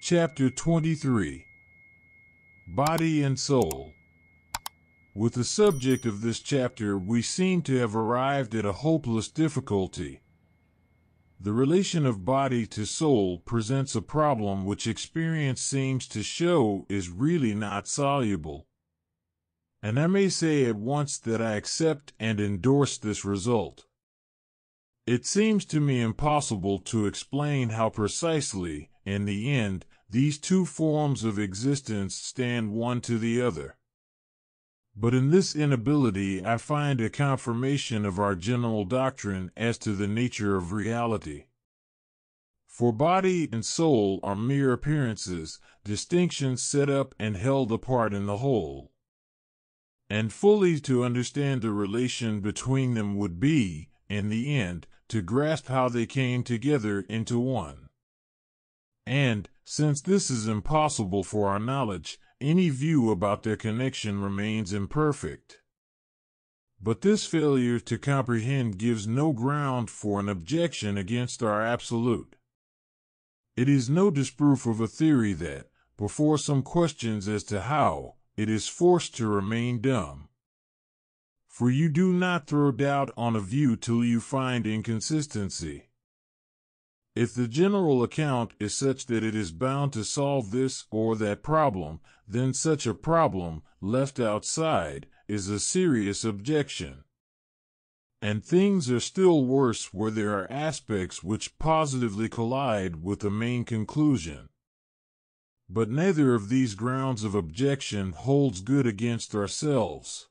Chapter 23. Body and Soul. With the subject of this chapter, we seem to have arrived at a hopeless difficulty. The relation of body to soul presents a problem which experience seems to show is really not soluble. And I may say at once that I accept and endorse this result. It seems to me impossible to explain how precisely, in the end, these two forms of existence stand one to the other. But in this inability I find a confirmation of our general doctrine as to the nature of reality. For body and soul are mere appearances, distinctions set up and held apart in the whole. And fully to understand the relation between them would be, in the end, to grasp how they came together into one. And, since this is impossible for our knowledge, any view about their connection remains imperfect. But this failure to comprehend gives no ground for an objection against our absolute. It is no disproof of a theory that, before some questions as to how, it is forced to remain dumb. For you do not throw doubt on a view till you find inconsistency. If the general account is such that it is bound to solve this or that problem, then such a problem, left outside, is a serious objection. And things are still worse where there are aspects which positively collide with the main conclusion. But neither of these grounds of objection holds good against ourselves.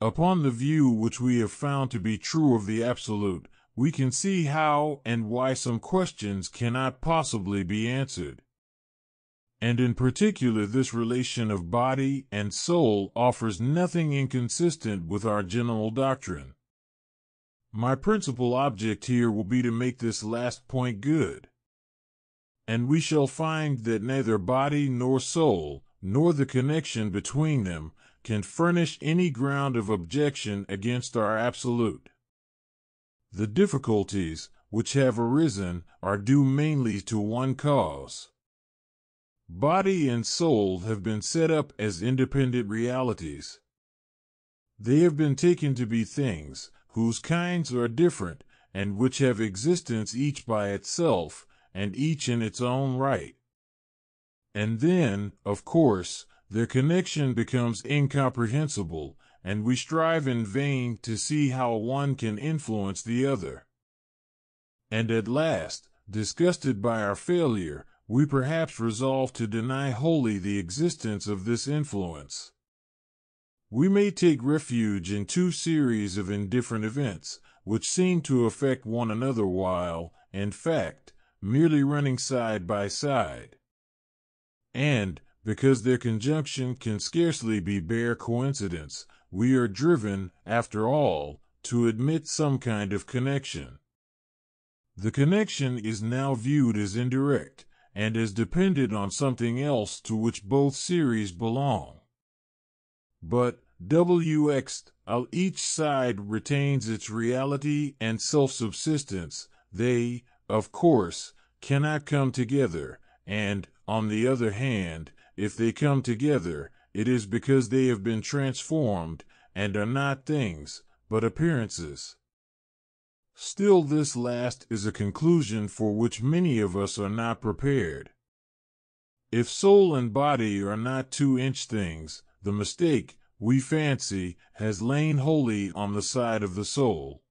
Upon the view which we have found to be true of the absolute, we can see how and why some questions cannot possibly be answered. And in particular, this relation of body and soul offers nothing inconsistent with our general doctrine. My principal object here will be to make this last point good. And we shall find that neither body nor soul, nor the connection between them, can furnish any ground of objection against our absolute. The difficulties which have arisen are due mainly to one cause. Body and soul have been set up as independent realities. They have been taken to be things whose kinds are different and which have existence each by itself and each in its own right. And then, of course, their connection becomes incomprehensible, and we strive in vain to see how one can influence the other. And at last, disgusted by our failure, we perhaps resolve to deny wholly the existence of this influence. We may take refuge in two series of indifferent events, which seem to affect one another while, in fact, merely running side by side. And, because their conjunction can scarcely be bare coincidence, we are driven, after all, to admit some kind of connection. The connection is now viewed as indirect, and as dependent on something else to which both series belong. But, while each side retains its reality and self-subsistence, they, of course, cannot come together, and, on the other hand, if they come together, it is because they have been transformed, and are not things, but appearances. Still, this last is a conclusion for which many of us are not prepared. If soul and body are not 2-inch things, the mistake, we fancy, has lain wholly on the side of the soul.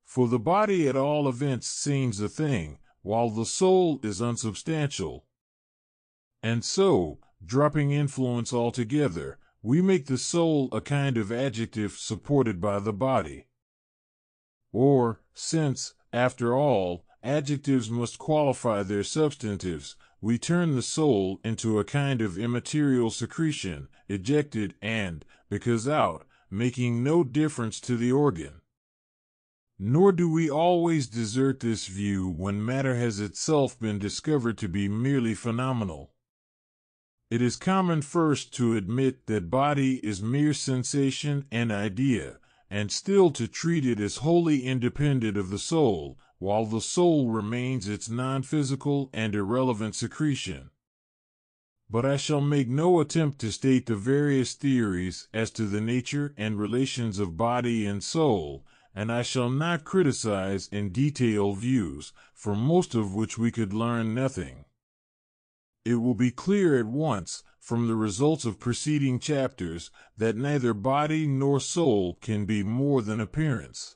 For the body at all events seems a thing, while the soul is unsubstantial. And so, dropping influence altogether, we make the soul a kind of adjective supported by the body. Or, since, after all, adjectives must qualify their substantives, we turn the soul into a kind of immaterial secretion, ejected and, because out, making no difference to the organ. Nor do we always desert this view when matter has itself been discovered to be merely phenomenal. It is common first to admit that body is mere sensation and idea, and still to treat it as wholly independent of the soul, while the soul remains its non-physical and irrelevant secretion. But I shall make no attempt to state the various theories as to the nature and relations of body and soul, and I shall not criticize in detail views, from most of which we could learn nothing. It will be clear at once, from the results of preceding chapters, that neither body nor soul can be more than appearance.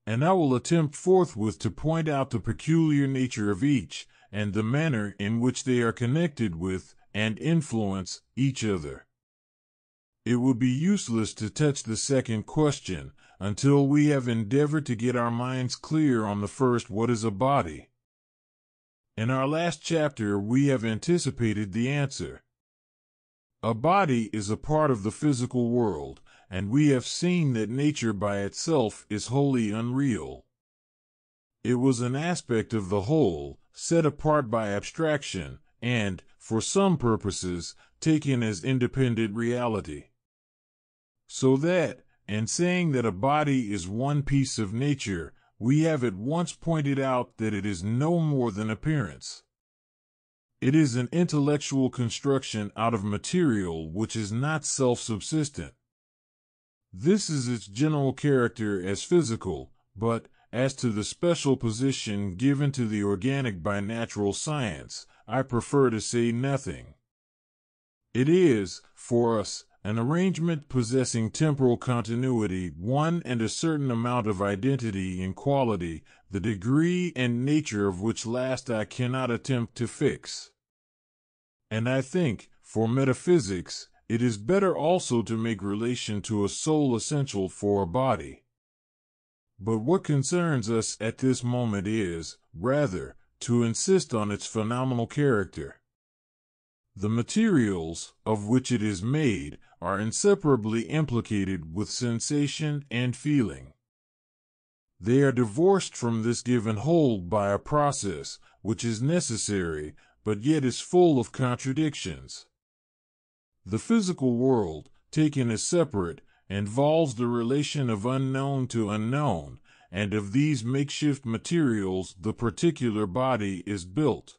And I will attempt forthwith to point out the peculiar nature of each, and the manner in which they are connected with and influence each other. It would be useless to touch the second question until we have endeavored to get our minds clear on the first: what is a body? In our last chapter we have anticipated the answer. A body is a part of the physical world, and we have seen that nature by itself is wholly unreal. It was an aspect of the whole, set apart by abstraction, and, for some purposes, taken as independent reality. So that, in saying that a body is one piece of nature, we have at once pointed out that it is no more than appearance. It is an intellectual construction out of material which is not self-subsistent. This is its general character as physical, but, as to the special position given to the organic by natural science, I prefer to say nothing. It is, for us, an arrangement possessing temporal continuity, one and a certain amount of identity in quality, the degree and nature of which last I cannot attempt to fix. And I think, for metaphysics, it is better also to make relation to a soul essential for a body. But what concerns us at this moment is, rather, to insist on its phenomenal character. The materials, of which it is made, are inseparably implicated with sensation and feeling. They are divorced from this given whole by a process, which is necessary, but yet is full of contradictions. The physical world, taken as separate, involves the relation of unknown to unknown, and of these makeshift materials the particular body is built.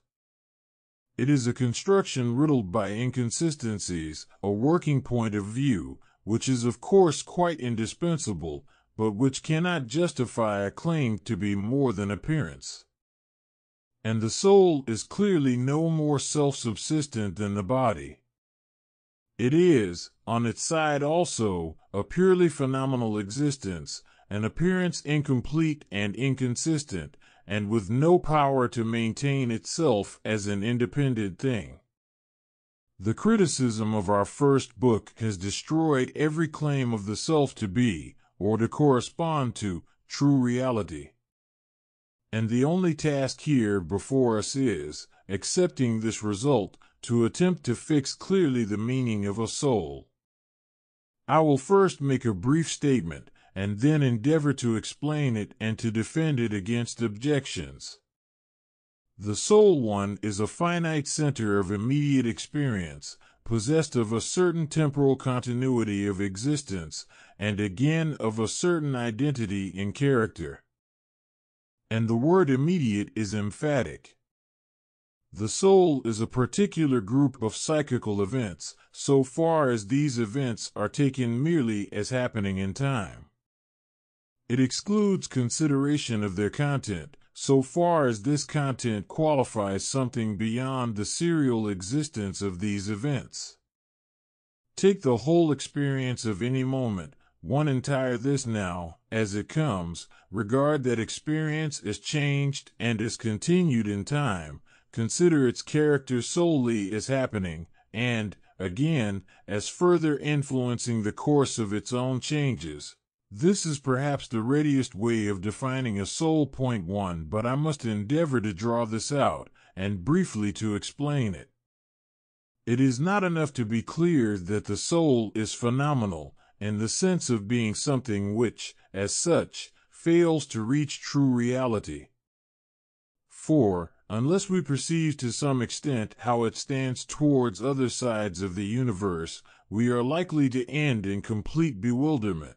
It is a construction riddled by inconsistencies, a working point of view, which is of course quite indispensable, but which cannot justify a claim to be more than appearance. And the soul is clearly no more self-subsistent than the body. It is, on its side also, a purely phenomenal existence, an appearance incomplete and inconsistent, and with no power to maintain itself as an independent thing. The criticism of our first book has destroyed every claim of the self to be, or to correspond to, true reality. And the only task here before us is, accepting this result, to attempt to fix clearly the meaning of a soul. I will first make a brief statement, and then endeavor to explain it and to defend it against objections. The soul one is a finite center of immediate experience, possessed of a certain temporal continuity of existence, and again of a certain identity in character. And the word immediate is emphatic. The soul is a particular group of psychical events, so far as these events are taken merely as happening in time. It excludes consideration of their content, so far as this content qualifies something beyond the serial existence of these events. Take the whole experience of any moment, one entire this now, as it comes, regard that experience as changed and as continued in time, consider its character solely as happening, and, again, as further influencing the course of its own changes. This is perhaps the readiest way of defining a soul. Point 1, but I must endeavor to draw this out, and briefly to explain it. It is not enough to be clear that the soul is phenomenal, in the sense of being something which, as such, fails to reach true reality. For, unless we perceive to some extent how it stands towards other sides of the universe, we are likely to end in complete bewilderment.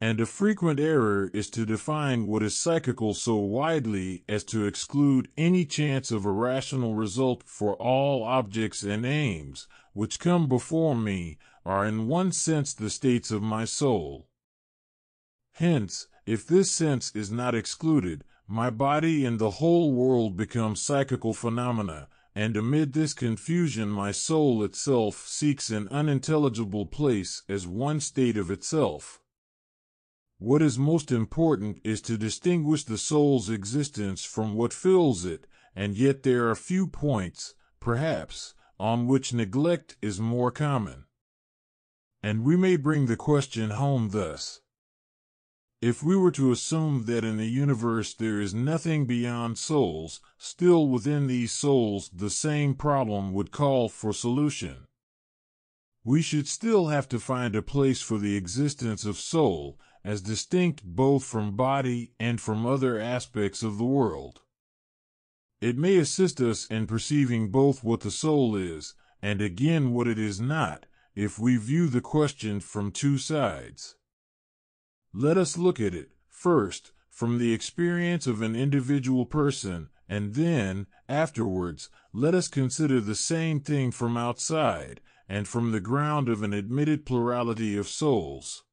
And a frequent error is to define what is psychical so widely as to exclude any chance of a rational result, for all objects and aims which come before me are in one sense the states of my soul. Hence, if this sense is not excluded, my body and the whole world become psychical phenomena, and amid this confusion my soul itself seeks an unintelligible place as one state of itself. What is most important is to distinguish the soul's existence from what fills it, and yet there are few points, perhaps, on which neglect is more common. And we may bring the question home thus. If we were to assume that in the universe there is nothing beyond souls, still within these souls the same problem would call for solution. We should still have to find a place for the existence of soul, as distinct both from body and from other aspects of the world. It may assist us in perceiving both what the soul is, and again what it is not, if we view the question from two sides. Let us look at it, first, from the experience of an individual person, and then, afterwards, let us consider the same thing from outside, and from the ground of an admitted plurality of souls.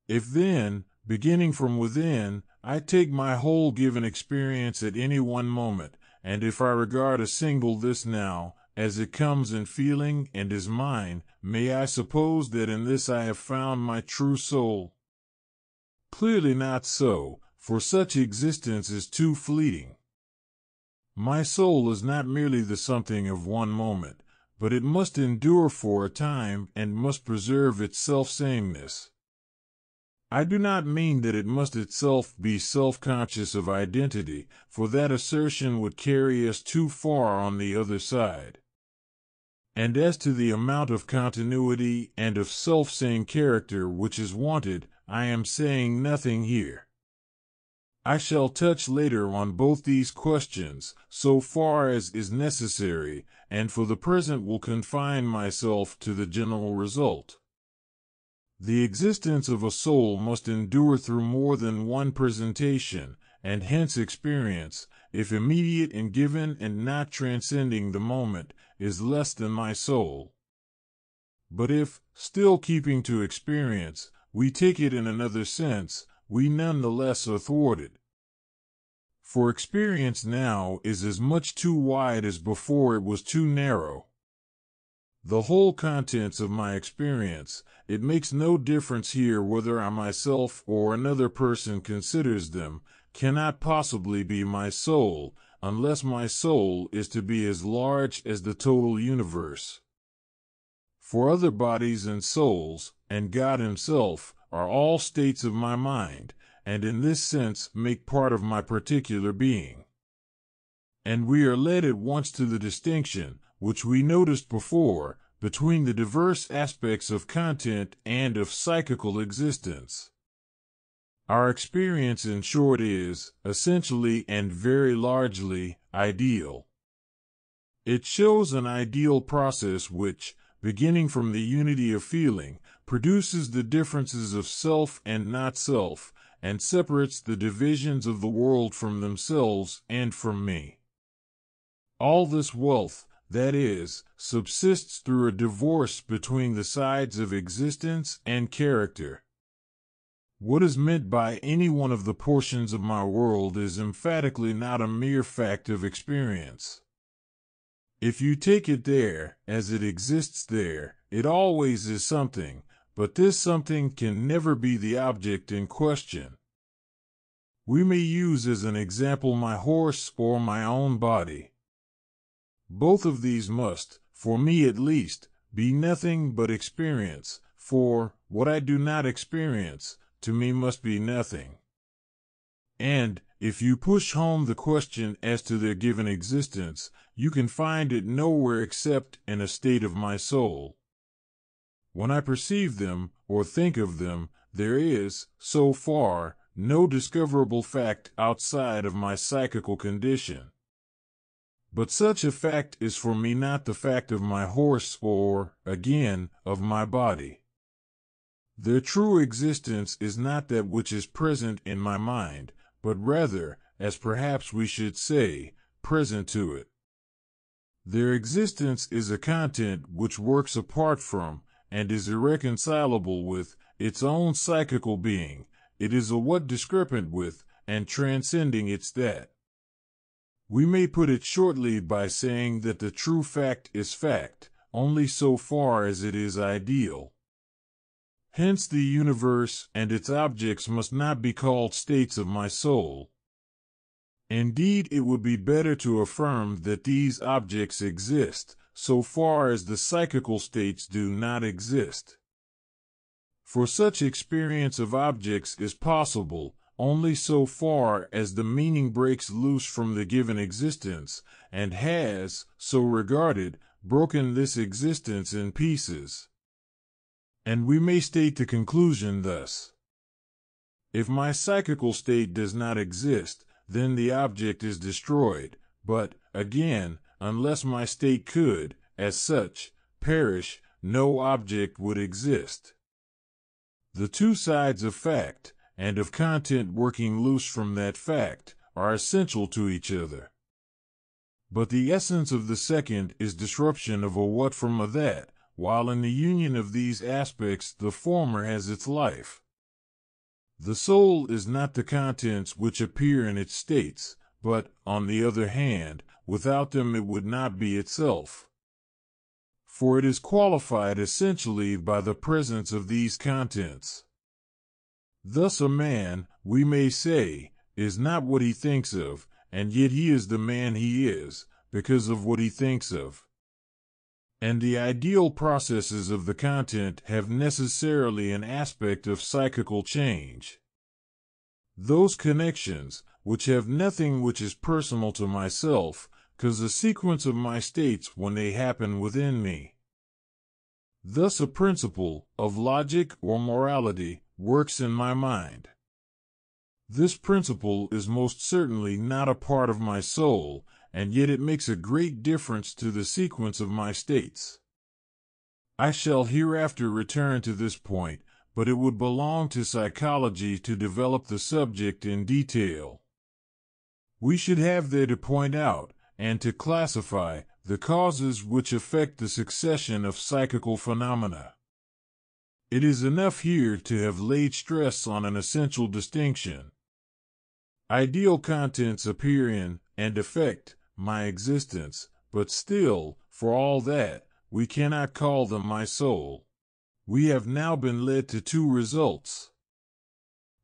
If then, beginning from within, I take my whole given experience at any one moment, and if I regard a single this now, as it comes in feeling and is mine, may I suppose that in this I have found my true soul? Clearly not so, for such existence is too fleeting. My soul is not merely the something of one moment, but it must endure for a time and must preserve its self-sameness. I do not mean that it must itself be self-conscious of identity, for that assertion would carry us too far on the other side. And as to the amount of continuity and of self-same character which is wanted, I am saying nothing here. I shall touch later on both these questions, so far as is necessary, and for the present will confine myself to the general result. The existence of a soul must endure through more than one presentation, and hence experience, if immediate and given and not transcending the moment, is less than my soul. But if, still keeping to experience, we take it in another sense, we none the less are thwarted. For experience now is as much too wide as before it was too narrow. The whole contents of my experience, it makes no difference here whether I myself or another person considers them, cannot possibly be my soul, unless my soul is to be as large as the total universe. For other bodies and souls, and God Himself, are all states of my mind, and in this sense make part of my particular being. And we are led at once to the distinction, which we noticed before, between the diverse aspects of content and of psychical existence. Our experience, in short, is, essentially and very largely, ideal. It shows an ideal process which, beginning from the unity of feeling, produces the differences of self and not self, and separates the divisions of the world from themselves and from me. All this wealth, that is, subsists through a divorce between the sides of existence and character. What is meant by any one of the portions of my world is emphatically not a mere fact of experience. If you take it there, as it exists there, it always is something, but this something can never be the object in question. We may use as an example my horse or my own body. Both of these must, for me at least, be nothing but experience, for, what I do not experience, to me must be nothing. And, if you push home the question as to their given existence, you can find it nowhere except in a state of my soul. When I perceive them, or think of them, there is, so far, no discoverable fact outside of my psychical condition. But such a fact is for me not the fact of my horse or, again, of my body. Their true existence is not that which is present in my mind, but rather, as perhaps we should say, present to it. Their existence is a content which works apart from, and is irreconcilable with, its own psychical being. It is a what discrepant with, and transcending its that. We may put it shortly by saying that the true fact is fact, only so far as it is ideal. Hence the universe and its objects must not be called states of my soul. Indeed, it would be better to affirm that these objects exist, so far as the psychical states do not exist. For such experience of objects is possible only so far as the meaning breaks loose from the given existence, and has, so regarded, broken this existence in pieces. And we may state the conclusion thus. If my psychical state does not exist, then the object is destroyed, but, again, unless my state could, as such, perish, no object would exist. The two sides of fact, and of content working loose from that fact, are essential to each other. But the essence of the second is disruption of a what from a that, while in the union of these aspects the former has its life. The soul is not the contents which appear in its states, but, on the other hand, without them it would not be itself. For it is qualified essentially by the presence of these contents. Thus a man, we may say, is not what he thinks of, and yet he is the man he is, because of what he thinks of. And the ideal processes of the content have necessarily an aspect of psychical change. Those connections, which have nothing which is personal to myself, cause a sequence of my states when they happen within me. Thus a principle of logic or morality works in my mind. This principle is most certainly not a part of my soul, and yet it makes a great difference to the sequence of my states. I shall hereafter return to this point, but it would belong to psychology to develop the subject in detail. We should have there to point out, and to classify, the causes which affect the succession of psychical phenomena. It is enough here to have laid stress on an essential distinction. Ideal contents appear in, and affect, my existence, but still, for all that, we cannot call them my soul. We have now been led to two results.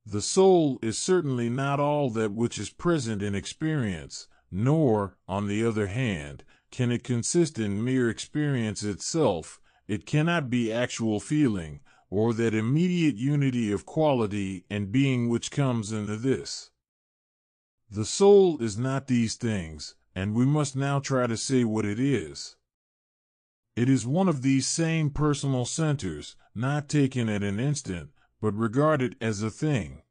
The soul is certainly not all that which is present in experience, nor, on the other hand, can it consist in mere experience itself. It cannot be actual feeling, or that immediate unity of quality and being which comes into this. The soul is not these things, and we must now try to say what it is. It is one of these same personal centers, not taken at an instant, but regarded as a thing.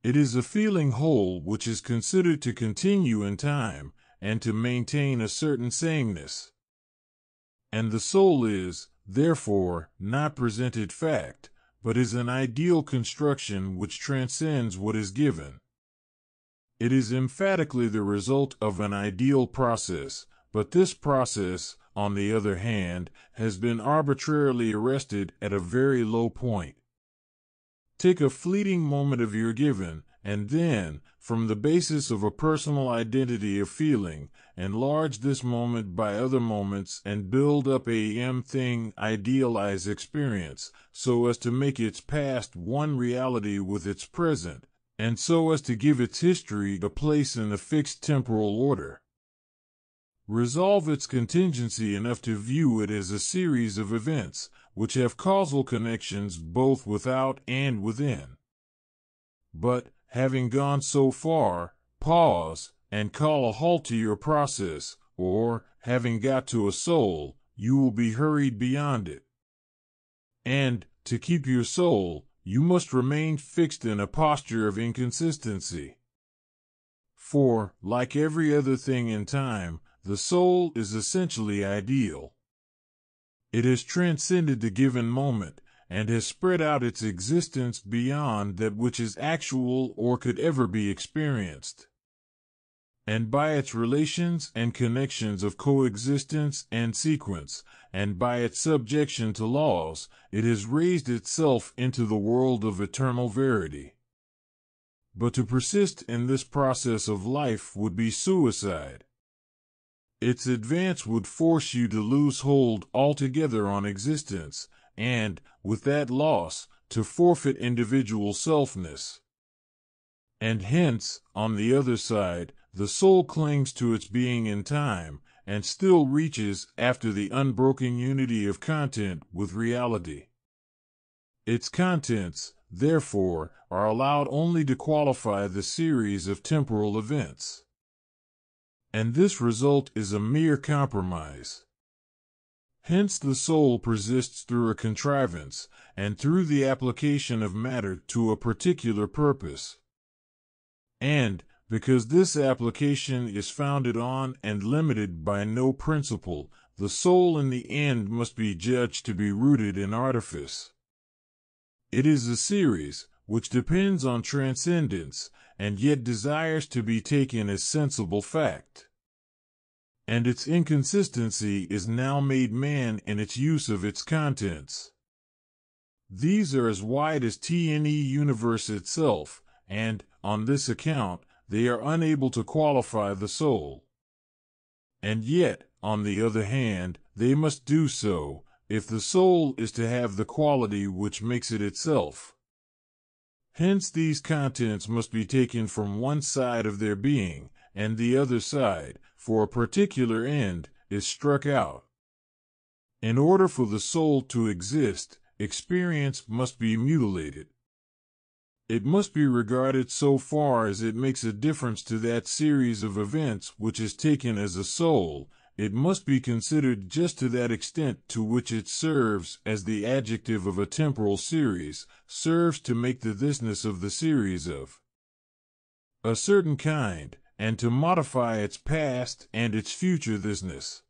It is a feeling whole which is considered to continue in time, and to maintain a certain sameness. And the soul is, therefore, not presented fact, but is an ideal construction which transcends what is given. It is emphatically the result of an ideal process, but this process, on the other hand, has been arbitrarily arrested at a very low point. Take a fleeting moment of your given, and then, from the basis of a personal identity of feeling, enlarge this moment by other moments and build up a thing idealized experience, so as to make its past one reality with its present, and so as to give its history a place in the fixed temporal order. Resolve its contingency enough to view it as a series of events, which have causal connections both without and within. But, having gone so far, pause, and call a halt to your process, or, having got to a soul, you will be hurried beyond it. And, to keep your soul, you must remain fixed in a posture of inconsistency. For, like every other thing in time, the soul is essentially ideal. It has transcended the given moment, and has spread out its existence beyond that which is actual or could ever be experienced. And by its relations and connections of coexistence and sequence, and by its subjection to laws, it has raised itself into the world of eternal verity. But to persist in this process of life would be suicide. Its advance would force you to lose hold altogether on existence, and, with that loss, to forfeit individual selfness. And hence, on the other side, the soul clings to its being in time, and still reaches after the unbroken unity of content with reality. Its contents, therefore, are allowed only to qualify the series of temporal events. And this result is a mere compromise. Hence the soul persists through a contrivance, and through the application of matter to a particular purpose. And, because this application is founded on and limited by no principle, the soul in the end must be judged to be rooted in artifice. It is a series which depends on transcendence, and yet desires to be taken as sensible fact. And its inconsistency is now made man in its use of its contents. These are as wide as TNE universe itself, and, on this account, they are unable to qualify the soul. And yet, on the other hand, they must do so, if the soul is to have the quality which makes it itself. Hence these contents must be taken from one side of their being, and the other side, for a particular end, is struck out. In order for the soul to exist, experience must be mutilated. It must be regarded so far as it makes a difference to that series of events which is taken as a soul. It must be considered just to that extent to which it serves as the adjective of a temporal series, serves to make the thisness of the series of a certain kind, and to modify its past and its future thisness.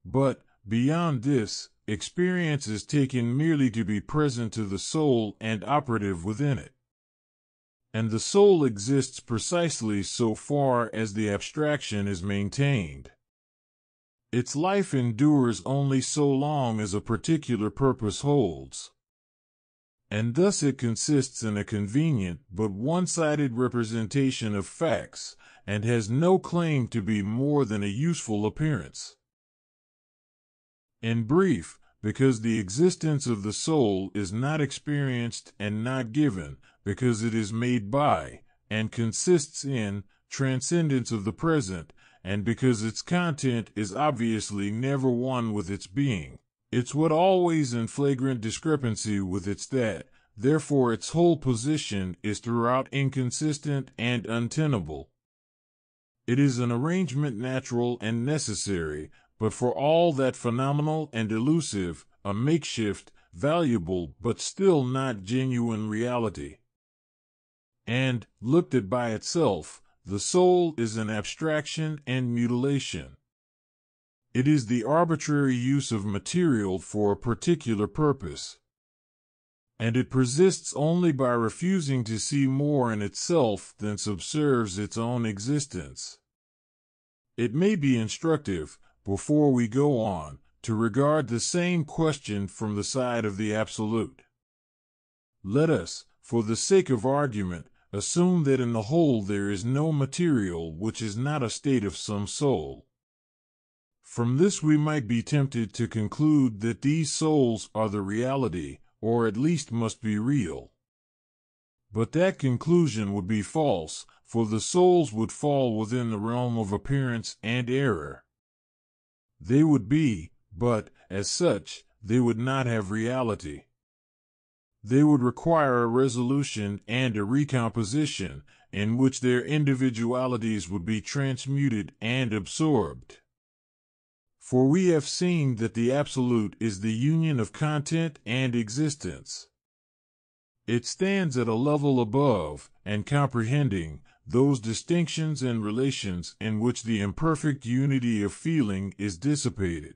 But, beyond this, experience is taken merely to be present to the soul and operative within it. And the soul exists precisely so far as the abstraction is maintained. Its life endures only so long as a particular purpose holds. And thus it consists in a convenient but one-sided representation of facts, and has no claim to be more than a useful appearance. In brief, because the existence of the soul is not experienced and not given, because it is made by, and consists in, transcendence of the present, and because its content is obviously never one with its being, it's what always in flagrant discrepancy with its that, therefore its whole position is throughout inconsistent and untenable. It is an arrangement natural and necessary, but for all that phenomenal and elusive, a makeshift, valuable but still not genuine reality. And, looked at by itself, the soul is an abstraction and mutilation. It is the arbitrary use of material for a particular purpose. And it persists only by refusing to see more in itself than subserves its own existence. It may be instructive, before we go on, to regard the same question from the side of the absolute. Let us, for the sake of argument, assume that in the whole there is no material which is not a state of some soul. From this we might be tempted to conclude that these souls are the reality, or at least must be real. But that conclusion would be false, for the souls would fall within the realm of appearance and error. They would be, but, as such, they would not have reality. They would require a resolution and a recomposition, in which their individualities would be transmuted and absorbed. For we have seen that the absolute is the union of content and existence. It stands at a level above, and comprehending, those distinctions and relations in which the imperfect unity of feeling is dissipated.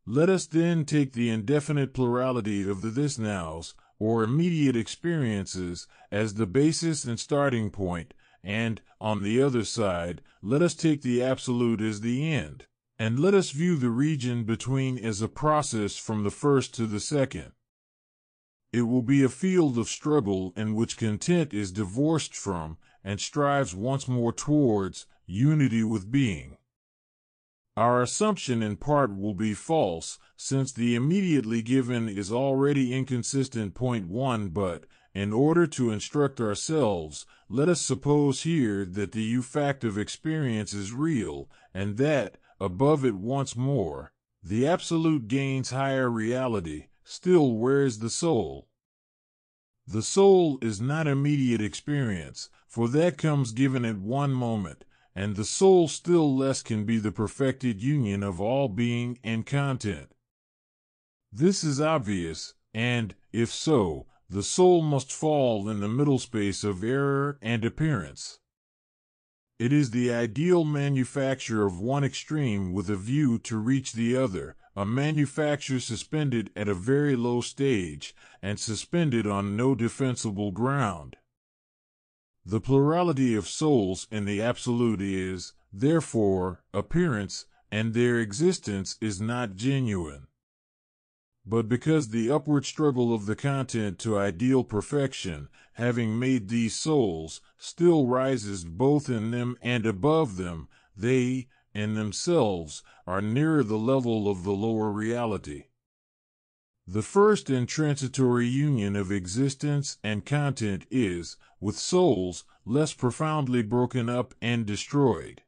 Let us then take the indefinite plurality of the this-nows, or immediate experiences, as the basis and starting point, and, on the other side, let us take the absolute as the end, and let us view the region between as a process from the first to the second. It will be a field of struggle in which content is divorced from, and strives once more towards, unity with being. Our assumption in part will be false, since the immediately given is already inconsistent. Point 1. But, in order to instruct ourselves, let us suppose here that the fact of experience is real, and that, above it once more, the absolute gains higher reality. Still, where is the soul? The soul is not immediate experience, for that comes given at one moment, and the soul still less can be the perfected union of all being and content. This is obvious, and, if so, the soul must fall in the middle space of error and appearance. It is the ideal manufacture of one extreme with a view to reach the other, a manufacture suspended at a very low stage, and suspended on no defensible ground. The plurality of souls in the absolute is, therefore, appearance, and their existence is not genuine. But because the upward struggle of the content to ideal perfection, having made these souls, still rises both in them and above them, they, in themselves, are nearer the level of the lower reality. The first and transitory union of existence and content is, with souls, less profoundly broken up and destroyed.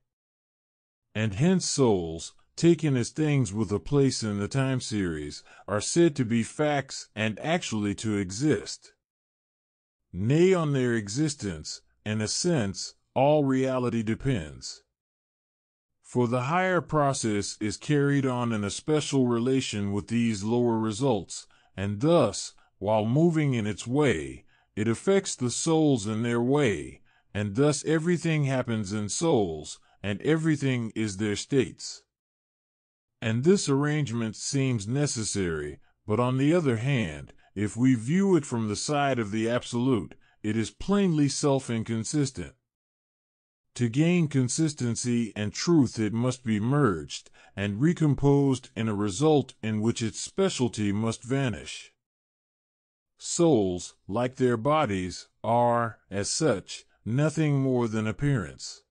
And hence souls, taken as things with a place in the time series, are said to be facts and actually to exist. Nay, on their existence, in a sense, all reality depends. For the higher process is carried on in a special relation with these lower results, and thus, while moving in its way, it affects the souls in their way, and thus everything happens in souls, and everything is their states. And this arrangement seems necessary, but on the other hand, if we view it from the side of the absolute, it is plainly self-inconsistent. To gain consistency and truth it must be merged, and recomposed in a result in which its specialty must vanish. Souls, like their bodies, are, as such, nothing more than appearance.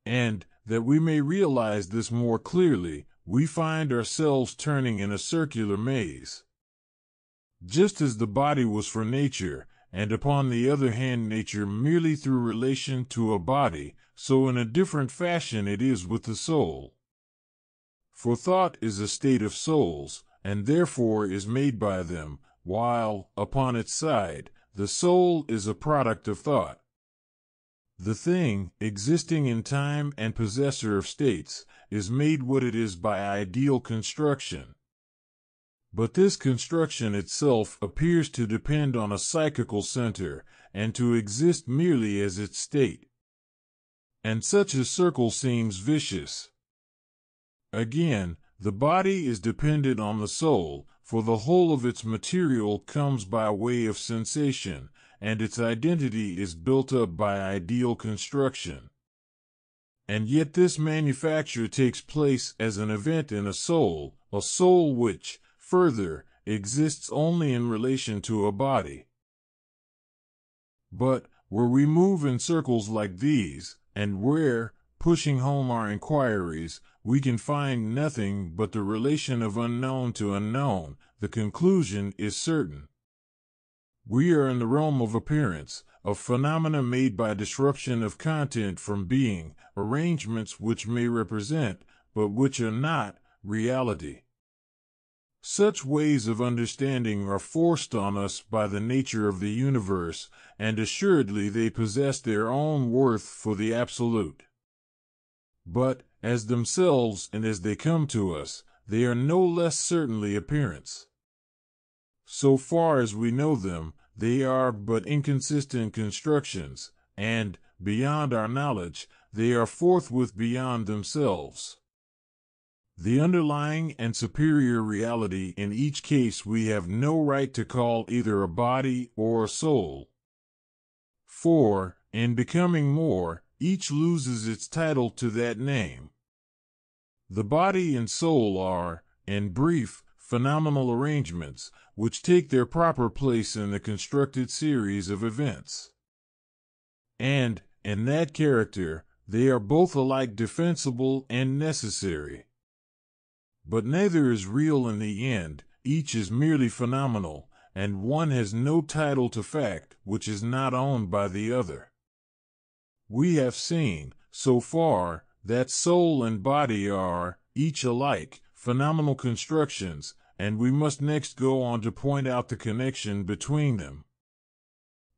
And, that we may realize this more clearly, we find ourselves turning in a circular maze. Just as the body was for nature, and upon the other hand nature merely through relation to a body, so in a different fashion it is with the soul. For thought is a state of souls, and therefore is made by them, while, upon its side, the soul is a product of thought. The thing, existing in time and possessor of states, is made what it is by ideal construction. But this construction itself appears to depend on a psychical center, and to exist merely as its state. And such a circle seems vicious. Again, the body is dependent on the soul, for the whole of its material comes by way of sensation, and its identity is built up by ideal construction. And yet this manufacture takes place as an event in a soul which, further, exists only in relation to a body. But, where we move in circles like these, and where, pushing home our inquiries, we can find nothing but the relation of unknown to unknown, the conclusion is certain. We are in the realm of appearance, of phenomena made by disruption of content from being, arrangements which may represent, but which are not, reality. Such ways of understanding are forced on us by the nature of the universe, and assuredly they possess their own worth for the absolute. But, as themselves and as they come to us, they are no less certainly appearance. So far as we know them, they are but inconsistent constructions, and, beyond our knowledge, they are forthwith beyond themselves. the underlying and superior reality in each case we have no right to call either a body or a soul. For, in becoming more, each loses its title to that name. The body and soul are, in brief, phenomenal arrangements, which take their proper place in the constructed series of events. And, in that character, they are both alike defensible and necessary. But neither is real in the end, each is merely phenomenal, and one has no title to fact which is not owned by the other. We have seen, so far, that soul and body are, each alike, phenomenal constructions, and we must next go on to point out the connection between them.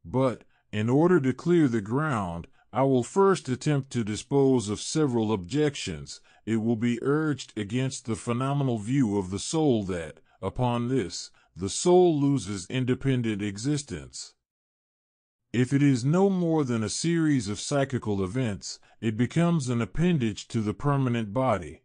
But, in order to clear the ground, I will first attempt to dispose of several objections. It will be urged against the phenomenal view of the soul that, upon this, the soul loses independent existence. If it is no more than a series of psychical events, it becomes an appendage to the permanent body.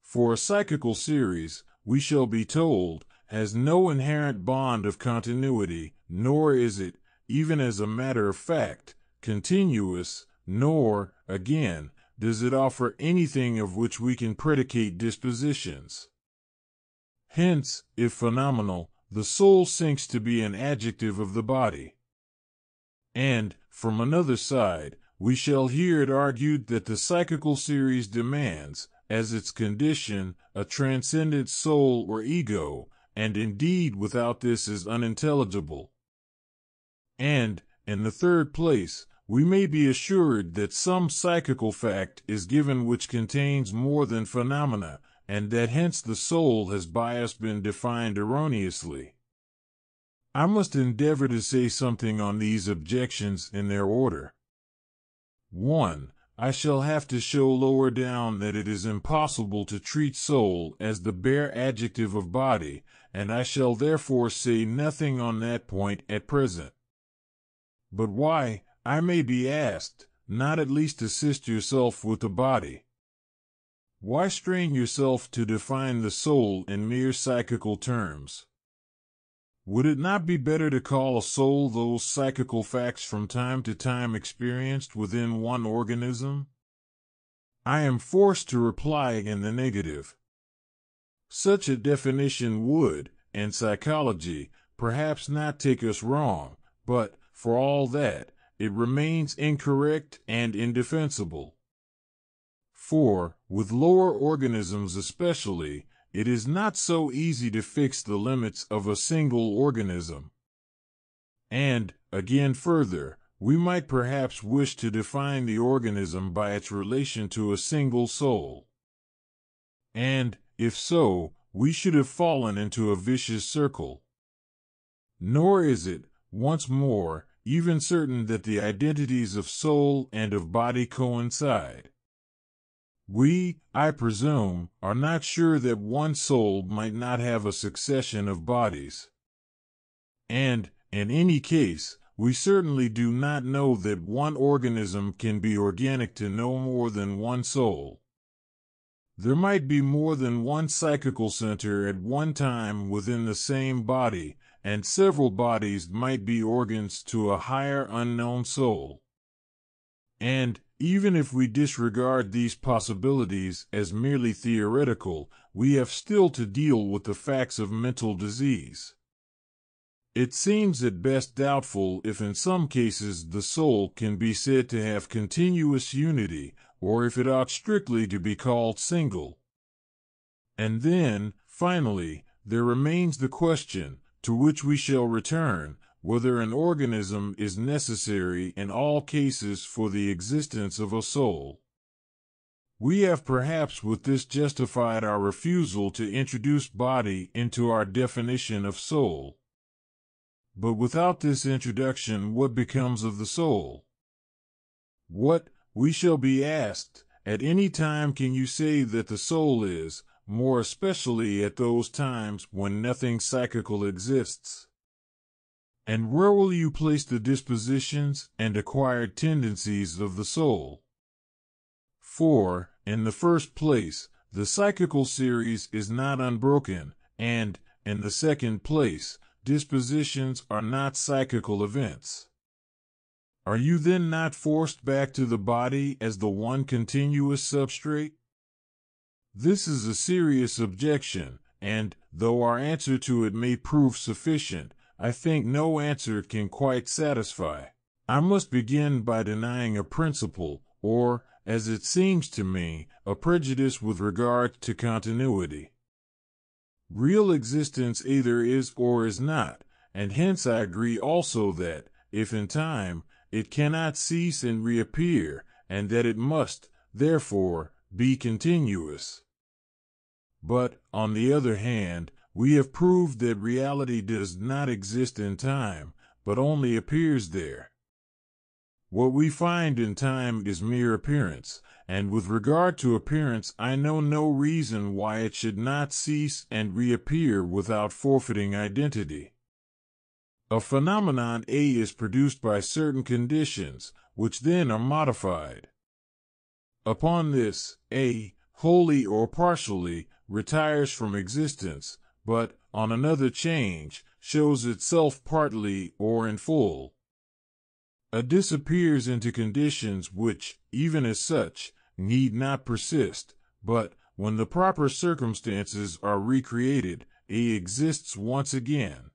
For a psychical series, we shall be told, has no inherent bond of continuity, nor is it, even as a matter of fact, continuous, nor, again, does it offer anything of which we can predicate dispositions. Hence, if phenomenal, the soul sinks to be an adjective of the body. And, from another side, we shall hear it argued that the psychical series demands, as its condition, a transcendent soul or ego, and indeed without this is unintelligible. And, in the third place, we may be assured that some psychical fact is given which contains more than phenomena, and that hence the soul has by us been defined erroneously. I must endeavor to say something on these objections in their order. 1. I shall have to show lower down that it is impossible to treat soul as the bare adjective of body, and I shall therefore say nothing on that point at present. But why, I may be asked, not at least assist yourself with the body? Why strain yourself to define the soul in mere psychical terms? Would it not be better to call a soul those psychical facts from time to time experienced within one organism? I am forced to reply in the negative. Such a definition would, in psychology, perhaps not take us wrong, but, for all that, it remains incorrect and indefensible. For, with lower organisms especially, it is not so easy to fix the limits of a single organism. And, again further, we might perhaps wish to define the organism by its relation to a single soul. And, if so, we should have fallen into a vicious circle. Nor is it, once more, even certain that the identities of soul and of body coincide. We, I presume, are not sure that one soul might not have a succession of bodies. And, in any case, we certainly do not know that one organism can be organic to no more than one soul. There might be more than one psychical center at one time within the same body, and several bodies might be organs to a higher unknown soul. And, even if we disregard these possibilities as merely theoretical, we have still to deal with the facts of mental disease. It seems at best doubtful if in some cases the soul can be said to have continuous unity, or if it ought strictly to be called single. And then, finally, there remains the question, to which we shall return, whether an organism is necessary in all cases for the existence of a soul. We have perhaps with this justified our refusal to introduce body into our definition of soul. But without this introduction, what becomes of the soul? What, we shall be asked, at any time can you say that the soul is, more especially at those times when nothing psychical exists? And where will you place the dispositions and acquired tendencies of the soul? For, in the first place, the psychical series is not unbroken, and, in the second place, dispositions are not psychical events. Are you then not forced back to the body as the one continuous substrate? This is a serious objection, and, though our answer to it may prove sufficient, I think no answer can quite satisfy. I must begin by denying a principle, or, as it seems to me, a prejudice with regard to continuity. Real existence either is or is not, and hence I agree also that, if in time, it cannot cease and reappear, and that it must, therefore, be continuous. But, on the other hand, we have proved that reality does not exist in time, but only appears there. What we find in time is mere appearance, and with regard to appearance I know no reason why it should not cease and reappear without forfeiting identity. A phenomenon A is produced by certain conditions, which then are modified. Upon this, A, wholly or partially, retires from existence, but, on another change, shows itself partly or in full. A disappears into conditions which, even as such, need not persist, but, when the proper circumstances are recreated, A exists once again.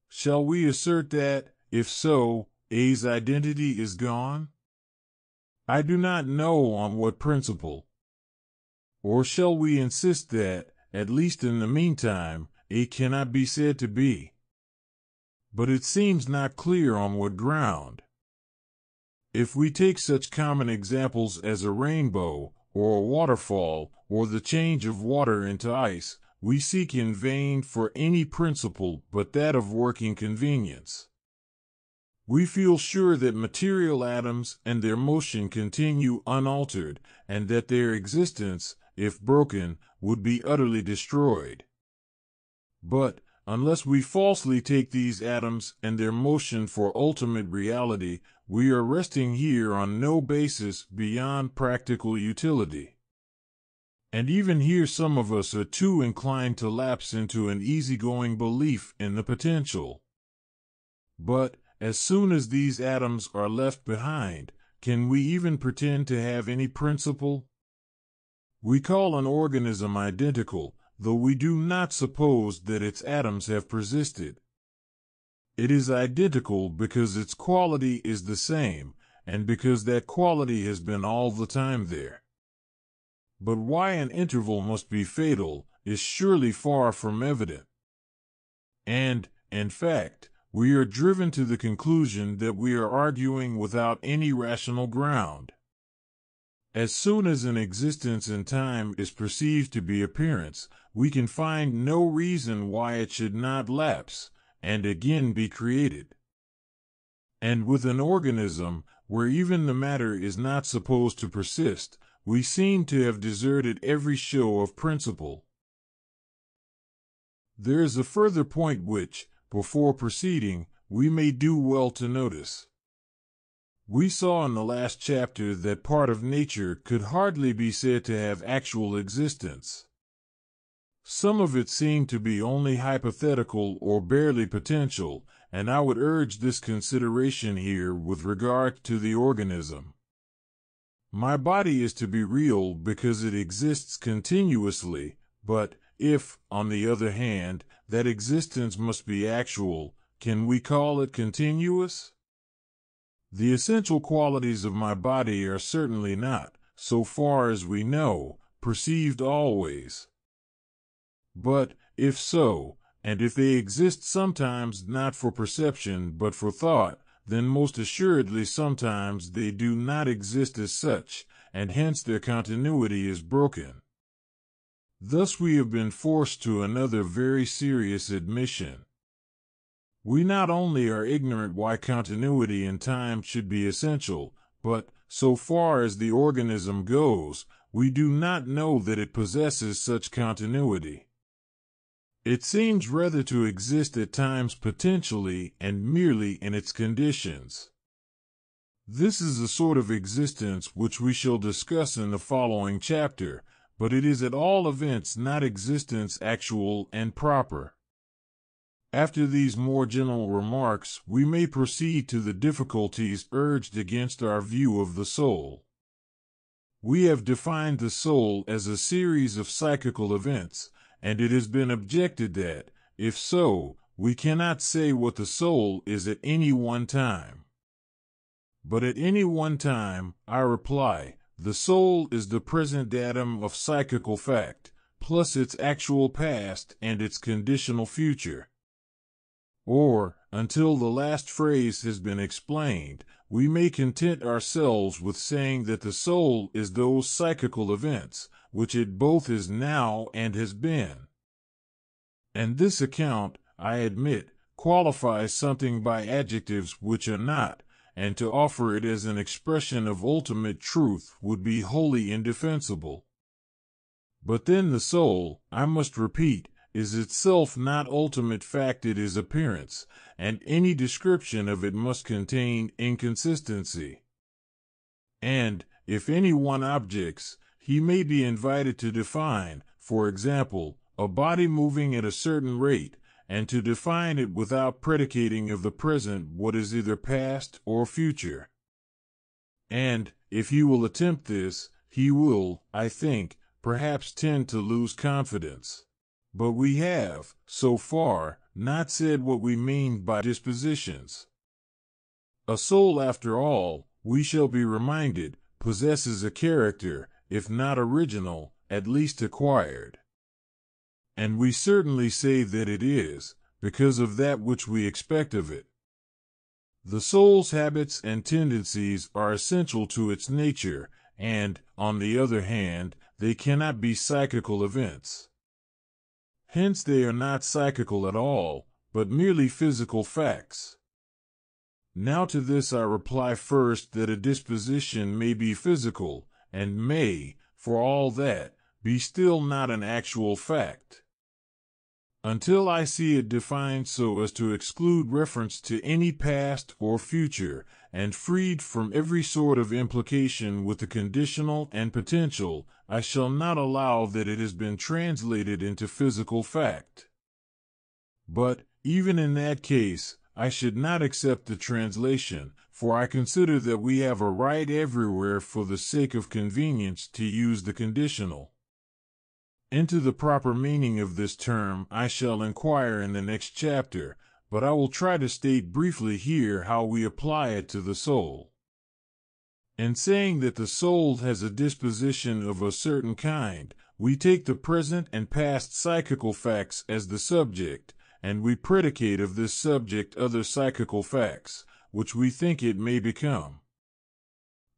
Shall we assert that, if so, A's identity is gone? I do not know on what principle. Or shall we insist that, at least in the meantime, A cannot be said to be? But it seems not clear on what ground. If we take such common examples as a rainbow, or a waterfall, or the change of water into ice, we seek in vain for any principle but that of working convenience. We feel sure that material atoms and their motion continue unaltered, and that their existence, if broken, would be utterly destroyed. But, unless we falsely take these atoms and their motion for ultimate reality, we are resting here on no basis beyond practical utility. And even here some of us are too inclined to lapse into an easygoing belief in the potential. But, as soon as these atoms are left behind, can we even pretend to have any principle? We call an organism identical, though we do not suppose that its atoms have persisted. It is identical because its quality is the same, and because that quality has been all the time there. But why an interval must be fatal is surely far from evident. And, in fact, we are driven to the conclusion that we are arguing without any rational ground. As soon as an existence in time is perceived to be appearance, we can find no reason why it should not lapse, and again be created. And with an organism, where even the matter is not supposed to persist, we seem to have deserted every show of principle. There is a further point which, before proceeding, we may do well to notice. We saw in the last chapter that part of nature could hardly be said to have actual existence. Some of it seemed to be only hypothetical or barely potential, and I would urge this consideration here with regard to the organism. My body is to be real because it exists continuously, but if, on the other hand, that existence must be actual, can we call it continuous? The essential qualities of my body are certainly not, so far as we know, perceived always. But, if so, and if they exist sometimes not for perception but for thought, then most assuredly sometimes they do not exist as such, and hence their continuity is broken. Thus we have been forced to another very serious admission. We not only are ignorant why continuity in time should be essential, but, so far as the organism goes, we do not know that it possesses such continuity. It seems rather to exist at times potentially and merely in its conditions. This is a sort of existence which we shall discuss in the following chapter, but it is at all events not existence actual and proper. After these more general remarks, we may proceed to the difficulties urged against our view of the soul. We have defined the soul as a series of psychical events, and it has been objected that, if so, we cannot say what the soul is at any one time. But at any one time, I reply, the soul is the present datum of psychical fact, plus its actual past and its conditional future. Or, until the last phrase has been explained, we may content ourselves with saying that the soul is those psychical events, which it both is now and has been. And this account, I admit, qualifies something by adjectives which are not, and to offer it as an expression of ultimate truth would be wholly indefensible. But then the soul, I must repeat, is itself not ultimate fact, it is appearance, and any description of it must contain inconsistency. And, if any one objects, he may be invited to define, for example, a body moving at a certain rate, and to define it without predicating of the present what is either past or future. And, if he will attempt this, he will, I think, perhaps tend to lose confidence. But we have, so far, not said what we mean by dispositions. A soul, after all, we shall be reminded, possesses a character, if not original, at least acquired. And we certainly say that it is, because of that which we expect of it. The soul's habits and tendencies are essential to its nature, and, on the other hand, they cannot be psychical events. Hence they are not psychical at all, but merely physical facts. Now to this I reply first that a disposition may be physical, and may, for all that, be still not an actual fact. Until I see it defined so as to exclude reference to any past or future, and freed from every sort of implication with the conditional and potential, I shall not allow that it has been translated into physical fact. But, even in that case, I should not accept the translation, for I consider that we have a right everywhere for the sake of convenience to use the conditional. Into the proper meaning of this term I shall inquire in the next chapter, but I will try to state briefly here how we apply it to the soul. In saying that the soul has a disposition of a certain kind, we take the present and past psychical facts as the subject, and we predicate of this subject other psychical facts, which we think it may become.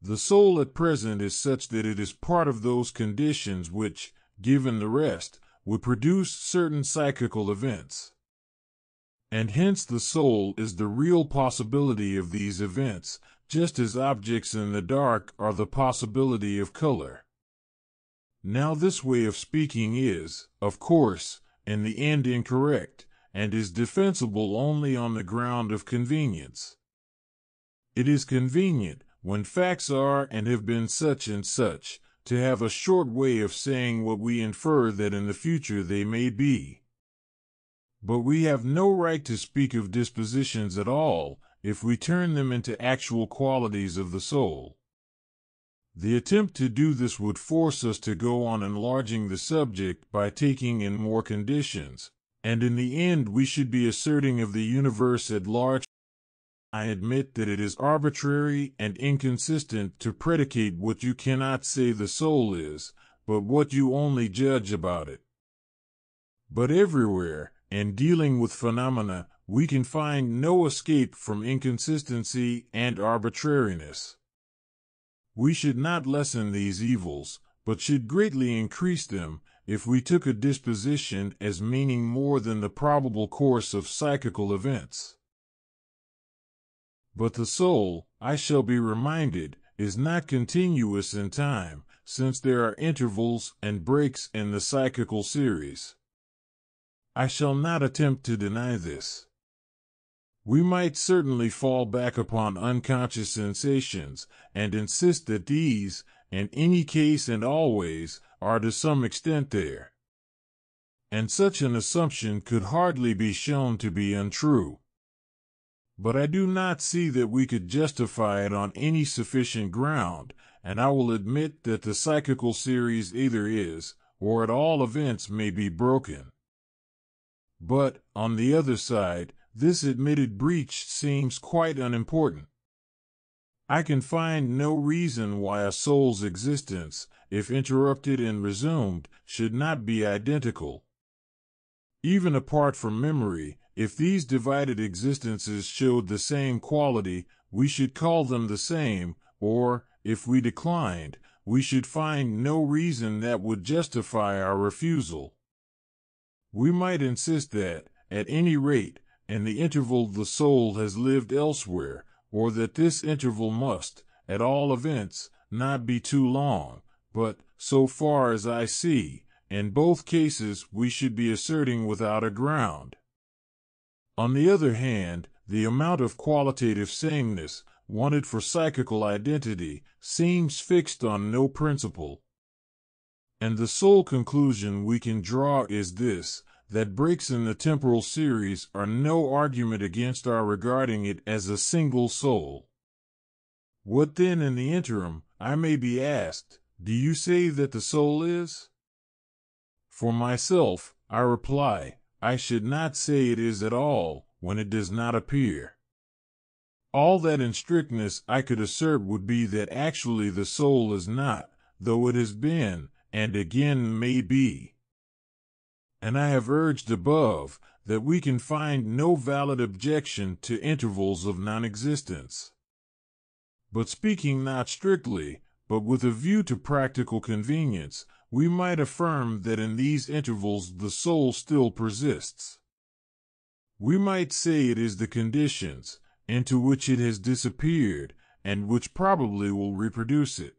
The soul at present is such that it is part of those conditions which, given the rest, would produce certain psychical events. And hence the soul is the real possibility of these events, just as objects in the dark are the possibility of color. Now this way of speaking is, of course, in the end incorrect, and is defensible only on the ground of convenience. It is convenient, when facts are and have been such and such, to have a short way of saying what we infer that in the future they may be. But we have no right to speak of dispositions at all, if we turn them into actual qualities of the soul. The attempt to do this would force us to go on enlarging the subject by taking in more conditions, and in the end we should be asserting of the universe at large. I admit that it is arbitrary and inconsistent to predicate what you cannot say the soul is, but what you only judge about it. But everywhere, in dealing with phenomena, we can find no escape from inconsistency and arbitrariness. We should not lessen these evils, but should greatly increase them, if we took a disposition as meaning more than the probable course of psychical events. But the soul, I shall be reminded, is not continuous in time, since there are intervals and breaks in the psychical series. I shall not attempt to deny this. We might certainly fall back upon unconscious sensations, and insist that these, and any case and always are to some extent there. And such an assumption could hardly be shown to be untrue. But I do not see that we could justify it on any sufficient ground, and I will admit that the psychical series either is, or at all events may be broken. But, on the other side, this admitted breach seems quite unimportant. I can find no reason why a soul's existence, if interrupted and resumed, should not be identical. Even apart from memory, if these divided existences showed the same quality, we should call them the same, or, if we declined, we should find no reason that would justify our refusal. We might insist that, at any rate, in the interval the soul has lived elsewhere, or that this interval must, at all events, not be too long, but, so far as I see, in both cases we should be asserting without a ground. On the other hand, the amount of qualitative sameness wanted for psychical identity seems fixed on no principle. And the sole conclusion we can draw is this, that breaks in the temporal series are no argument against our regarding it as a single soul. What then in the interim, I may be asked, do you say that the soul is? For myself, I reply, I should not say it is at all, when it does not appear. All that in strictness I could assert would be that actually the soul is not, though it has been, and again may be. And I have urged above that we can find no valid objection to intervals of non-existence. But speaking not strictly, but with a view to practical convenience, we might affirm that in these intervals the soul still persists. We might say it is the conditions, into which it has disappeared, and which probably will reproduce it.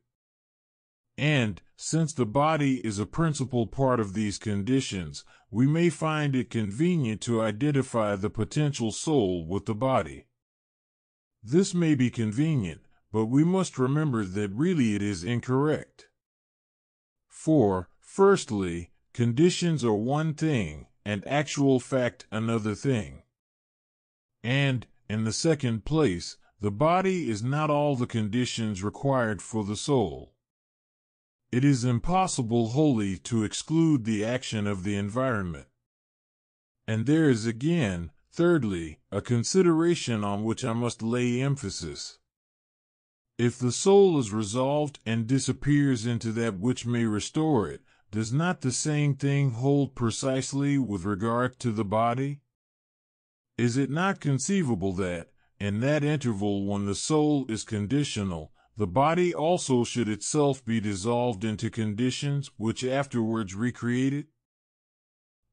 And, since the body is a principal part of these conditions, we may find it convenient to identify the potential soul with the body. This may be convenient, but we must remember that really it is incorrect. For, firstly, conditions are one thing, and actual fact another thing. And, in the second place, the body is not all the conditions required for the soul. It is impossible wholly to exclude the action of the environment. And there is again, thirdly, a consideration on which I must lay emphasis. If the soul is resolved and disappears into that which may restore it, does not the same thing hold precisely with regard to the body? Is it not conceivable that, in that interval when the soul is conditional, the body also should itself be dissolved into conditions which afterwards recreate it?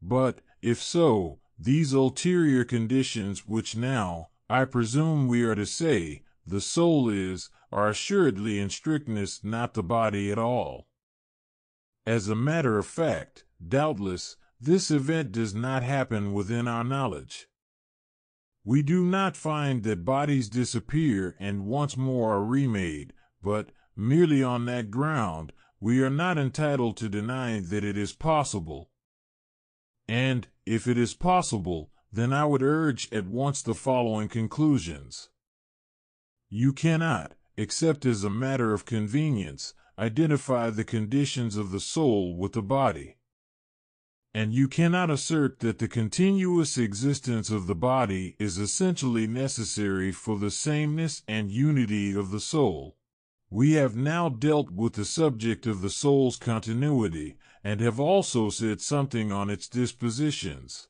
But, if so, these ulterior conditions which now, I presume we are to say, the soul is, are assuredly in strictness not the body at all. As a matter of fact, doubtless, this event does not happen within our knowledge. We do not find that bodies disappear and once more are remade, but, merely on that ground, we are not entitled to deny that it is possible. And, if it is possible, then I would urge at once the following conclusions. You cannot, except as a matter of convenience, identify the conditions of the soul with the body. And you cannot assert that the continuous existence of the body is essentially necessary for the sameness and unity of the soul. We have now dealt with the subject of the soul's continuity, and have also said something on its dispositions.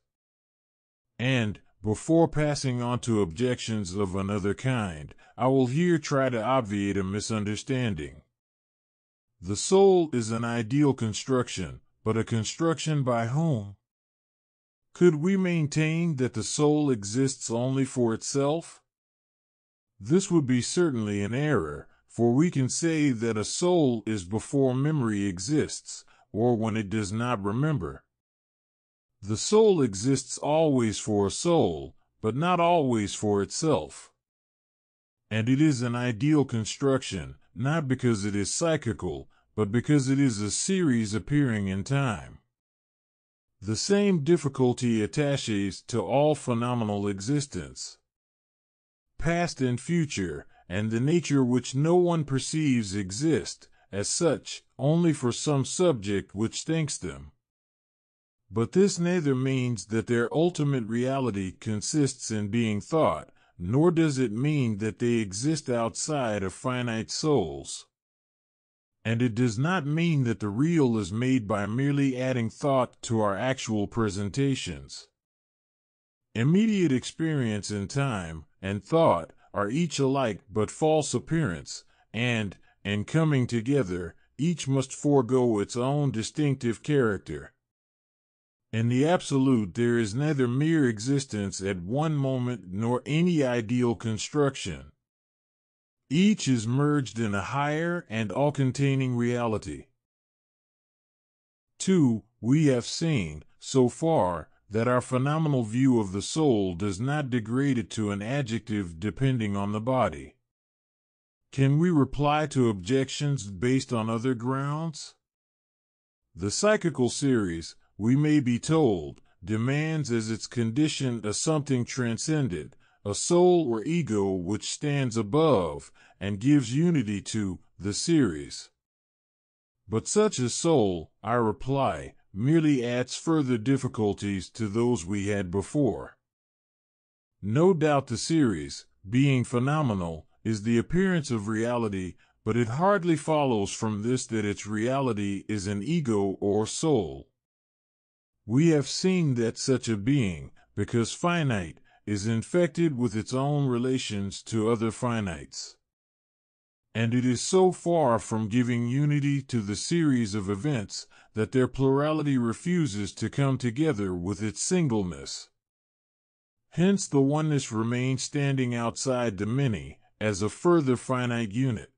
And, before passing on to objections of another kind, I will here try to obviate a misunderstanding. The soul is an ideal construction, but a construction by whom? Could we maintain that the soul exists only for itself? This would be certainly an error, for we can say that a soul is before memory exists, or when it does not remember. The soul exists always for a soul, but not always for itself. And it is an ideal construction, not because it is cyclical, but because it is a series appearing in time. The same difficulty attaches to all phenomenal existence, past and future, and the nature which no one perceives exist, as such, only for some subject which thinks them. But this neither means that their ultimate reality consists in being thought, nor does it mean that they exist outside of finite souls. And it does not mean that the real is made by merely adding thought to our actual presentations. Immediate experience in time and thought are each alike but false appearance, and, in coming together, each must forego its own distinctive character. In the absolute there is neither mere existence at one moment nor any ideal construction. Each is merged in a higher and all-containing reality. 2. We have seen, so far, that our phenomenal view of the soul does not degrade it to an adjective depending on the body. Can we reply to objections based on other grounds? The psychical series, we may be told, demands as its condition a something transcended, a soul or ego which stands above and gives unity to the series. But such a soul, I reply, merely adds further difficulties to those we had before. No doubt the series, being phenomenal, is the appearance of reality, but it hardly follows from this that its reality is an ego or soul. We have seen that such a being, because finite, is infected with its own relations to other finites. And it is so far from giving unity to the series of events that their plurality refuses to come together with its singleness. Hence the oneness remains standing outside the many, as a further finite unit.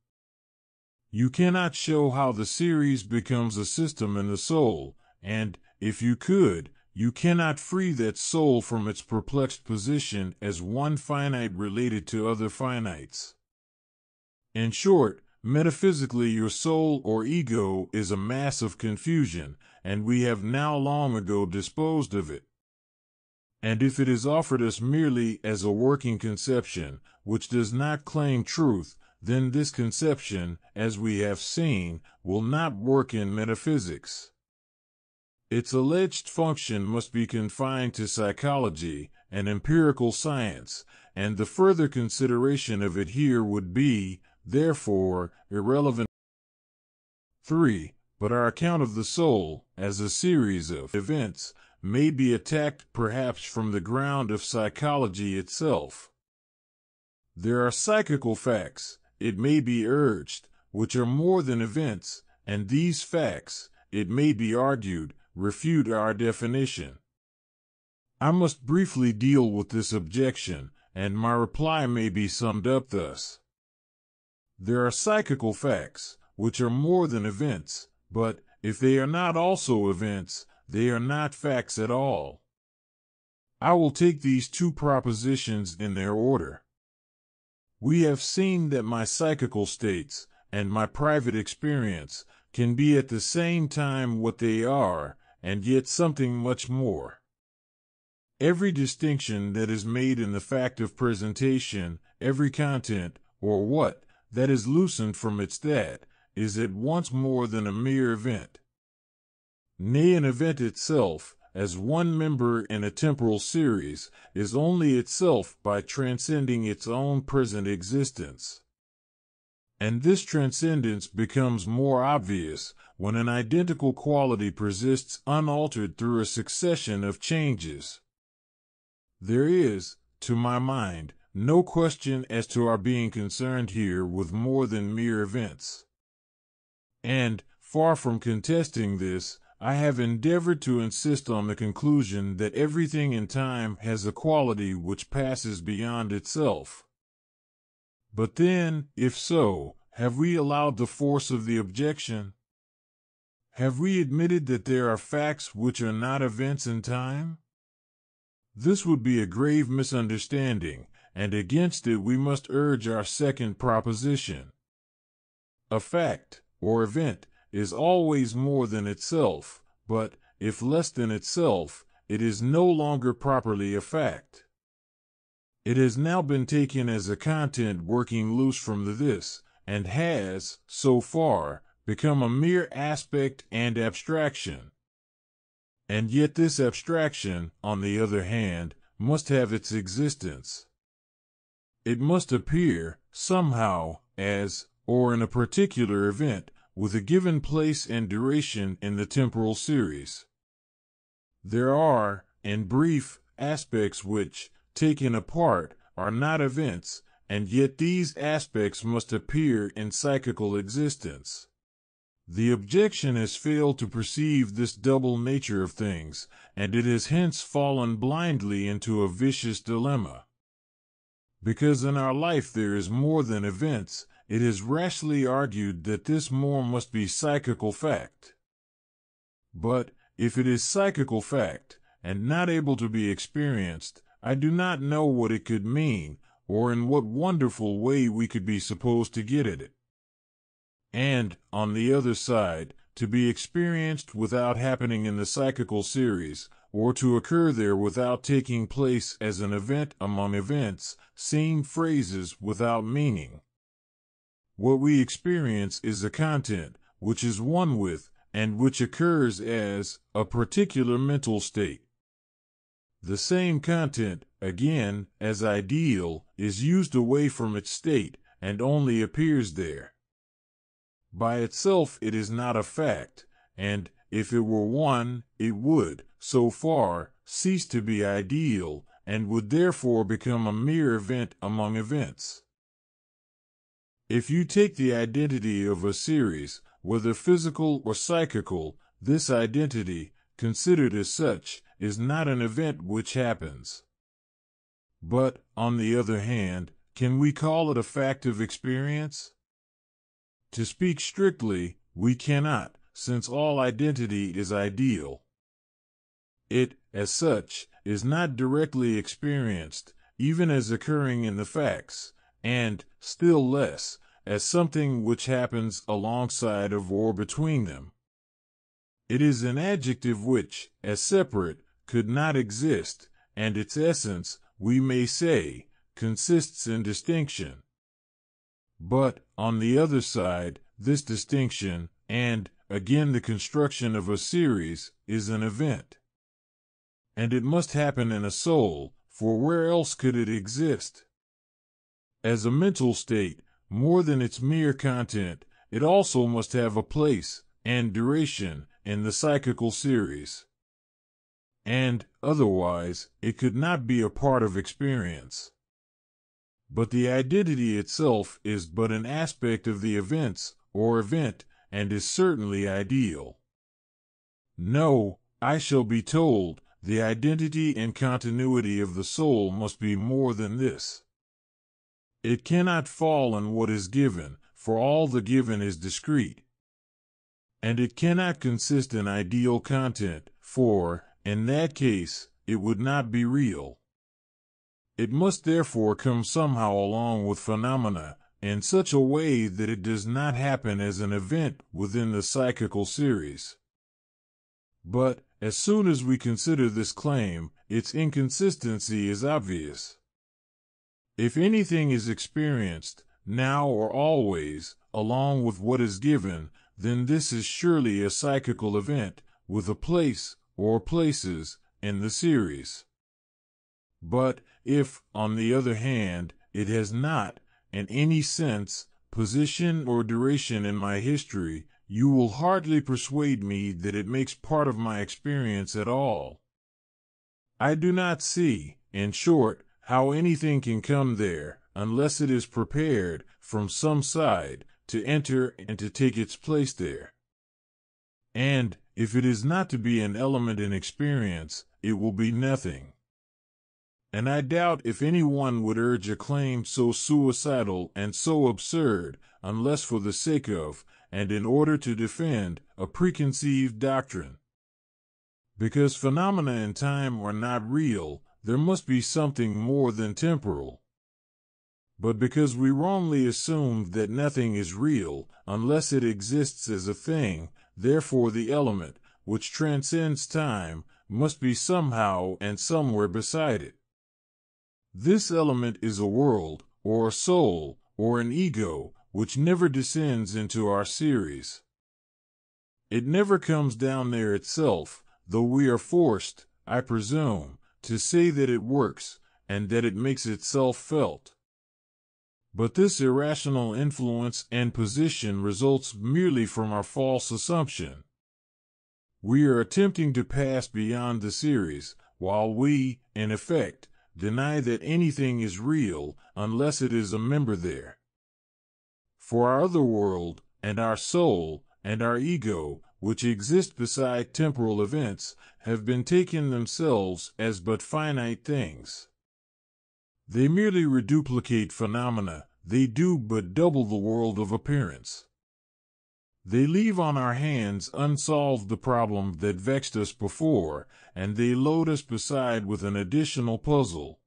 You cannot show how the series becomes a system in the soul, and, if you could, you cannot free that soul from its perplexed position as one finite related to other finites. In short, metaphysically your soul or ego is a mass of confusion, and we have now long ago disposed of it. And if it is offered us merely as a working conception, which does not claim truth, then this conception, as we have seen, will not work in metaphysics. Its alleged function must be confined to psychology and empirical science, and the further consideration of it here would be, therefore, irrelevant. 3. But our account of the soul, as a series of events, may be attacked perhaps from the ground of psychology itself. There are psychical facts, it may be urged, which are more than events, and these facts, it may be argued, refute our definition. I must briefly deal with this objection, and my reply may be summed up thus. There are psychical facts, which are more than events, but, if they are not also events, they are not facts at all. I will take these two propositions in their order. We have seen that my psychical states, and my private experience, can be at the same time what they are, and yet something much more. Every distinction that is made in the fact of presentation, every content, or what, that is loosened from its that, is at once more than a mere event. Nay, an event itself, as one member in a temporal series, is only itself by transcending its own present existence. And this transcendence becomes more obvious when an identical quality persists unaltered through a succession of changes. There is, to my mind, no question as to our being concerned here with more than mere events. And, far from contesting this, I have endeavored to insist on the conclusion that everything in time has a quality which passes beyond itself. But then, if so, have we allowed the force of the objection? Have we admitted that there are facts which are not events in time? This would be a grave misunderstanding, and against it we must urge our second proposition. a fact, or event, is always more than itself, but, if less than itself, it is no longer properly a fact. It has now been taken as a content working loose from the this, and has, so far, become a mere aspect and abstraction. And yet this abstraction, on the other hand, must have its existence. It must appear, somehow, as, or in a particular event, with a given place and duration in the temporal series. There are, in brief, aspects which, taken apart, are not events, and yet these aspects must appear in psychical existence. The objection has failed to perceive this double nature of things, and it has hence fallen blindly into a vicious dilemma. Because in our life there is more than events, it has rashly argued that this more must be psychical fact. But, if it is psychical fact, and not able to be experienced, I do not know what it could mean, or in what wonderful way we could be supposed to get at it. And, on the other side, to be experienced without happening in the psychical series, or to occur there without taking place as an event among events, seem phrases without meaning. What we experience is a content, which is one with, and which occurs as, a particular mental state. The same content, again, as ideal, is used away from its state, and only appears there. By itself it is not a fact, and, if it were one, it would, so far, cease to be ideal, and would therefore become a mere event among events. If you take the identity of a series, whether physical or psychical, this identity, considered as such, is not an event which happens. But, on the other hand, can we call it a fact of experience? To speak strictly, we cannot, since all identity is ideal. It, as such, is not directly experienced, even as occurring in the facts, and, still less, as something which happens alongside of or between them. It is an adjective which, as separate, could not exist, and its essence, we may say, consists in distinction. But, on the other side, this distinction, and, again the construction of a series, is an event. And it must happen in a soul, for where else could it exist? As a mental state, more than its mere content, it also must have a place, and duration, in the psychical series. And, otherwise, it could not be a part of experience. But the identity itself is but an aspect of the events, or event, and is certainly ideal. No, I shall be told, the identity and continuity of the soul must be more than this. It cannot fall in what is given, for all the given is discrete. And it cannot consist in ideal content, for, in that case, it would not be real. It must therefore come somehow along with phenomena, in such a way that it does not happen as an event within the psychical series. But, as soon as we consider this claim, its inconsistency is obvious. If anything is experienced, now or always, along with what is given, then this is surely a psychical event, with a place, or places, in the series. But, if, on the other hand, it has not, in any sense, position or duration in my history, you will hardly persuade me that it makes part of my experience at all. I do not see, in short, how anything can come there, unless it is prepared, from some side, to enter and to take its place there. And, if it is not to be an element in experience, it will be nothing. And I doubt if anyone would urge a claim so suicidal and so absurd, unless for the sake of, and in order to defend, a preconceived doctrine. Because phenomena in time are not real, there must be something more than temporal. But because we wrongly assumed that nothing is real unless it exists as a thing, therefore the element, which transcends time, must be somehow and somewhere beside it. This element is a world, or a soul, or an ego, which never descends into our series. It never comes down there itself, though we are forced, I presume, to say that it works, and that it makes itself felt. But this irrational influence and position results merely from our false assumption. We are attempting to pass beyond the series, while we, in effect, deny that anything is real unless it is a member there. For our other world, and our soul, and our ego, which exist beside temporal events, have been taken themselves as but finite things. They merely reduplicate phenomena, they do but double the world of appearance. They leave on our hands unsolved the problem that vexed us before, and they load us beside with an additional puzzle.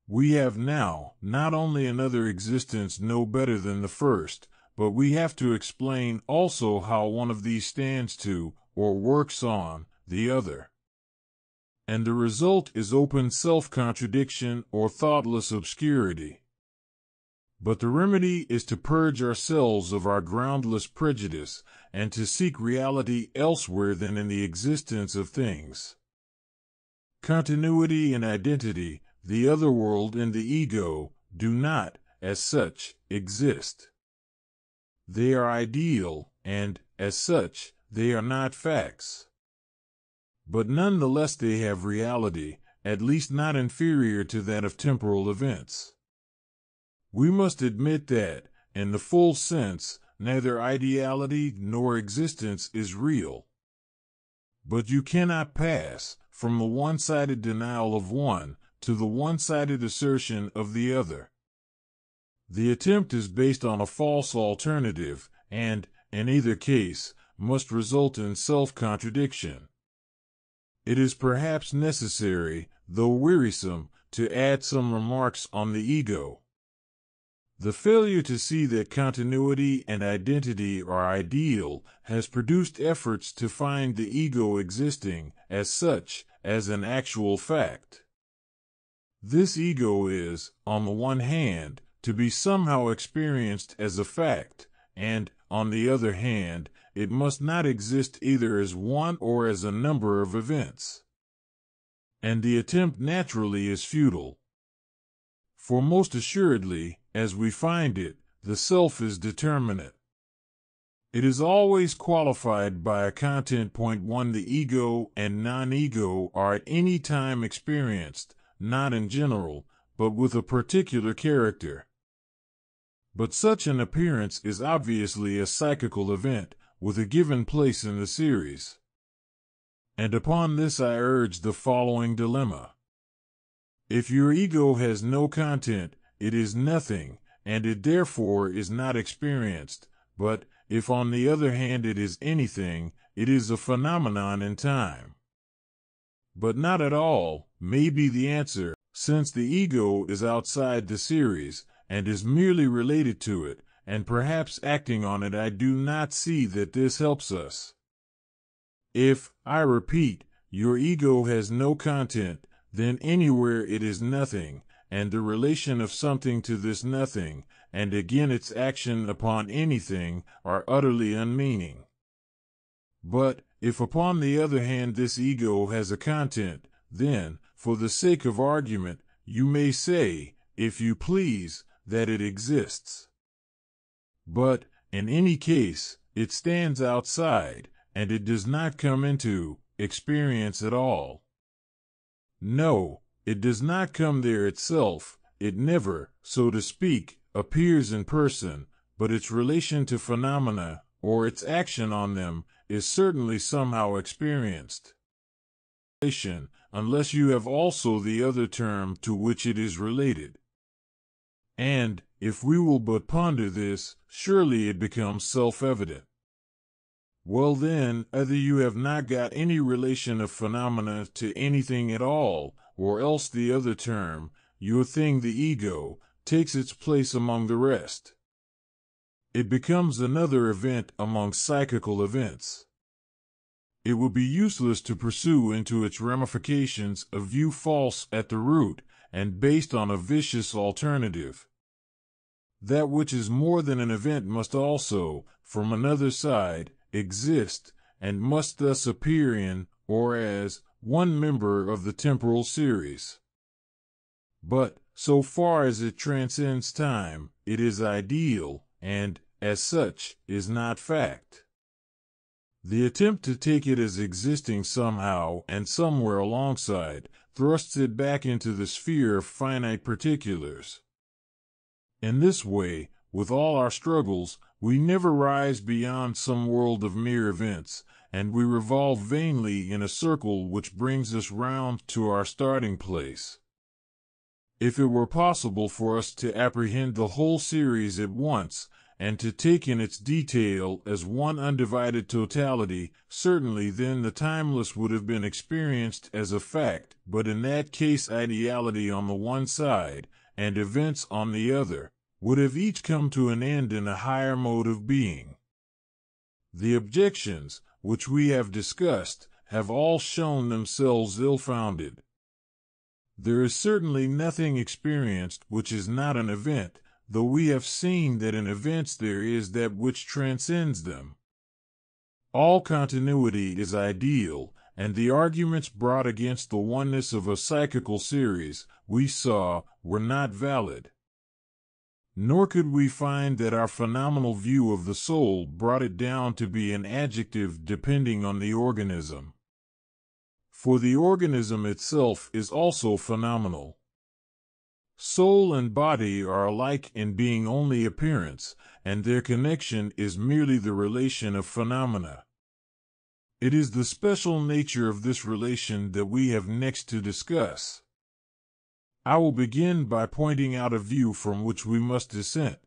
We have now not only another existence no better than the first, but we have to explain also how one of these stands to, or works on, the other. And the result is open self-contradiction or thoughtless obscurity. But the remedy is to purge ourselves of our groundless prejudice, and to seek reality elsewhere than in the existence of things. Continuity and identity, the other world and the ego, do not, as such, exist. They are ideal, and, as such, they are not facts. But nonetheless they have reality, at least not inferior to that of temporal events. We must admit that, in the full sense, neither ideality nor existence is real. But you cannot pass from the one-sided denial of one to the one-sided assertion of the other. The attempt is based on a false alternative, and, in either case, must result in self-contradiction. It is perhaps necessary, though wearisome, to add some remarks on the ego. The failure to see that continuity and identity are ideal has produced efforts to find the ego existing, as such, as an actual fact. This ego is, on the one hand, to be somehow experienced as a fact, and, on the other hand, it must not exist either as one or as a number of events. And the attempt naturally is futile. For most assuredly, as we find it, the self is determinate. It is always qualified by a content. Point 1. The ego and non-ego are at any time experienced, not in general, but with a particular character. But such an appearance is obviously a psychical event, with a given place in the series. And upon this I urge the following dilemma. If your ego has no content, it is nothing, and it therefore is not experienced, but, if on the other hand it is anything, it is a phenomenon in time. But not at all, may be the answer, since the ego is outside the series, and is merely related to it, and perhaps acting on it. I do not see that this helps us. If, I repeat, your ego has no content, then anywhere it is nothing, and the relation of something to this nothing, and again its action upon anything, are utterly unmeaning. But, if upon the other hand this ego has a content, then, for the sake of argument, you may say, if you please, that it exists. But, in any case, it stands outside, and it does not come into experience at all. No, it does not come there itself, it never, so to speak, appears in person, but its relation to phenomena, or its action on them, is certainly somehow experienced. Unless you have also the other term to which it is related. And, if we will but ponder this, surely it becomes self-evident. Well then, either you have not got any relation of phenomena to anything at all, or else the other term, your thing the ego, takes its place among the rest. It becomes another event among psychical events. It would be useless to pursue into its ramifications a view false at the root and based on a vicious alternative. That which is more than an event must also, from another side, exist, and must thus appear in, or as, one member of the temporal series. But, so far as it transcends time, it is ideal, and, as such, is not fact. The attempt to take it as existing somehow and somewhere alongside thrusts it back into the sphere of finite particulars. In this way, with all our struggles, we never rise beyond some world of mere events, and we revolve vainly in a circle which brings us round to our starting place. If it were possible for us to apprehend the whole series at once, and to take in its detail as one undivided totality, certainly then the timeless would have been experienced as a fact, but in that case ideality on the one side, and events on the other, would have each come to an end in a higher mode of being. The objections, which we have discussed, have all shown themselves ill-founded. There is certainly nothing experienced which is not an event, though we have seen that in events there is that which transcends them. All continuity is ideal, and the arguments brought against the oneness of a psychical series, we saw, were not valid. Nor could we find that our phenomenal view of the soul brought it down to be an adjective depending on the organism. For the organism itself is also phenomenal. Soul and body are alike in being only appearance, and their connection is merely the relation of phenomena. It is the special nature of this relation that we have next to discuss. I will begin by pointing out a view from which we must dissent.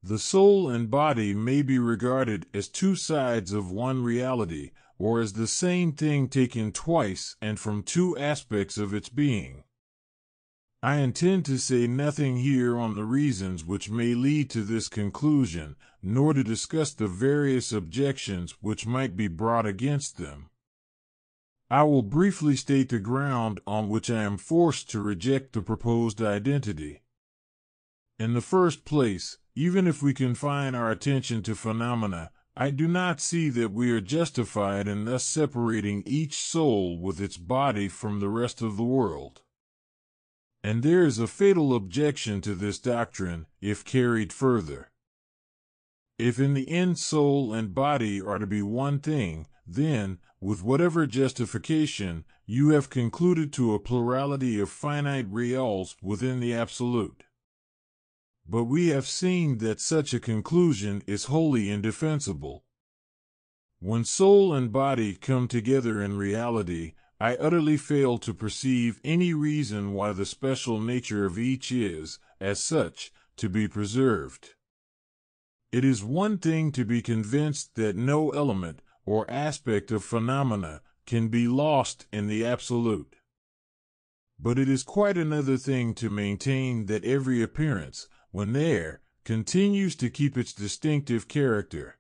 The soul and body may be regarded as two sides of one reality, or as the same thing taken twice and from two aspects of its being. I intend to say nothing here on the reasons which may lead to this conclusion, nor to discuss the various objections which might be brought against them. I will briefly state the ground on which I am forced to reject the proposed identity. In the first place, even if we confine our attention to phenomena, I do not see that we are justified in thus separating each soul with its body from the rest of the world. And there is a fatal objection to this doctrine, if carried further. If in the end soul and body are to be one thing, then, with whatever justification, you have concluded to a plurality of finite reals within the absolute. But we have seen that such a conclusion is wholly indefensible. When soul and body come together in reality, I utterly fail to perceive any reason why the special nature of each is, as such, to be preserved. It is one thing to be convinced that no element or aspect of phenomena can be lost in the absolute. But it is quite another thing to maintain that every appearance, when there, continues to keep its distinctive character.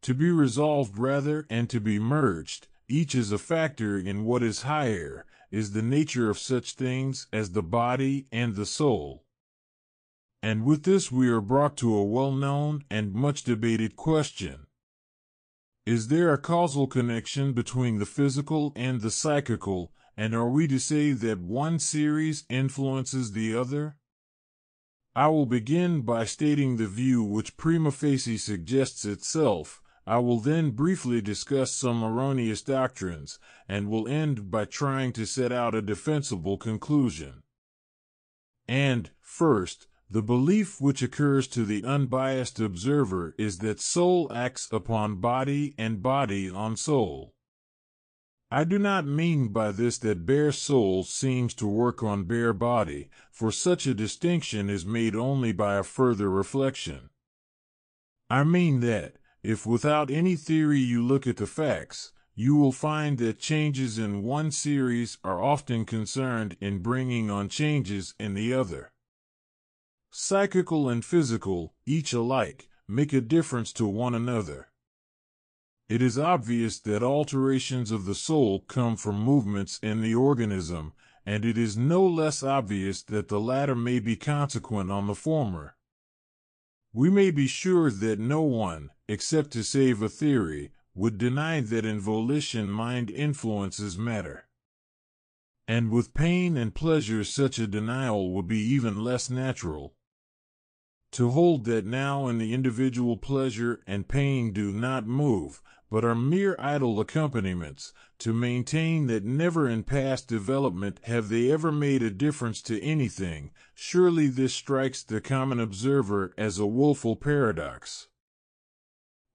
To be resolved rather and to be merged, each as a factor in what is higher, is the nature of such things as the body and the soul. And with this we are brought to a well-known and much debated question. Is there a causal connection between the physical and the psychical, and are we to say that one series influences the other? I will begin by stating the view which prima facie suggests itself. I will then briefly discuss some erroneous doctrines, and will end by trying to set out a defensible conclusion. And, first, the belief which occurs to the unbiased observer is that soul acts upon body and body on soul. I do not mean by this that bare soul seems to work on bare body, for such a distinction is made only by a further reflection. I mean that, if without any theory you look at the facts, you will find that changes in one series are often concerned in bringing on changes in the other. psychical and physical, each alike, make a difference to one another. It is obvious that alterations of the soul come from movements in the organism, and it is no less obvious that the latter may be consequent on the former. We may be sure that no one, except to save a theory, would deny that in volition mind influences matter. And with pain and pleasure such a denial would be even less natural. To hold that now in the individual pleasure and pain do not move, but are mere idle accompaniments, to maintain that never in past development have they ever made a difference to anything, surely this strikes the common observer as a woeful paradox.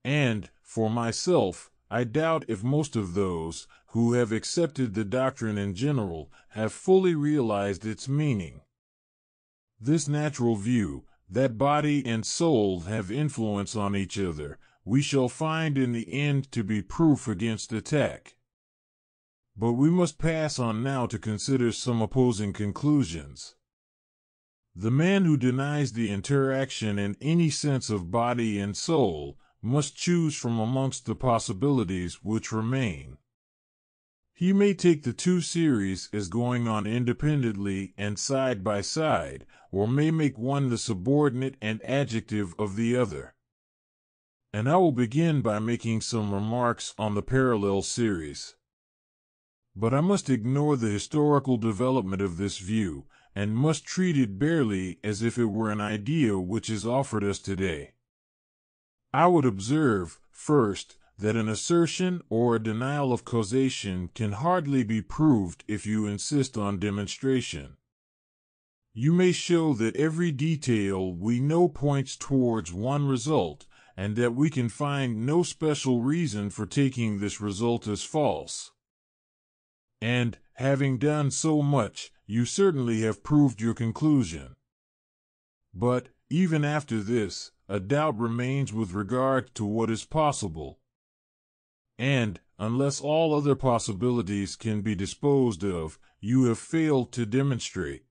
And, for myself, I doubt if most of those, who have accepted the doctrine in general, have fully realized its meaning. This natural view, that body and soul have influence on each other, we shall find in the end to be proof against attack. But we must pass on now to consider some opposing conclusions. The man who denies the interaction in any sense of body and soul must choose from amongst the possibilities which remain. He may take the two series as going on independently and side by side, or may make one the subordinate and adjective of the other. And I will begin by making some remarks on the parallel series. But I must ignore the historical development of this view, and must treat it barely as if it were an idea which is offered us today. I would observe, first, that an assertion or a denial of causation can hardly be proved if you insist on demonstration. You may show that every detail we know points towards one result, and that we can find no special reason for taking this result as false. And, having done so much, you certainly have proved your conclusion. But, even after this, a doubt remains with regard to what is possible. And, unless all other possibilities can be disposed of, you have failed to demonstrate.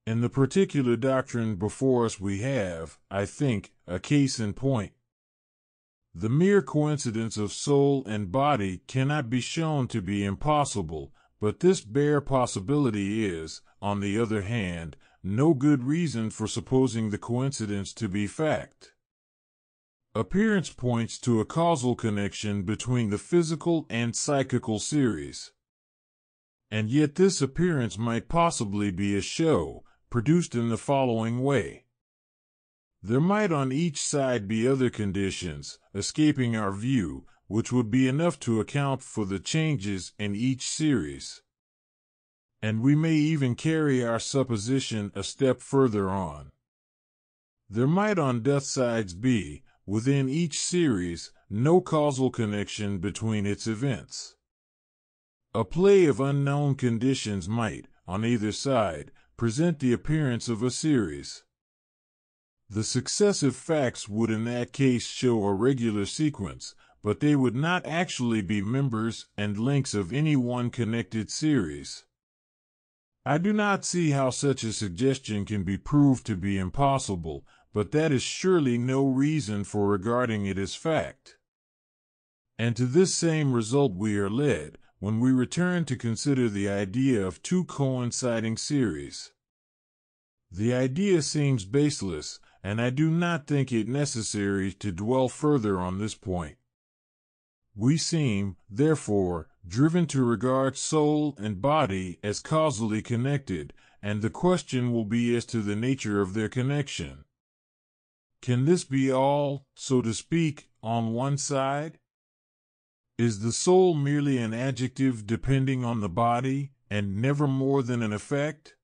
In the particular doctrine before us we have, I think, a case in point. The mere coincidence of soul and body cannot be shown to be impossible, but this bare possibility is, on the other hand, no good reason for supposing the coincidence to be fact. Appearance points to a causal connection between the physical and psychical series. And yet this appearance might possibly be a show, produced in the following way. There might on each side be other conditions, escaping our view, which would be enough to account for the changes in each series. And we may even carry our supposition a step further on. There might on both sides be, within each series, no causal connection between its events. A play of unknown conditions might, on either side, present the appearance of a series. The successive facts would in that case show a regular sequence, but they would not actually be members and links of any one connected series. I do not see how such a suggestion can be proved to be impossible, but that is surely no reason for regarding it as fact. And to this same result we are led, when we return to consider the idea of two coinciding series. The idea seems baseless, and I do not think it necessary to dwell further on this point. We seem, therefore, driven to regard soul and body as causally connected, and the question will be as to the nature of their connection. Can this be all, so to speak, on one side? Is the soul merely an adjective depending on the body, and never more than an effect?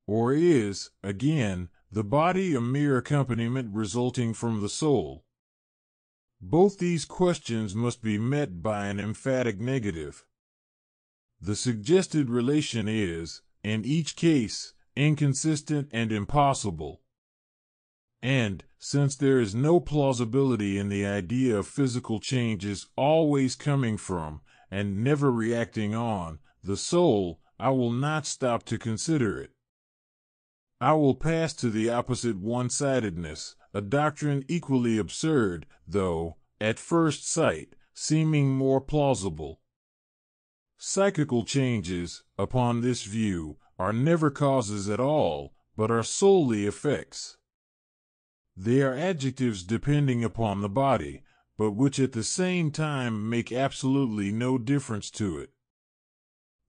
Or is, again, the body a mere accompaniment resulting from the soul? Both these questions must be met by an emphatic negative. The suggested relation is, in each case, inconsistent and impossible. And, since there is no plausibility in the idea of physical changes always coming from, and never reacting on, the soul, I will not stop to consider it. I will pass to the opposite one-sidedness, a doctrine equally absurd, though, at first sight, seeming more plausible. Psychical changes, upon this view, are never causes at all, but are solely effects. They are adjectives depending upon the body, but which at the same time make absolutely no difference to it.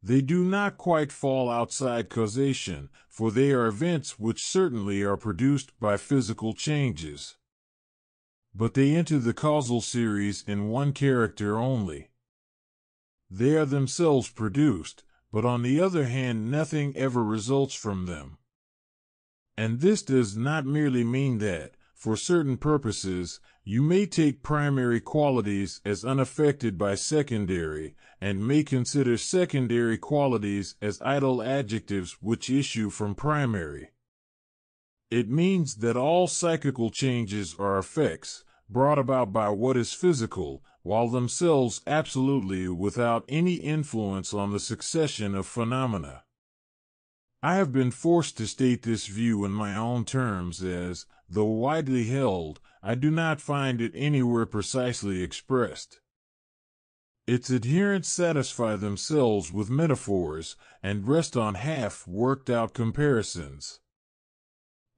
They do not quite fall outside causation, for they are events which certainly are produced by physical changes. But they enter the causal series in one character only. They are themselves produced, but on the other hand nothing ever results from them. And this does not merely mean that, for certain purposes, you may take primary qualities as unaffected by secondary, and may consider secondary qualities as idle adjectives which issue from primary. It means that all psychical changes are effects, brought about by what is physical, while themselves absolutely without any influence on the succession of phenomena. I have been forced to state this view in my own terms as, though widely held, I do not find it anywhere precisely expressed. Its adherents satisfy themselves with metaphors and rest on half-worked-out comparisons.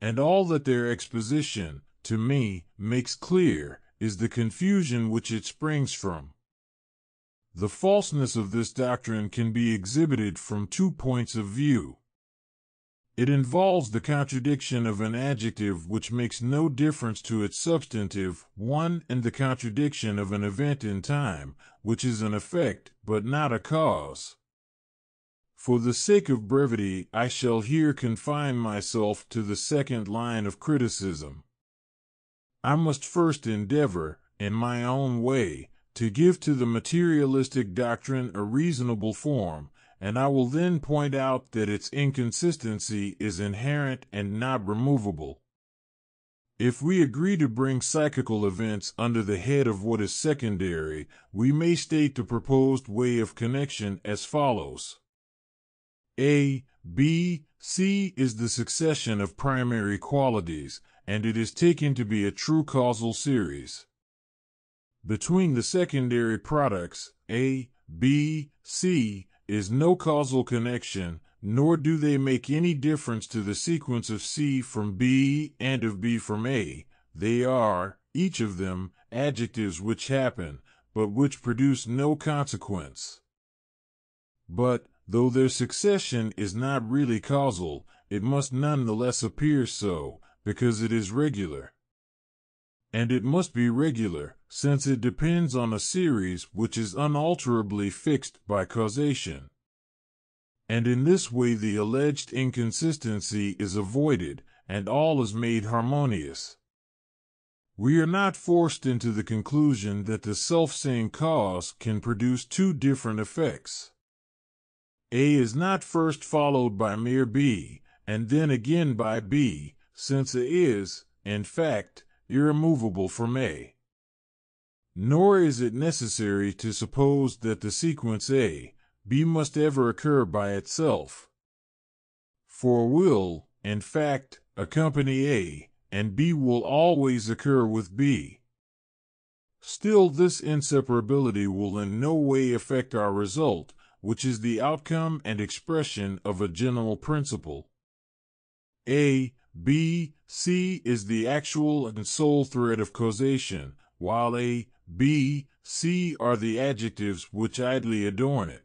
And all that their exposition, to me, makes clear is the confusion which it springs from. The falseness of this doctrine can be exhibited from 2 points of view. It involves the contradiction of an adjective which makes no difference to its substantive, one, and the contradiction of an event in time, which is an effect, but not a cause. For the sake of brevity, I shall here confine myself to the second line of criticism. I must first endeavor, in my own way, to give to the materialistic doctrine a reasonable form, and I will then point out that its inconsistency is inherent and not removable. If we agree to bring psychical events under the head of what is secondary, we may state the proposed way of connection as follows. A, B, C is the succession of primary qualities, and it is taken to be a true causal series. Between the secondary products, A, B, C, is no causal connection, nor do they make any difference to the sequence of C from B and of B from A. They are, each of them, adjectives which happen, but which produce no consequence. But, though their succession is not really causal, it must nonetheless appear so, because it is regular. And it must be regular, since it depends on a series which is unalterably fixed by causation. And in this way the alleged inconsistency is avoided, and all is made harmonious. We are not forced into the conclusion that the selfsame cause can produce 2 different effects. A is not first followed by mere B, and then again by B, since A is, in fact, irremovable from A. Nor is it necessary to suppose that the sequence A, B must ever occur by itself. For will, in fact, accompany A, and B will always occur with B. Still, this inseparability will in no way affect our result, which is the outcome and expression of a general principle. A, B, C is the actual and sole thread of causation, while A, B, C are the adjectives which idly adorn it.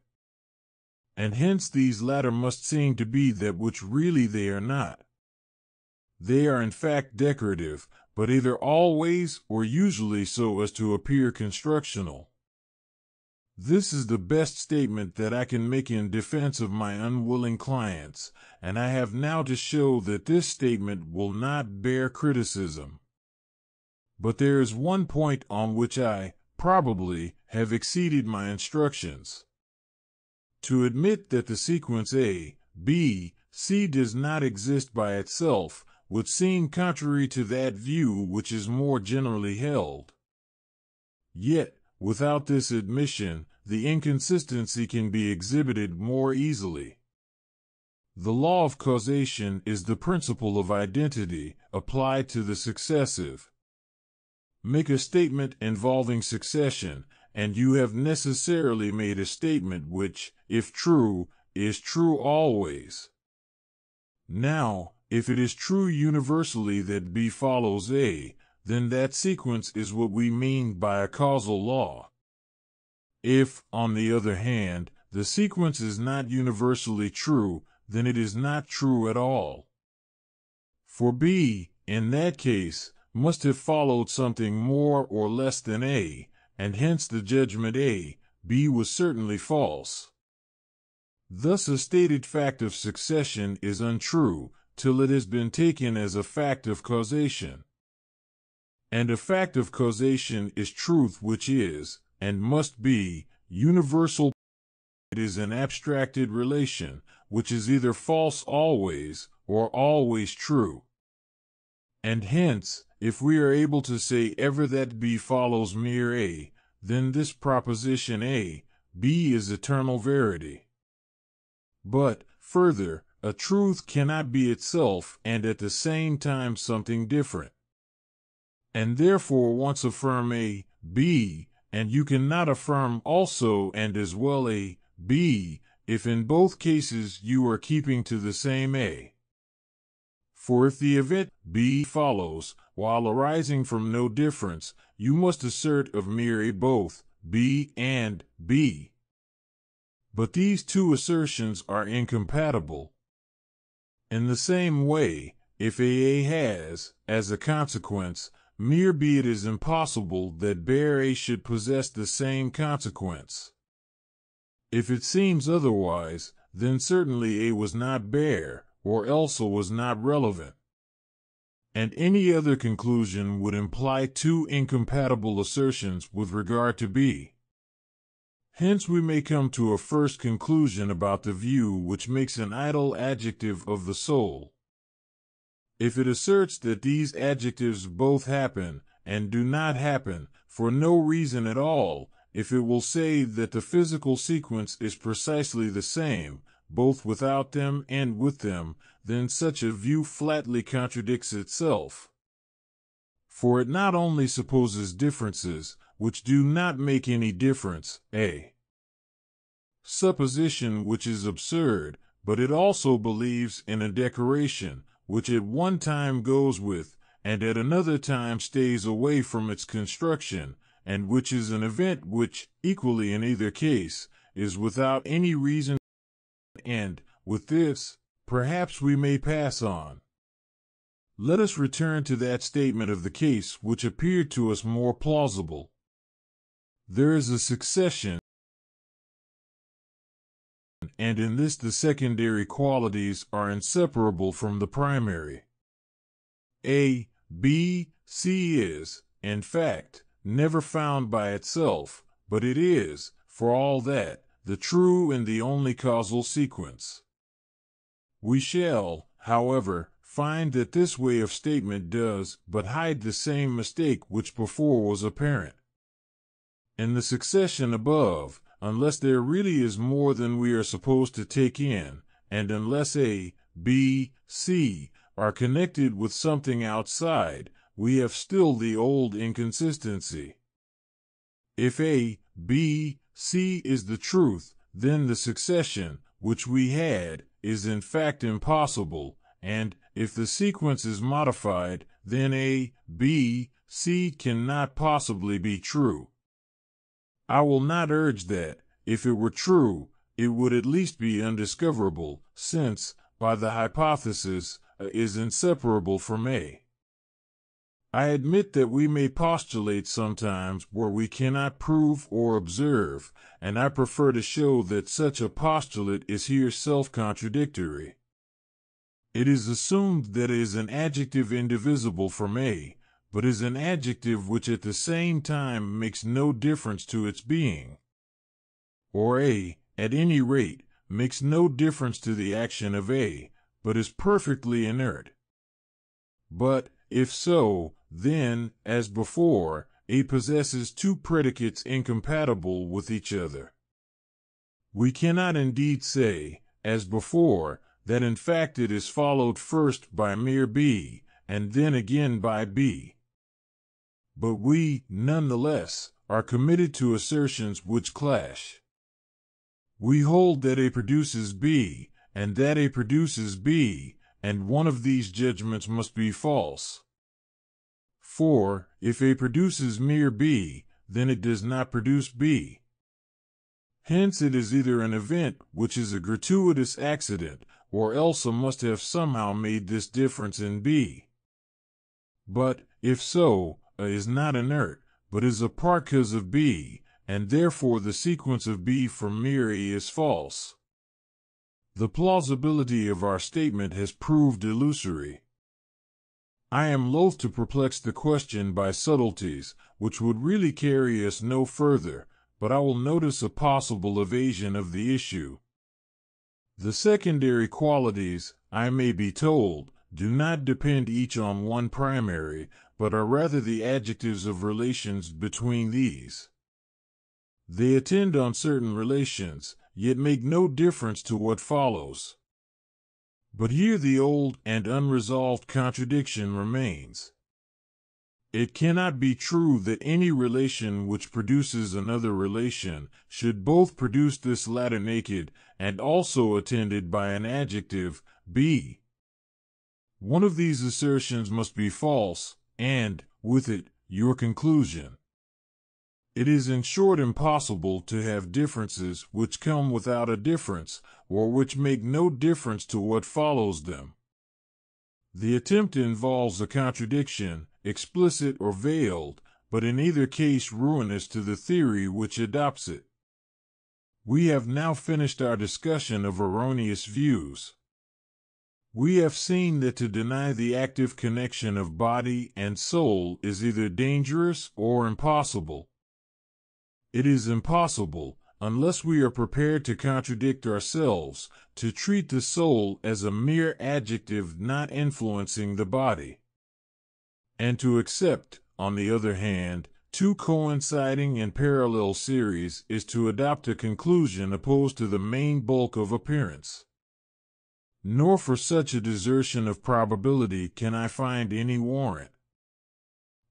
And hence these latter must seem to be that which really they are not. They are in fact decorative, but either always or usually so as to appear constructional. This is the best statement that I can make in defense of my unwilling clients, and I have now to show that this statement will not bear criticism. But there is one point on which I, probably, have exceeded my instructions. To admit that the sequence A, B, C does not exist by itself would seem contrary to that view which is more generally held. Yet, without this admission, the inconsistency can be exhibited more easily. The law of causation is the principle of identity applied to the successive. Make a statement involving succession, and you have necessarily made a statement which, if true, is true always. Now, if it is true universally that B follows A, then that sequence is what we mean by a causal law. If, on the other hand, the sequence is not universally true, then it is not true at all. For B, in that case, must have followed something more or less than A, and hence the judgment A, B was certainly false. Thus a stated fact of succession is untrue till it has been taken as a fact of causation. And a fact of causation is truth which is, and must be, universal. It is an abstracted relation, which is either false always, or always true. And hence, if we are able to say ever that B follows mere A, then this proposition A, B is eternal verity. But, further, a truth cannot be itself and at the same time something different. And therefore once affirm A, B, and you cannot affirm also and as well A, B, if in both cases you are keeping to the same A. For if the event B follows, while arising from no difference, you must assert of mere A both B and B. But these two assertions are incompatible. In the same way, if A has, as a consequence, mere B, it is impossible that bare A should possess the same consequence. If it seems otherwise, then certainly A was not bare, or else A was not relevant. And any other conclusion would imply two incompatible assertions with regard to B. Hence we may come to a first conclusion about the view which makes an idle adjective of the soul. If it asserts that these adjectives both happen and do not happen for no reason at all, if it will say that the physical sequence is precisely the same, both without them and with them, then such a view flatly contradicts itself. For it not only supposes differences, which do not make any difference, a supposition which is absurd, but it also believes in a decoration, which at one time goes with, and at another time stays away from its construction, and which is an event which, equally in either case, is without any reason. And, with this, perhaps we may pass on. Let us return to that statement of the case which appeared to us more plausible. There is a succession, and in this the secondary qualities are inseparable from the primary. A, B, C is, in fact, never found by itself, but it is, for all that, the true and the only causal sequence. We shall, however, find that this way of statement does but hide the same mistake which before was apparent. In the succession above, unless there really is more than we are supposed to take in, and unless A, B, C are connected with something outside, we have still the old inconsistency. If A, B, C is the truth, then the succession, which we had, is in fact impossible, and, if the sequence is modified, then A, B, C cannot possibly be true. I will not urge that, if it were true, it would at least be undiscoverable, since, by the hypothesis, A is inseparable from A. I admit that we may postulate sometimes where we cannot prove or observe, and I prefer to show that such a postulate is here self-contradictory. It is assumed that A is an adjective indivisible from A, but is an adjective which at the same time makes no difference to its being. Or A, at any rate, makes no difference to the action of A, but is perfectly inert. But, if so, then, as before, A possesses two predicates incompatible with each other. We cannot indeed say, as before, that in fact it is followed first by mere B, and then again by B. But we, nonetheless, are committed to assertions which clash. We hold that A produces B, and that A produces B, and one of these judgments must be false. For, if A produces mere B, then it does not produce B. Hence it is either an event which is a gratuitous accident, or else A must have somehow made this difference in B. But, if so, A is not inert, but is a part cause of B, and therefore the sequence of B from mere A is false. The plausibility of our statement has proved illusory. I am loath to perplex the question by subtleties, which would really carry us no further, but I will notice a possible evasion of the issue. The secondary qualities, I may be told, do not depend each on one primary, but are rather the adjectives of relations between these. They attend on certain relations, yet make no difference to what follows. But here the old and unresolved contradiction remains. It cannot be true that any relation which produces another relation should both produce this latter naked and also attended by an adjective, B. One of these assertions must be false, and, with it, your conclusion. It is in short impossible to have differences which come without a difference, or which make no difference to what follows them. The attempt involves a contradiction, explicit or veiled, but in either case ruinous to the theory which adopts it. We have now finished our discussion of erroneous views. We have seen that to deny the active connection of body and soul is either dangerous or impossible. It is impossible, unless we are prepared to contradict ourselves, to treat the soul as a mere adjective not influencing the body. And to accept, on the other hand, two coinciding and parallel series is to adopt a conclusion opposed to the main bulk of appearance. Nor for such a desertion of probability can I find any warrant.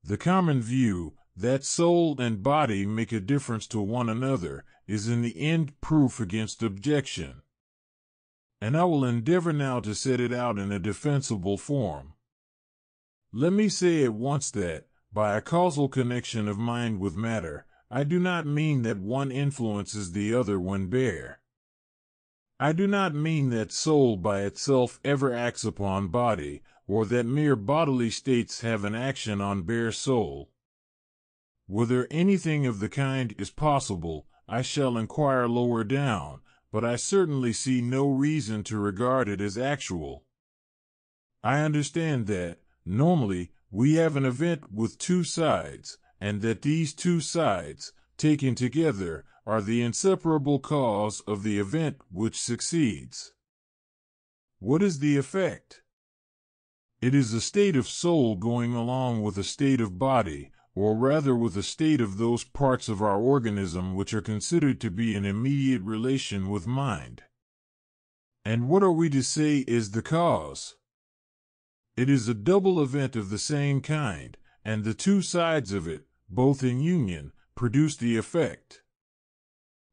The common view, that soul and body make a difference to one another, is in the end proof against objection. And I will endeavor now to set it out in a defensible form. Let me say at once that, by a causal connection of mind with matter, I do not mean that one influences the other when bare. I do not mean that soul by itself ever acts upon body, or that mere bodily states have an action on bare soul. Whether anything of the kind is possible, I shall inquire lower down, but I certainly see no reason to regard it as actual. I understand that, normally, we have an event with two sides, and that these two sides, taken together, are the inseparable cause of the event which succeeds. What is the effect? It is a state of soul going along with a state of body, or rather with a state of those parts of our organism which are considered to be in immediate relation with mind. And what are we to say is the cause? It is a double event of the same kind, and the two sides of it, both in union, produce the effect.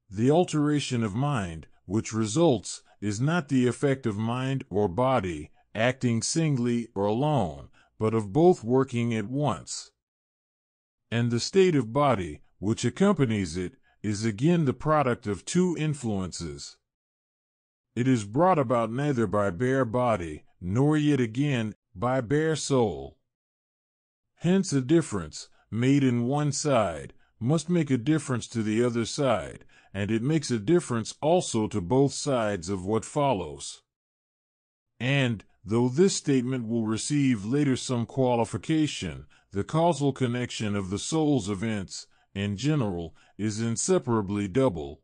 The alteration of mind, which results, is not the effect of mind or body, acting singly or alone, but of both working at once. And the state of body, which accompanies it, is again the product of two influences. It is brought about neither by bare body, nor yet again by bare soul. Hence a difference, made in one side, must make a difference to the other side, and it makes a difference also to both sides of what follows. And, though this statement will receive later some qualification, the causal connection of the soul's events, in general, is inseparably double.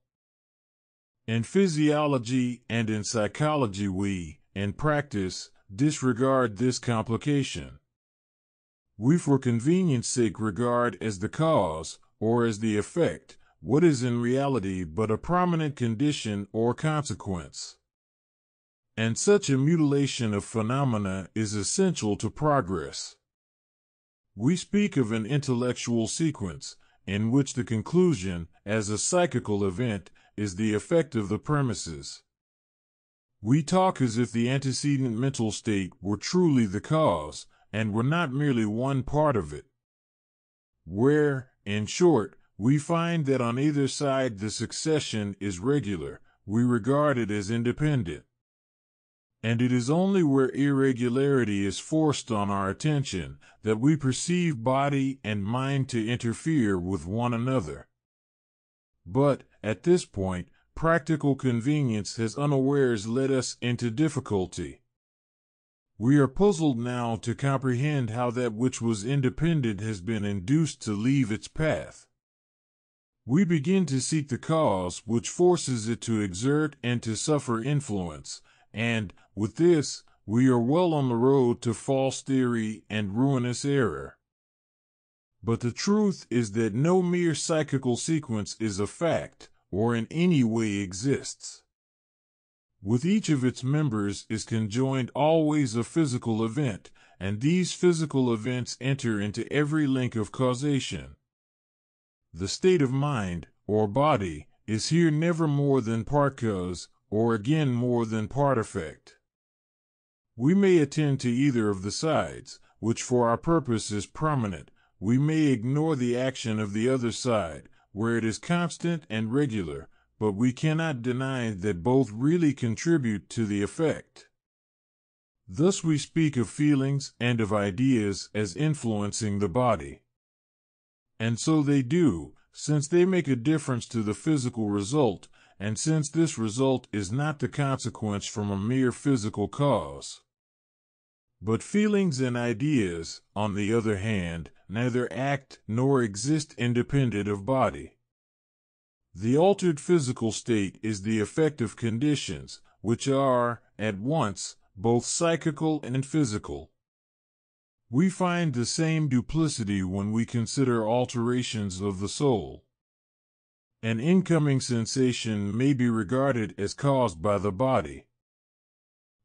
In physiology and in psychology we, in practice, disregard this complication. We for convenience sake regard as the cause, or as the effect, what is in reality but a prominent condition or consequence. And such a mutilation of phenomena is essential to progress. We speak of an intellectual sequence, in which the conclusion, as a psychical event, is the effect of the premises. We talk as if the antecedent mental state were truly the cause, and were not merely one part of it. Where, in short, we find that on either side the succession is regular, we regard it as independent. And it is only where irregularity is forced on our attention that we perceive body and mind to interfere with one another. But, at this point, practical convenience has unawares led us into difficulty. We are puzzled now to comprehend how that which was independent has been induced to leave its path. We begin to seek the cause which forces it to exert and to suffer influence, and, with this, we are well on the road to false theory and ruinous error. But the truth is that no mere psychical sequence is a fact, or in any way exists. With each of its members is conjoined always a physical event, and these physical events enter into every link of causation. The state of mind, or body, is here never more than part cause, or again more than part effect. We may attend to either of the sides, which for our purpose is prominent. We may ignore the action of the other side, where it is constant and regular, but we cannot deny that both really contribute to the effect. Thus we speak of feelings and of ideas as influencing the body. And so they do, since they make a difference to the physical result, and since this result is not the consequence from a mere physical cause. But feelings and ideas, on the other hand, neither act nor exist independent of body. The altered physical state is the effect of conditions, which are, at once, both psychical and physical. We find the same duplicity when we consider alterations of the soul. An incoming sensation may be regarded as caused by the body.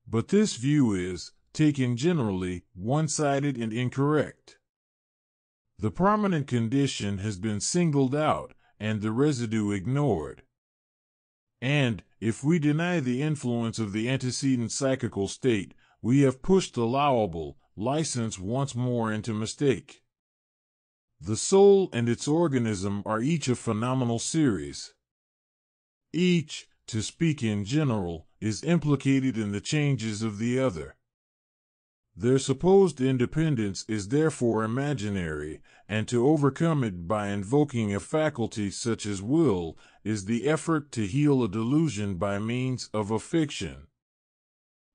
But this view is, taken generally, one-sided and incorrect. The prominent condition has been singled out, and the residue ignored. And, if we deny the influence of the antecedent psychical state, we have pushed allowable license once more into mistake. The soul and its organism are each a phenomenal series. Each, to speak in general, is implicated in the changes of the other. Their supposed independence is therefore imaginary, and to overcome it by invoking a faculty such as will is the effort to heal a delusion by means of a fiction.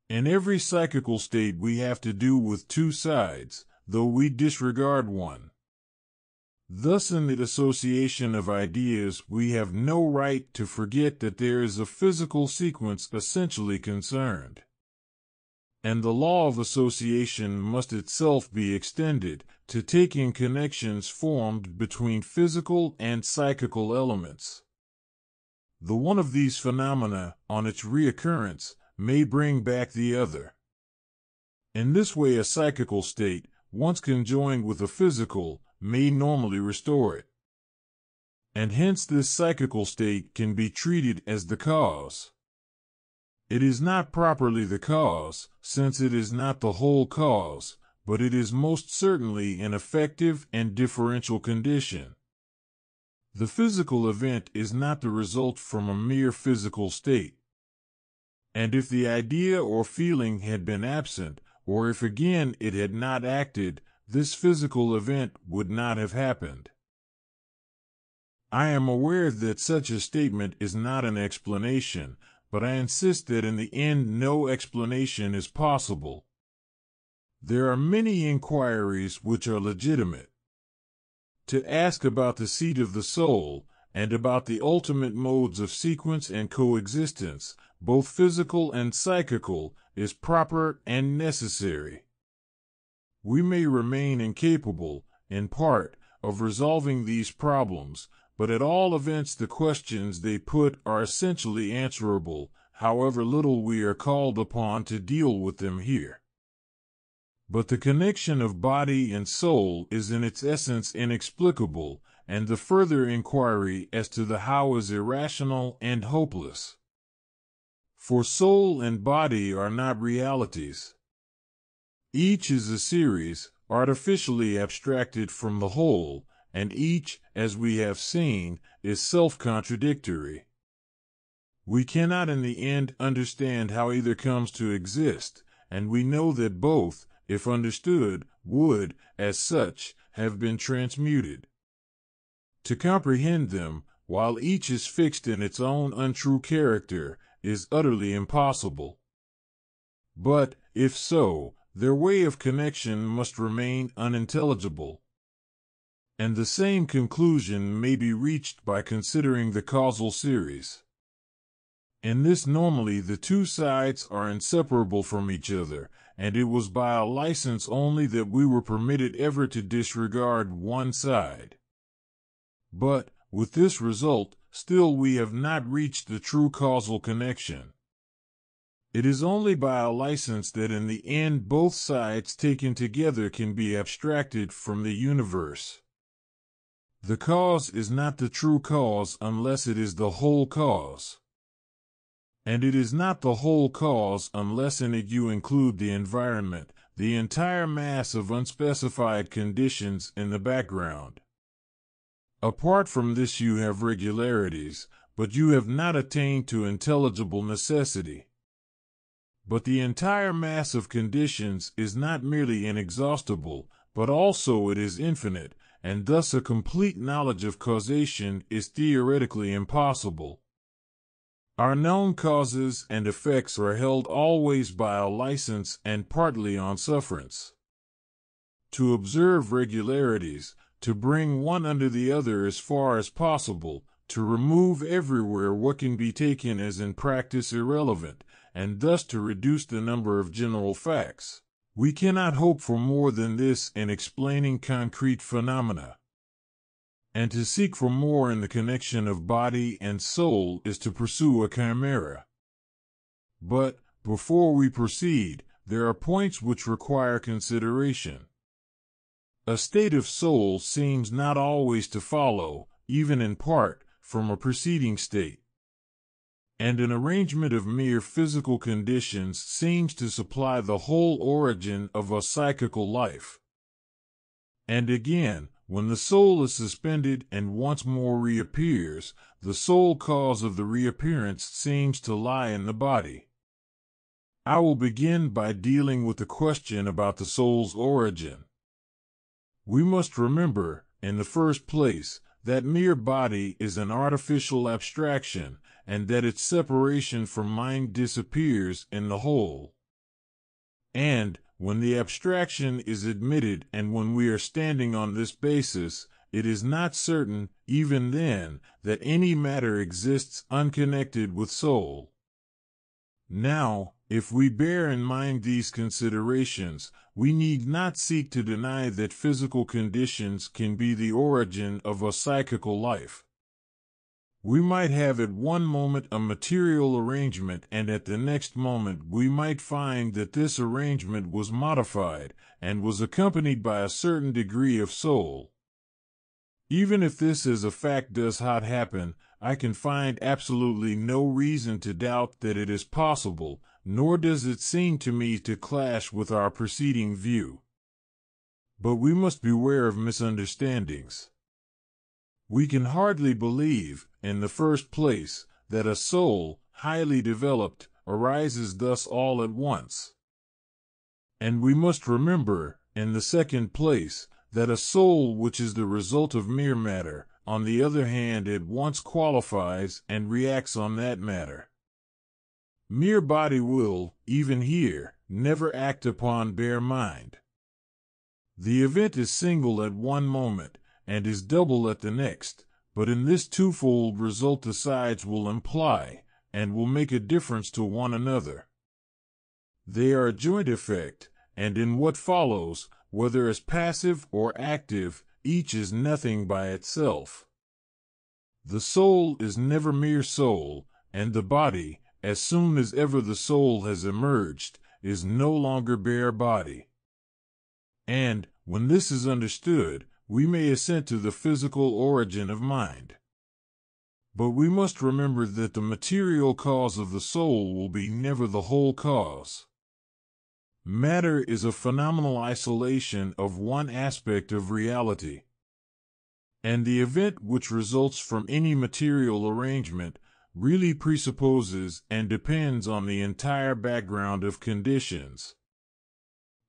In every psychical state we have to do with two sides, though we disregard one. Thus in the association of ideas we have no right to forget that there is a physical sequence essentially concerned. And the law of association must itself be extended to take in connections formed between physical and psychical elements. The one of these phenomena, on its reoccurrence, may bring back the other. In this way a psychical state, once conjoined with a physical, may normally restore it. And hence this psychical state can be treated as the cause. It is not properly the cause, since it is not the whole cause, but it is most certainly an effective and differential condition. The physical event is not the result from a mere physical state. And if the idea or feeling had been absent, or if again it had not acted, this physical event would not have happened. I am aware that such a statement is not an explanation, but I insist that in the end no explanation is possible. There are many inquiries which are legitimate. To ask about the seat of the soul, and about the ultimate modes of sequence and coexistence, both physical and psychical, is proper and necessary. We may remain incapable, in part, of resolving these problems, but at all events the questions they put are essentially answerable, however little we are called upon to deal with them here. But the connection of body and soul is in its essence inexplicable, and the further inquiry as to the how is irrational and hopeless. For soul and body are not realities. Each is a series, artificially abstracted from the whole, and each, as we have seen, is self-contradictory. We cannot in the end understand how either comes to exist, and we know that both, if understood, would, as such, have been transmuted. To comprehend them, while each is fixed in its own untrue character, is utterly impossible. But, if so, their way of connection must remain unintelligible. And the same conclusion may be reached by considering the causal series. In this normally the two sides are inseparable from each other, and it was by a license only that we were permitted ever to disregard one side. But, with this result, still we have not reached the true causal connection. It is only by a license that in the end both sides taken together can be abstracted from the universe. The cause is not the true cause unless it is the whole cause. And it is not the whole cause unless in it you include the environment, the entire mass of unspecified conditions in the background. Apart from this you have regularities, but you have not attained to intelligible necessity. But the entire mass of conditions is not merely inexhaustible, but also it is infinite, and thus a complete knowledge of causation is theoretically impossible. Our known causes and effects are held always by a license and partly on sufferance. To observe regularities, to bring one under the other as far as possible, to remove everywhere what can be taken as in practice irrelevant, and thus to reduce the number of general facts. We cannot hope for more than this in explaining concrete phenomena. And to seek for more in the connection of body and soul is to pursue a chimera. But, before we proceed, there are points which require consideration. A state of soul seems not always to follow, even in part, from a preceding state. And an arrangement of mere physical conditions seems to supply the whole origin of a psychical life. And again, when the soul is suspended and once more reappears, the sole cause of the reappearance seems to lie in the body. I will begin by dealing with the question about the soul's origin. We must remember, in the first place, that mere body is an artificial abstraction, and that its separation from mind disappears in the whole. And, when the abstraction is admitted and when we are standing on this basis, it is not certain, even then, that any matter exists unconnected with soul. Now, if we bear in mind these considerations, we need not seek to deny that physical conditions can be the origin of a psychical life. We might have at one moment a material arrangement, and at the next moment we might find that this arrangement was modified and was accompanied by a certain degree of soul. Even if this as a fact does not happen, I can find absolutely no reason to doubt that it is possible, nor does it seem to me to clash with our preceding view. But we must beware of misunderstandings. We can hardly believe, in the first place, that a soul, highly developed, arises thus all at once. And we must remember, in the second place, that a soul which is the result of mere matter, on the other hand, at once qualifies and reacts on that matter. Mere body will, even here, never act upon bare mind. The event is single at one moment, and is double at the next, but in this twofold result the sides will imply, and will make a difference to one another. They are a joint effect, and in what follows, whether as passive or active, each is nothing by itself. The soul is never mere soul, and the body, as soon as ever the soul has emerged, is no longer bare body. And, when this is understood, we may assent to the physical origin of mind. But we must remember that the material cause of the soul will be never the whole cause. Matter is a phenomenal isolation of one aspect of reality. And the event which results from any material arrangement really presupposes and depends on the entire background of conditions.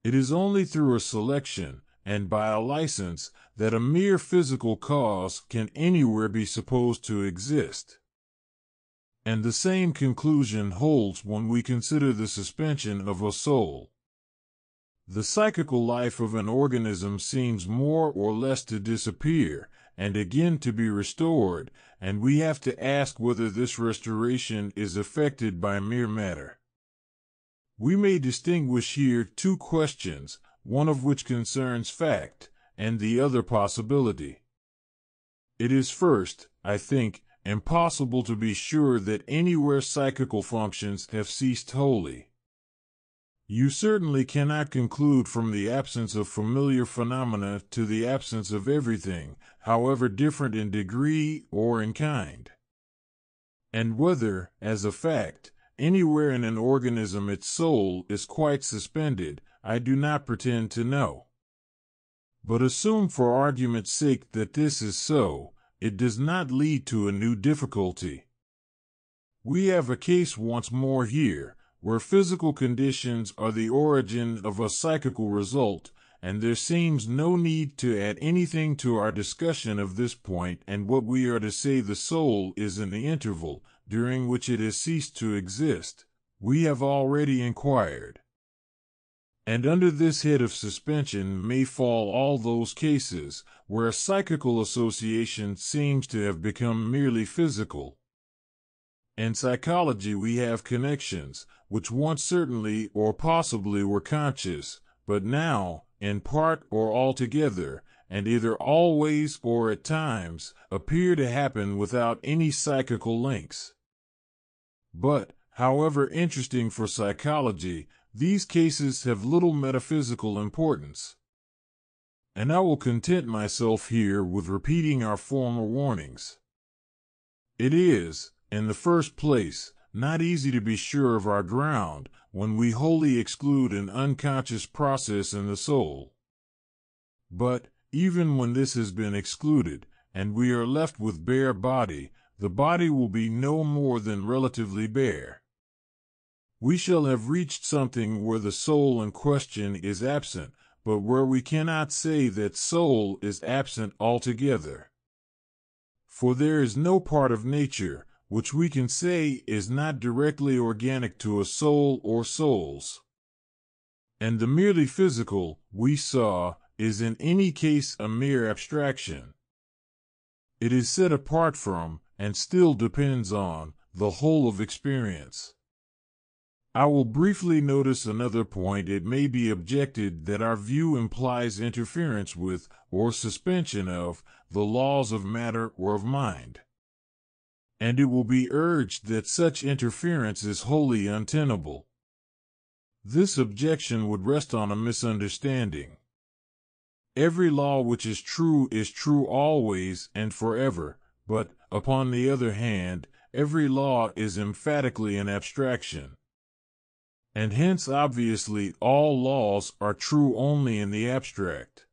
It is only through a selection, and by a license, that a mere physical cause can anywhere be supposed to exist. And the same conclusion holds when we consider the suspension of a soul. The psychical life of an organism seems more or less to disappear, and again to be restored, and we have to ask whether this restoration is effected by mere matter. We may distinguish here two questions, one of which concerns fact, and the other possibility. It is first, I think, impossible to be sure that anywhere psychical functions have ceased wholly. You certainly cannot conclude from the absence of familiar phenomena to the absence of everything, however different in degree or in kind. And whether, as a fact, anywhere in an organism its soul is quite suspended, I do not pretend to know. But assume for argument's sake that this is so, it does not lead to a new difficulty. We have a case once more here, where physical conditions are the origin of a psychical result, and there seems no need to add anything to our discussion of this point and what we are to say the soul is in the interval, during which it has ceased to exist, we have already inquired. And under this head of suspension may fall all those cases where a psychical association seems to have become merely physical. In psychology we have connections, which once certainly or possibly were conscious, but now, in part or altogether, and either always or at times, appear to happen without any psychical links. But, however interesting for psychology, these cases have little metaphysical importance. And I will content myself here with repeating our former warnings. It is, in the first place, not easy to be sure of our ground when we wholly exclude an unconscious process in the soul. But, even when this has been excluded, and we are left with bare body, the body will be no more than relatively bare. We shall have reached something where the soul in question is absent, but where we cannot say that soul is absent altogether. For there is no part of nature which we can say is not directly organic to a soul or souls. And the merely physical, we saw, is in any case a mere abstraction. It is set apart from, and still depends on, the whole of experience. I will briefly notice another point. It may be objected that our view implies interference with, or suspension of, the laws of matter or of mind. And it will be urged that such interference is wholly untenable. This objection would rest on a misunderstanding. Every law which is true always and forever, but, upon the other hand, every law is emphatically an abstraction. And hence obviously all laws are true only in the abstract.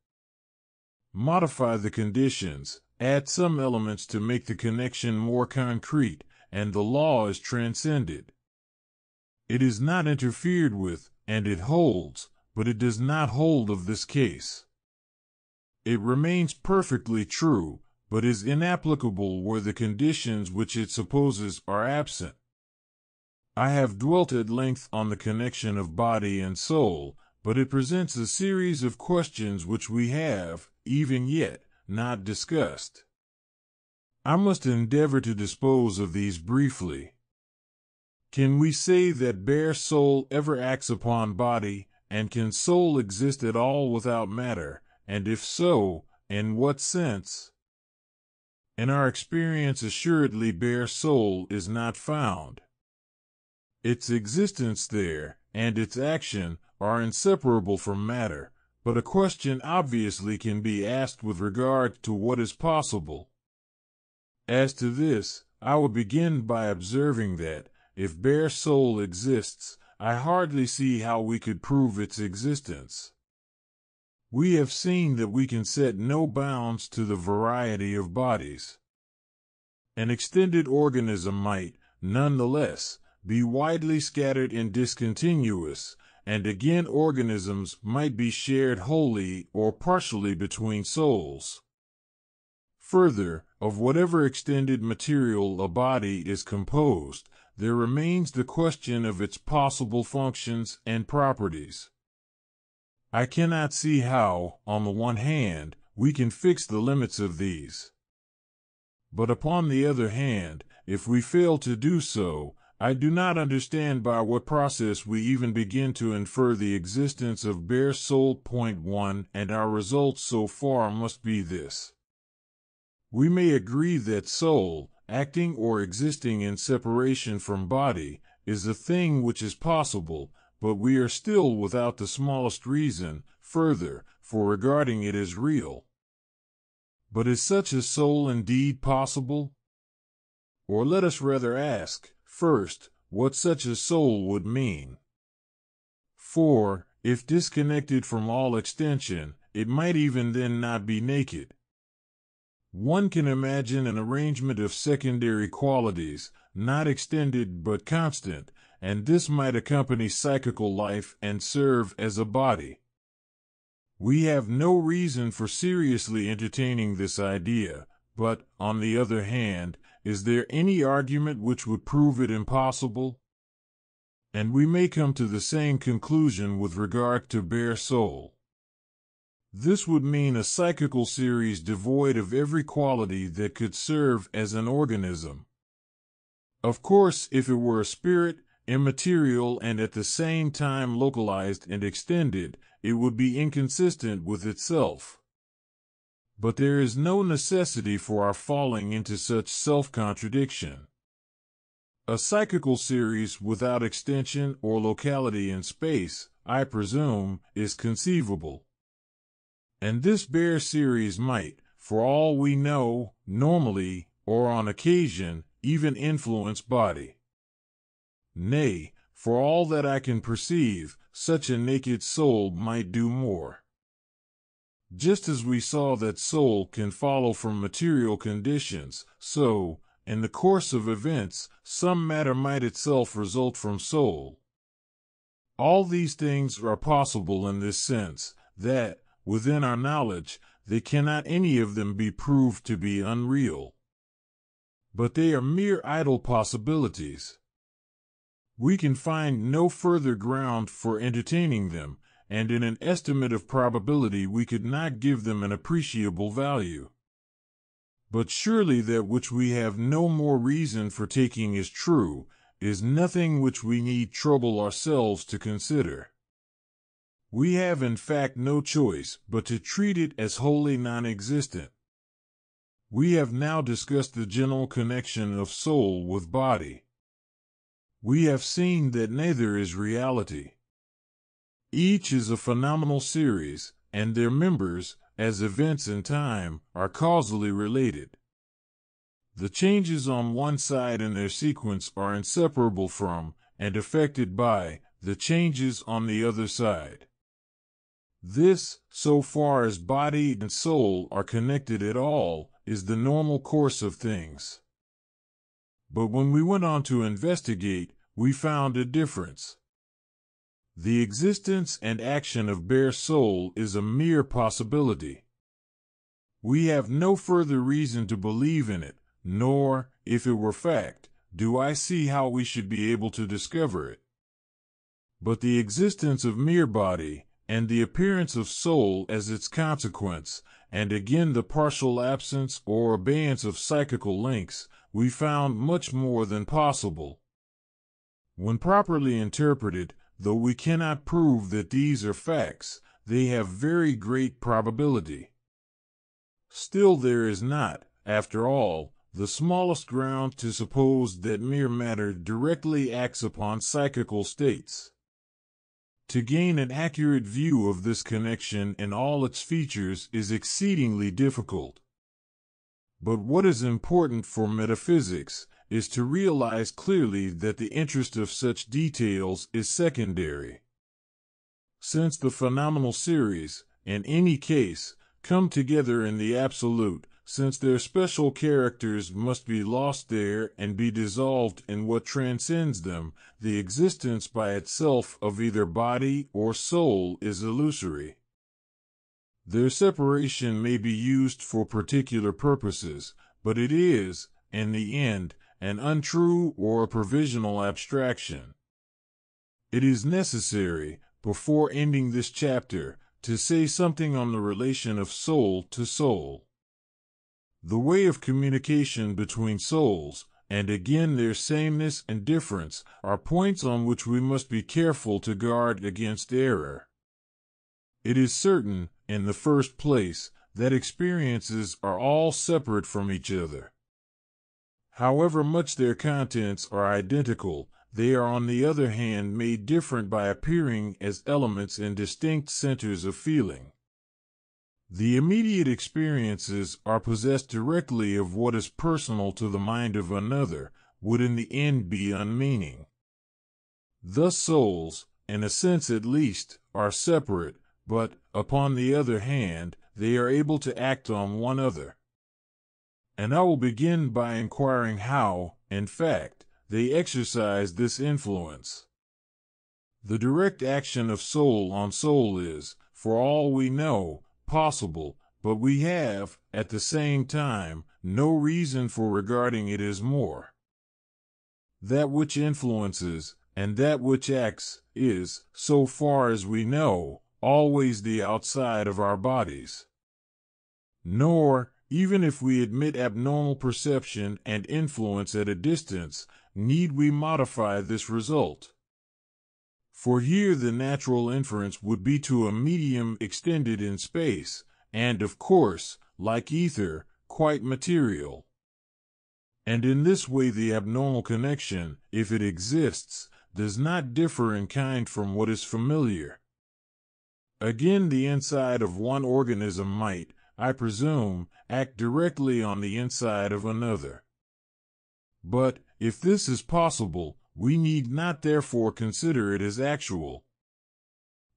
Modify the conditions, add some elements to make the connection more concrete, and the law is transcended. It is not interfered with, and it holds, but it does not hold of this case. It remains perfectly true, but is inapplicable where the conditions which it supposes are absent. I have dwelt at length on the connection of body and soul, but it presents a series of questions which we have, even yet, not discussed. I must endeavor to dispose of these briefly. Can we say that bare soul ever acts upon body, and can soul exist at all without matter, and if so, in what sense? In our experience assuredly bare soul is not found. Its existence there and its action are inseparable from matter, but a question obviously can be asked with regard to what is possible. As to this, I will begin by observing that, if bare soul exists, I hardly see how we could prove its existence. We have seen that we can set no bounds to the variety of bodies. An extended organism might, nonetheless, be widely scattered and discontinuous, and again organisms might be shared wholly or partially between souls. Further, of whatever extended material a body is composed, there remains the question of its possible functions and properties. I cannot see how, on the one hand, we can fix the limits of these. But upon the other hand, if we fail to do so, I do not understand by what process we even begin to infer the existence of bare soul. Point 1, and our result so far must be this. We may agree that soul, acting or existing in separation from body, is a thing which is possible, but we are still without the smallest reason, further, for regarding it as real. But is such a soul indeed possible? Or let us rather ask, first, what such a soul would mean. For, if disconnected from all extension, it might even then not be naked. One can imagine an arrangement of secondary qualities, not extended but constant, and this might accompany psychical life and serve as a body. We have no reason for seriously entertaining this idea, but, on the other hand, is there any argument which would prove it impossible? And we may come to the same conclusion with regard to bare soul. This would mean a psychical series devoid of every quality that could serve as an organism. Of course, if it were a spirit, immaterial and at the same time localized and extended, it would be inconsistent with itself. But there is no necessity for our falling into such self-contradiction. A psychical series without extension or locality in space, I presume, is conceivable. And this bare series might, for all we know, normally, or on occasion, even influence body. Nay, for all that I can perceive, such a naked soul might do more. Just as we saw that soul can follow from material conditions, so, in the course of events, some matter might itself result from soul. All these things are possible in this sense, that, within our knowledge, they cannot any of them be proved to be unreal. But they are mere idle possibilities. We can find no further ground for entertaining them, and in an estimate of probability we could not give them an appreciable value. But surely that which we have no more reason for taking as true is nothing which we need trouble ourselves to consider. We have in fact no choice but to treat it as wholly non-existent. We have now discussed the general connection of soul with body. We have seen that neither is reality. Each is a phenomenal series, and their members, as events in time, are causally related. The changes on one side in their sequence are inseparable from, and affected by, the changes on the other side. This, so far as body and soul are connected at all, is the normal course of things. But when we went on to investigate, we found a difference. The existence and action of bare soul is a mere possibility. We have no further reason to believe in it, nor, if it were fact, do I see how we should be able to discover it. But the existence of mere body, and the appearance of soul as its consequence, and again the partial absence or abeyance of psychical links, we found much more than possible. When properly interpreted, though we cannot prove that these are facts, they have very great probability. Still there is not, after all, the smallest ground to suppose that mere matter directly acts upon psychical states. To gain an accurate view of this connection in all its features is exceedingly difficult. But what is important for metaphysics is to realize clearly that the interest of such details is secondary. Since the phenomenal series, in any case, come together in the absolute, since their special characters must be lost there and be dissolved in what transcends them, the existence by itself of either body or soul is illusory. Their separation may be used for particular purposes, but it is, in the end, an untrue or a provisional abstraction. It is necessary, before ending this chapter, to say something on the relation of soul to soul. The way of communication between souls, and again their sameness and difference, are points on which we must be careful to guard against error. It is certain, in the first place, that experiences are all separate from each other. However much their contents are identical, they are on the other hand made different by appearing as elements in distinct centers of feeling. The immediate experiences are possessed directly of what is personal to the mind of another, would in the end be unmeaning. Thus souls, in a sense at least, are separate, but, upon the other hand, they are able to act on one another. And I will begin by inquiring how, in fact, they exercise this influence. The direct action of soul on soul is, for all we know, possible, but we have, at the same time, no reason for regarding it as more. That which influences, and that which acts, is, so far as we know, always the outside of our bodies. Nor, even if we admit abnormal perception and influence at a distance, need we modify this result. For here the natural inference would be to a medium extended in space, and of course, like ether, quite material. And in this way the abnormal connection, if it exists, does not differ in kind from what is familiar. Again, the inside of one organism might, I presume, act directly on the inside of another. But, if this is possible, we need not therefore consider it as actual.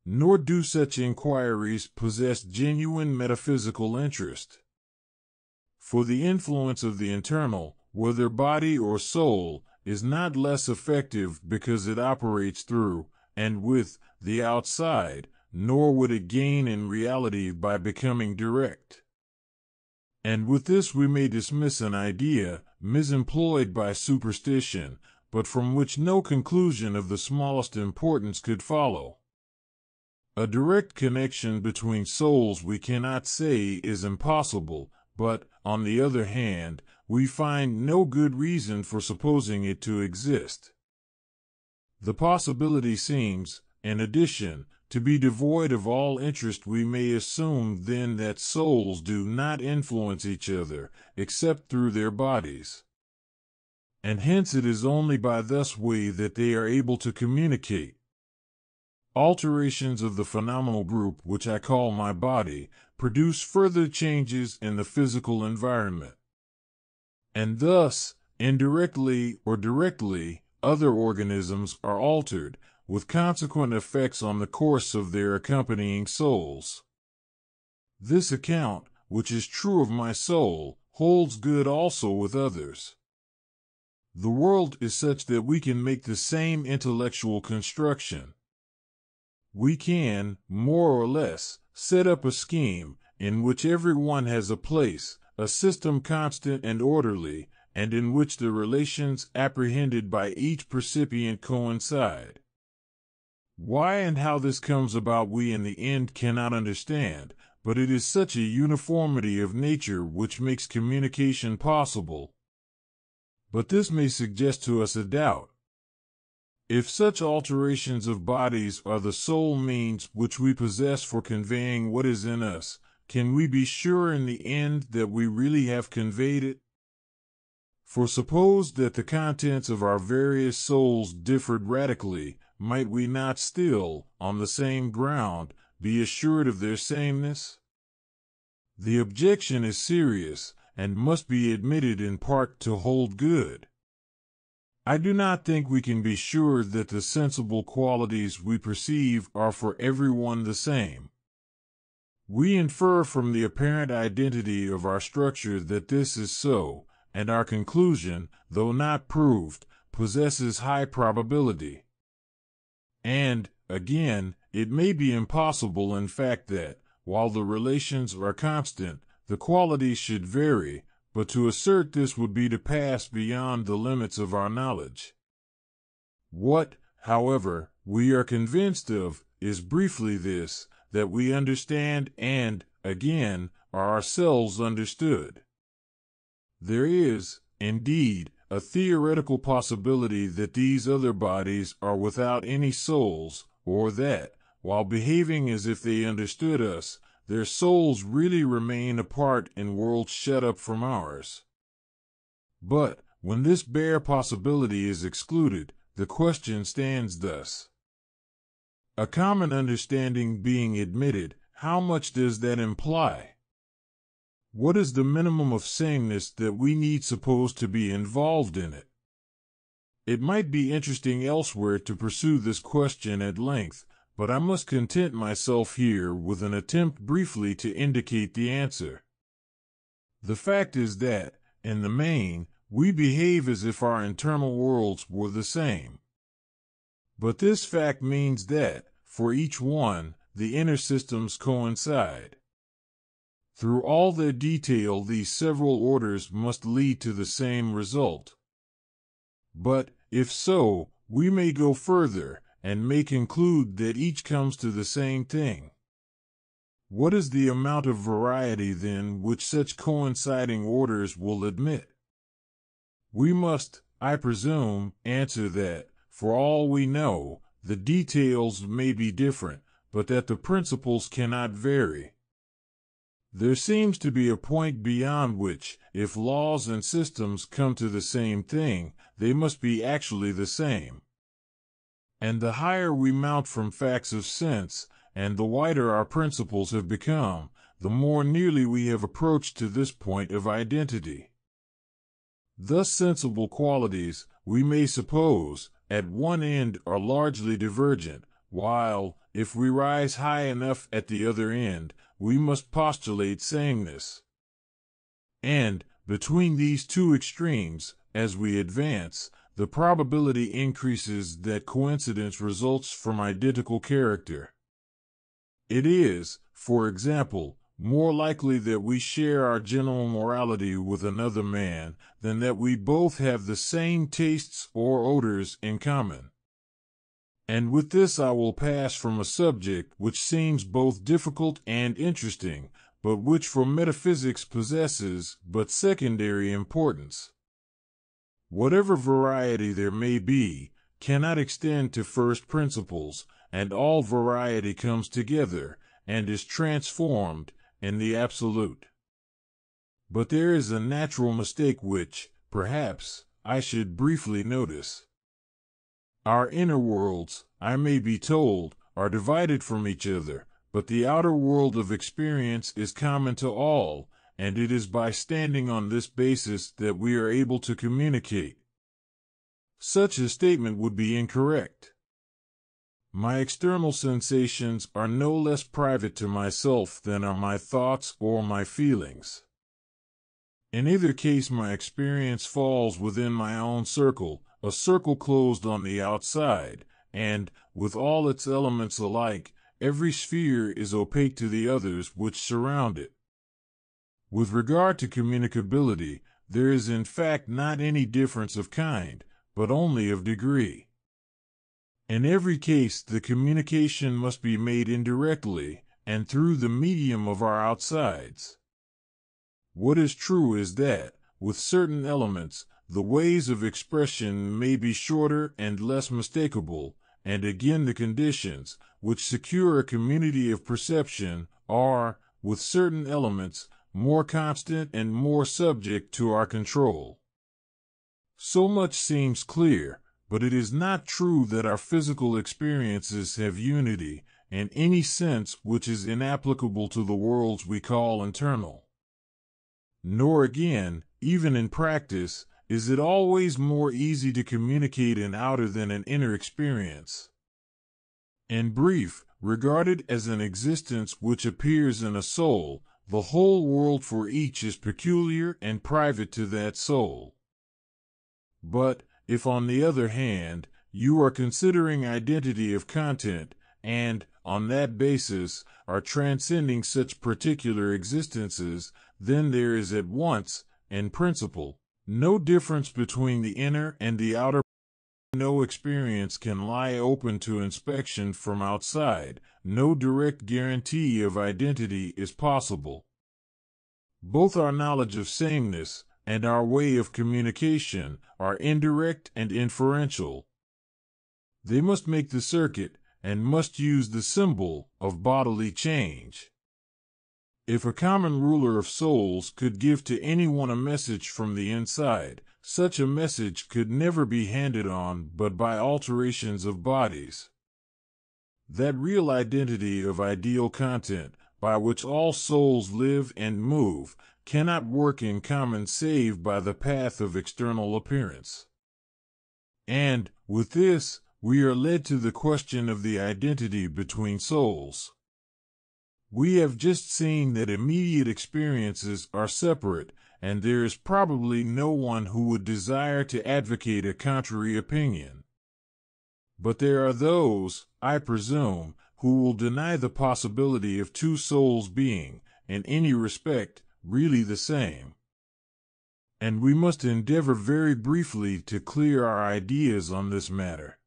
Nor do such inquiries possess genuine metaphysical interest. For the influence of the internal, whether body or soul, is not less effective because it operates through, and with, the outside, nor would it gain in reality by becoming direct. And with this we may dismiss an idea, misemployed by superstition, but from which no conclusion of the smallest importance could follow. A direct connection between souls we cannot say is impossible, but, on the other hand, we find no good reason for supposing it to exist. The possibility seems, in addition, to be devoid of all interest. We may assume then that souls do not influence each other, except through their bodies. And hence it is only by this way that they are able to communicate. Alterations of the phenomenal group, which I call my body, produce further changes in the physical environment. And thus, indirectly or directly, other organisms are altered, with consequent effects on the course of their accompanying souls. This account, which is true of my soul, holds good also with others. The world is such that we can make the same intellectual construction. We can, more or less, set up a scheme, in which every one has a place, a system constant and orderly, and in which the relations apprehended by each percipient coincide. Why and how this comes about we in the end cannot understand, but it is such a uniformity of nature which makes communication possible. But this may suggest to us a doubt. If such alterations of bodies are the sole means which we possess for conveying what is in us, can we be sure in the end that we really have conveyed it? For suppose that the contents of our various souls differed radically, might we not still, on the same ground, be assured of their sameness? The objection is serious, and must be admitted in part to hold good. I do not think we can be sure that the sensible qualities we perceive are for everyone the same. We infer from the apparent identity of our structure that this is so, and our conclusion, though not proved, possesses high probability. And, again, it may be impossible in fact that, while the relations are constant, the qualities should vary, but to assert this would be to pass beyond the limits of our knowledge. What, however, we are convinced of, is briefly this, that we understand and, again, are ourselves understood. There is, indeed, a theoretical possibility that these other bodies are without any souls, or that, while behaving as if they understood us, their souls really remain apart in worlds shut up from ours. But, when this bare possibility is excluded, the question stands thus. A common understanding being admitted, how much does that imply? What is the minimum of sameness that we need suppose to be involved in it? It might be interesting elsewhere to pursue this question at length, but I must content myself here with an attempt briefly to indicate the answer. The fact is that, in the main, we behave as if our internal worlds were the same. But this fact means that, for each one, the inner systems coincide. Through all their detail, these several orders must lead to the same result. But, if so, we may go further, and may conclude that each comes to the same thing. What is the amount of variety, then, which such coinciding orders will admit? We must, I presume, answer that, for all we know, the details may be different, but that the principles cannot vary. There seems to be a point beyond which, if laws and systems come to the same thing, they must be actually the same. And the higher we mount from facts of sense, and the wider our principles have become, the more nearly we have approached to this point of identity. Thus sensible qualities, we may suppose, at one end are largely divergent, while, if we rise high enough at the other end, we must postulate sameness. And, between these two extremes, as we advance, the probability increases that coincidence results from identical character. It is, for example, more likely that we share our general morality with another man than that we both have the same tastes or odors in common. And with this I will pass from a subject which seems both difficult and interesting, but which for metaphysics possesses but secondary importance. Whatever variety there may be, cannot extend to first principles, and all variety comes together, and is transformed, in the absolute. But there is a natural mistake which, perhaps, I should briefly notice. Our inner worlds, I may be told, are divided from each other, but the outer world of experience is common to all, and it is by standing on this basis that we are able to communicate. Such a statement would be incorrect. My external sensations are no less private to myself than are my thoughts or my feelings. In either case my experience falls within my own circle, a circle closed on the outside, and, with all its elements alike, every sphere is opaque to the others which surround it. With regard to communicability, there is in fact not any difference of kind, but only of degree. In every case the communication must be made indirectly, and through the medium of our outsides. What is true is that, with certain elements, the ways of expression may be shorter and less mistakable, and again the conditions, which secure a community of perception, are, with certain elements, more constant and more subject to our control. So much seems clear, but it is not true that our physical experiences have unity in any sense which is inapplicable to the worlds we call internal. Nor again, even in practice, is it always more easy to communicate an outer than an inner experience. In brief, regarded as an existence which appears in a soul, the whole world for each is peculiar and private to that soul. But, if on the other hand, you are considering identity of content, and, on that basis, are transcending such particular existences, then there is at once, in principle, no difference between the inner and the outer. No experience can lie open to inspection from outside. No direct guarantee of identity is possible. Both our knowledge of sameness and our way of communication are indirect and inferential. They must make the circuit and must use the symbol of bodily change. If a common ruler of souls could give to anyone a message from the inside, such a message could never be handed on but by alterations of bodies. That real identity of ideal content, by which all souls live and move, cannot work in common save by the path of external appearance. And, with this, we are led to the question of the identity between souls. We have just seen that immediate experiences are separate, and there is probably no one who would desire to advocate a contrary opinion. But there are those, I presume, who will deny the possibility of two souls being, in any respect, really the same. And we must endeavor very briefly to clear our ideas on this matter.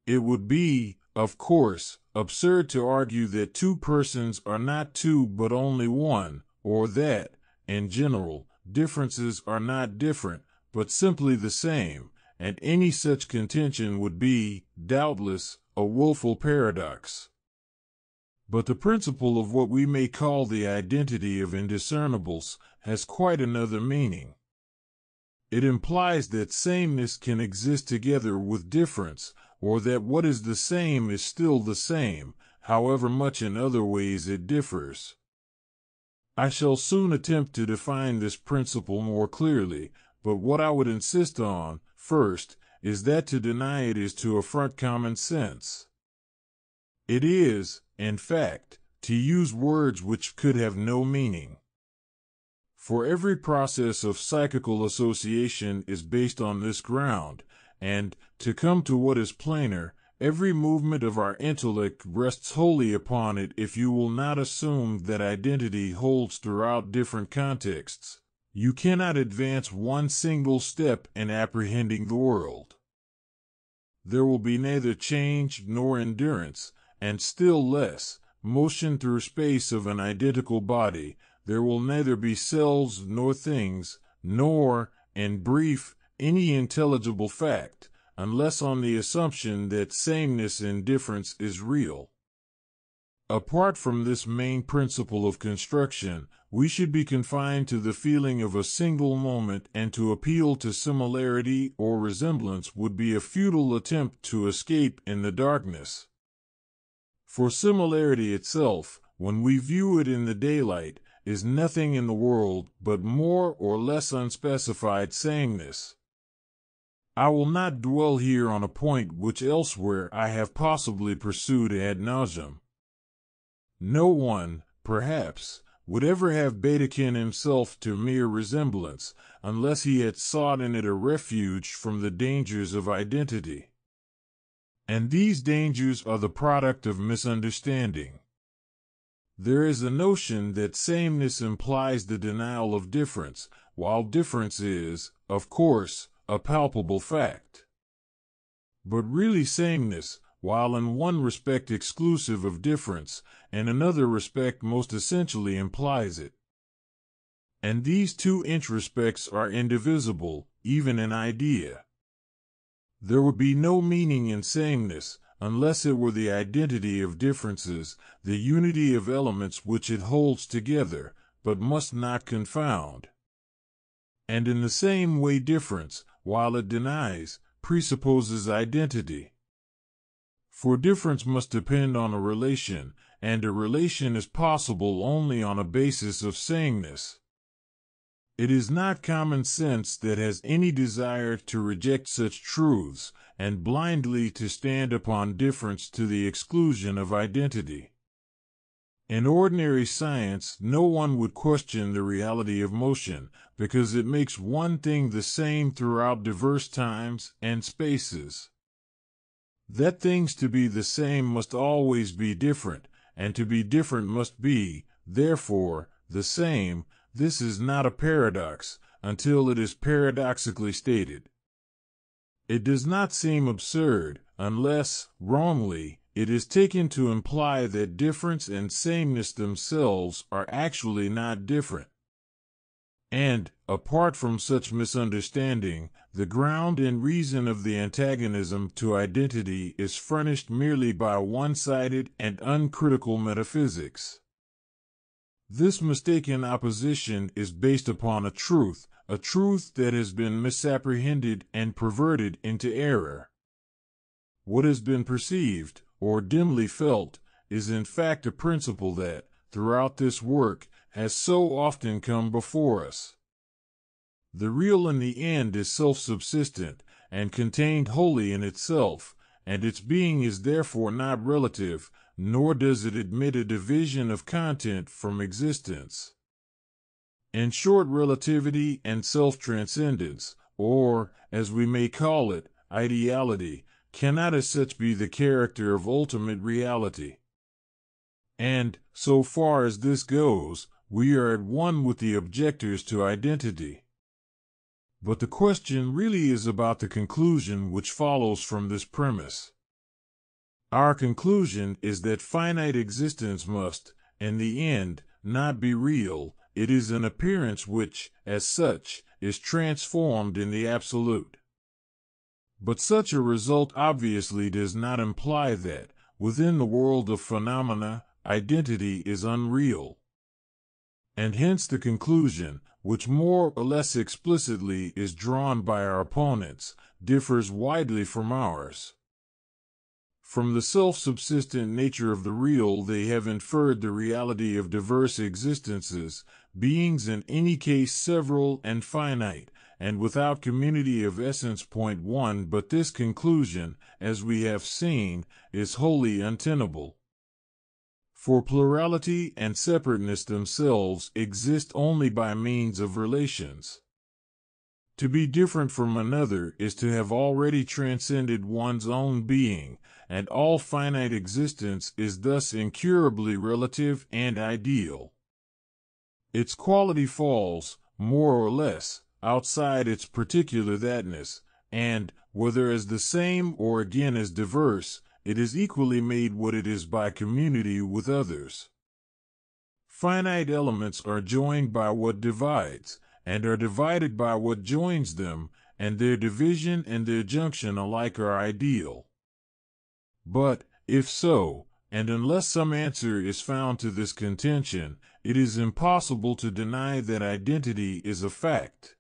It would be, of course, absurd to argue that two persons are not two but only one, or that, in general, differences are not different, but simply the same, and any such contention would be, doubtless, a woeful paradox. But the principle of what we may call the identity of indiscernibles has quite another meaning. It implies that sameness can exist together with difference, or that what is the same is still the same, however much in other ways it differs. I shall soon attempt to define this principle more clearly, but what I would insist on, first, is that to deny it is to affront common sense. It is, in fact, to use words which could have no meaning. For every process of psychical association is based on this ground, and, to come to what is plainer, every movement of our intellect rests wholly upon it if you will not assume that identity holds throughout different contexts. You cannot advance one single step in apprehending the world. There will be neither change nor endurance, and still less, motion through space of an identical body. There will neither be cells nor things, nor, in brief, any intelligible fact, unless on the assumption that sameness in difference is real. Apart from this main principle of construction, we should be confined to the feeling of a single moment, and to appeal to similarity or resemblance would be a futile attempt to escape in the darkness. For similarity itself, when we view it in the daylight, is nothing in the world but more or less unspecified sameness. I will not dwell here on a point which elsewhere I have possibly pursued ad nauseam. No one, perhaps, would ever have betaken himself to mere resemblance, unless he had sought in it a refuge from the dangers of identity. And these dangers are the product of misunderstanding. There is a notion that sameness implies the denial of difference, while difference is, of course, a palpable fact. But really sameness, while in one respect exclusive of difference, in another respect most essentially implies it. And these two introspects are indivisible, even in idea. There would be no meaning in sameness, unless it were the identity of differences, the unity of elements which it holds together, but must not confound. And in the same way difference, while it denies, presupposes identity. For difference must depend on a relation, and a relation is possible only on a basis of sameness. It is not common sense that has any desire to reject such truths, and blindly to stand upon difference to the exclusion of identity. In ordinary science, no one would question the reality of motion, because it makes one thing the same throughout diverse times and spaces. That things to be the same must always be different, and to be different must be, therefore, the same. This is not a paradox, until it is paradoxically stated. It does not seem absurd, unless, wrongly, it is taken to imply that difference and sameness themselves are actually not different. And, apart from such misunderstanding, the ground and reason of the antagonism to identity is furnished merely by one-sided and uncritical metaphysics. This mistaken opposition is based upon a truth that has been misapprehended and perverted into error. What has been perceived, or dimly felt, is in fact a principle that, throughout this work, has so often come before us. The real in the end is self-subsistent, and contained wholly in itself, and its being is therefore not relative, nor does it admit a division of content from existence. In short, relativity and self-transcendence, or, as we may call it, ideality, cannot as such be the character of ultimate reality. And, so far as this goes, we are at one with the objectors to identity. But the question really is about the conclusion which follows from this premise. Our conclusion is that finite existence must, in the end, not be real. It is an appearance which, as such, is transformed in the absolute. But such a result obviously does not imply that, within the world of phenomena, identity is unreal. And hence the conclusion, which more or less explicitly is drawn by our opponents, differs widely from ours. From the self-subsistent nature of the real, they have inferred the reality of diverse existences, beings in any case several and finite, and without community of essence. Point 1. But this conclusion, as we have seen, is wholly untenable. For plurality and separateness themselves exist only by means of relations. To be different from another is to have already transcended one's own being, and all finite existence is thus incurably relative and ideal. Its quality falls, more or less, outside its particular thatness, and, whether as the same or again as diverse, it is equally made what it is by community with others. Finite elements are joined by what divides, and are divided by what joins them, and their division and their junction alike are ideal. But, if so, and unless some answer is found to this contention, it is impossible to deny that identity is a fact.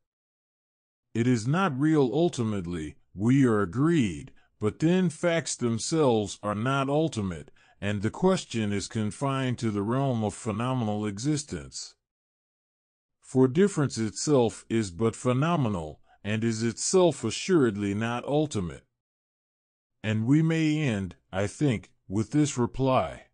It is not real ultimately, we are agreed, but then facts themselves are not ultimate, and the question is confined to the realm of phenomenal existence. For difference itself is but phenomenal, and is itself assuredly not ultimate. And we may end, I think, with this reply.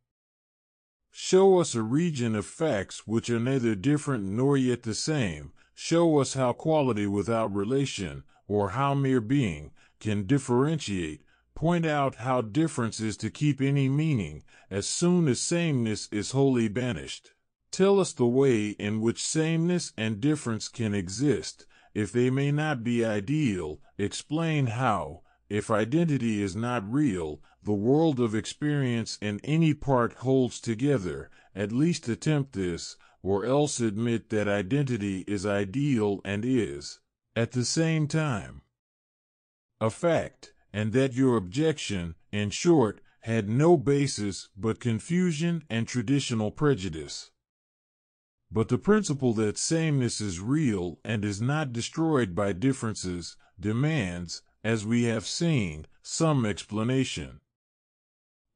Show us a region of facts which are neither different nor yet the same. Show us how quality without relation, or how mere being, can differentiate. Point out how difference is to keep any meaning, as soon as sameness is wholly banished. Tell us the way in which sameness and difference can exist, if they may not be ideal. Explain how, if identity is not real, the world of experience in any part holds together. At least attempt this, or else admit that identity is ideal and is, at the same time, a fact, and that your objection, in short, had no basis but confusion and traditional prejudice. But the principle that sameness is real and is not destroyed by differences demands, as we have seen, some explanation.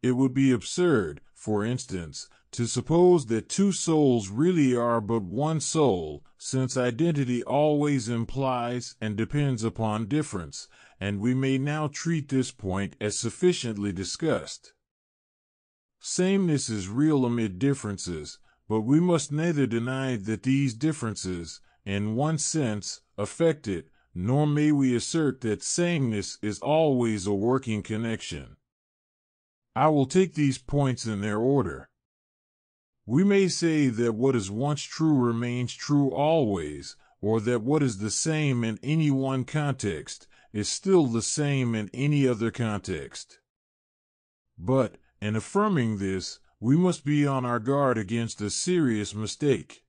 It would be absurd, for instance, to suppose that two souls really are but one soul, since identity always implies and depends upon difference, and we may now treat this point as sufficiently discussed. Sameness is real amid differences, but we must neither deny that these differences, in one sense, affect it, nor may we assert that sameness is always a working connection. I will take these points in their order. We may say that what is once true remains true always, or that what is the same in any one context is still the same in any other context. But, in affirming this, we must be on our guard against a serious mistake.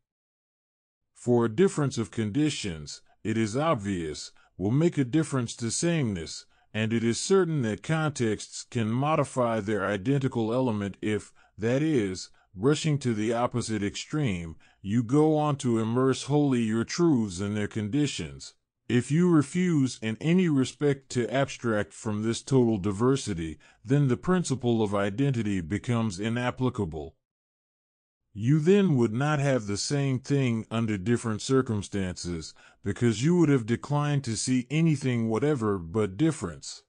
For a difference of conditions, it is obvious, will make a difference to sameness, and it is certain that contexts can modify their identical element if, that is, rushing to the opposite extreme, you go on to immerse wholly your truths in their conditions. If you refuse in any respect to abstract from this total diversity, then the principle of identity becomes inapplicable. You then would not have the same thing under different circumstances, because you would have declined to see anything whatever but difference.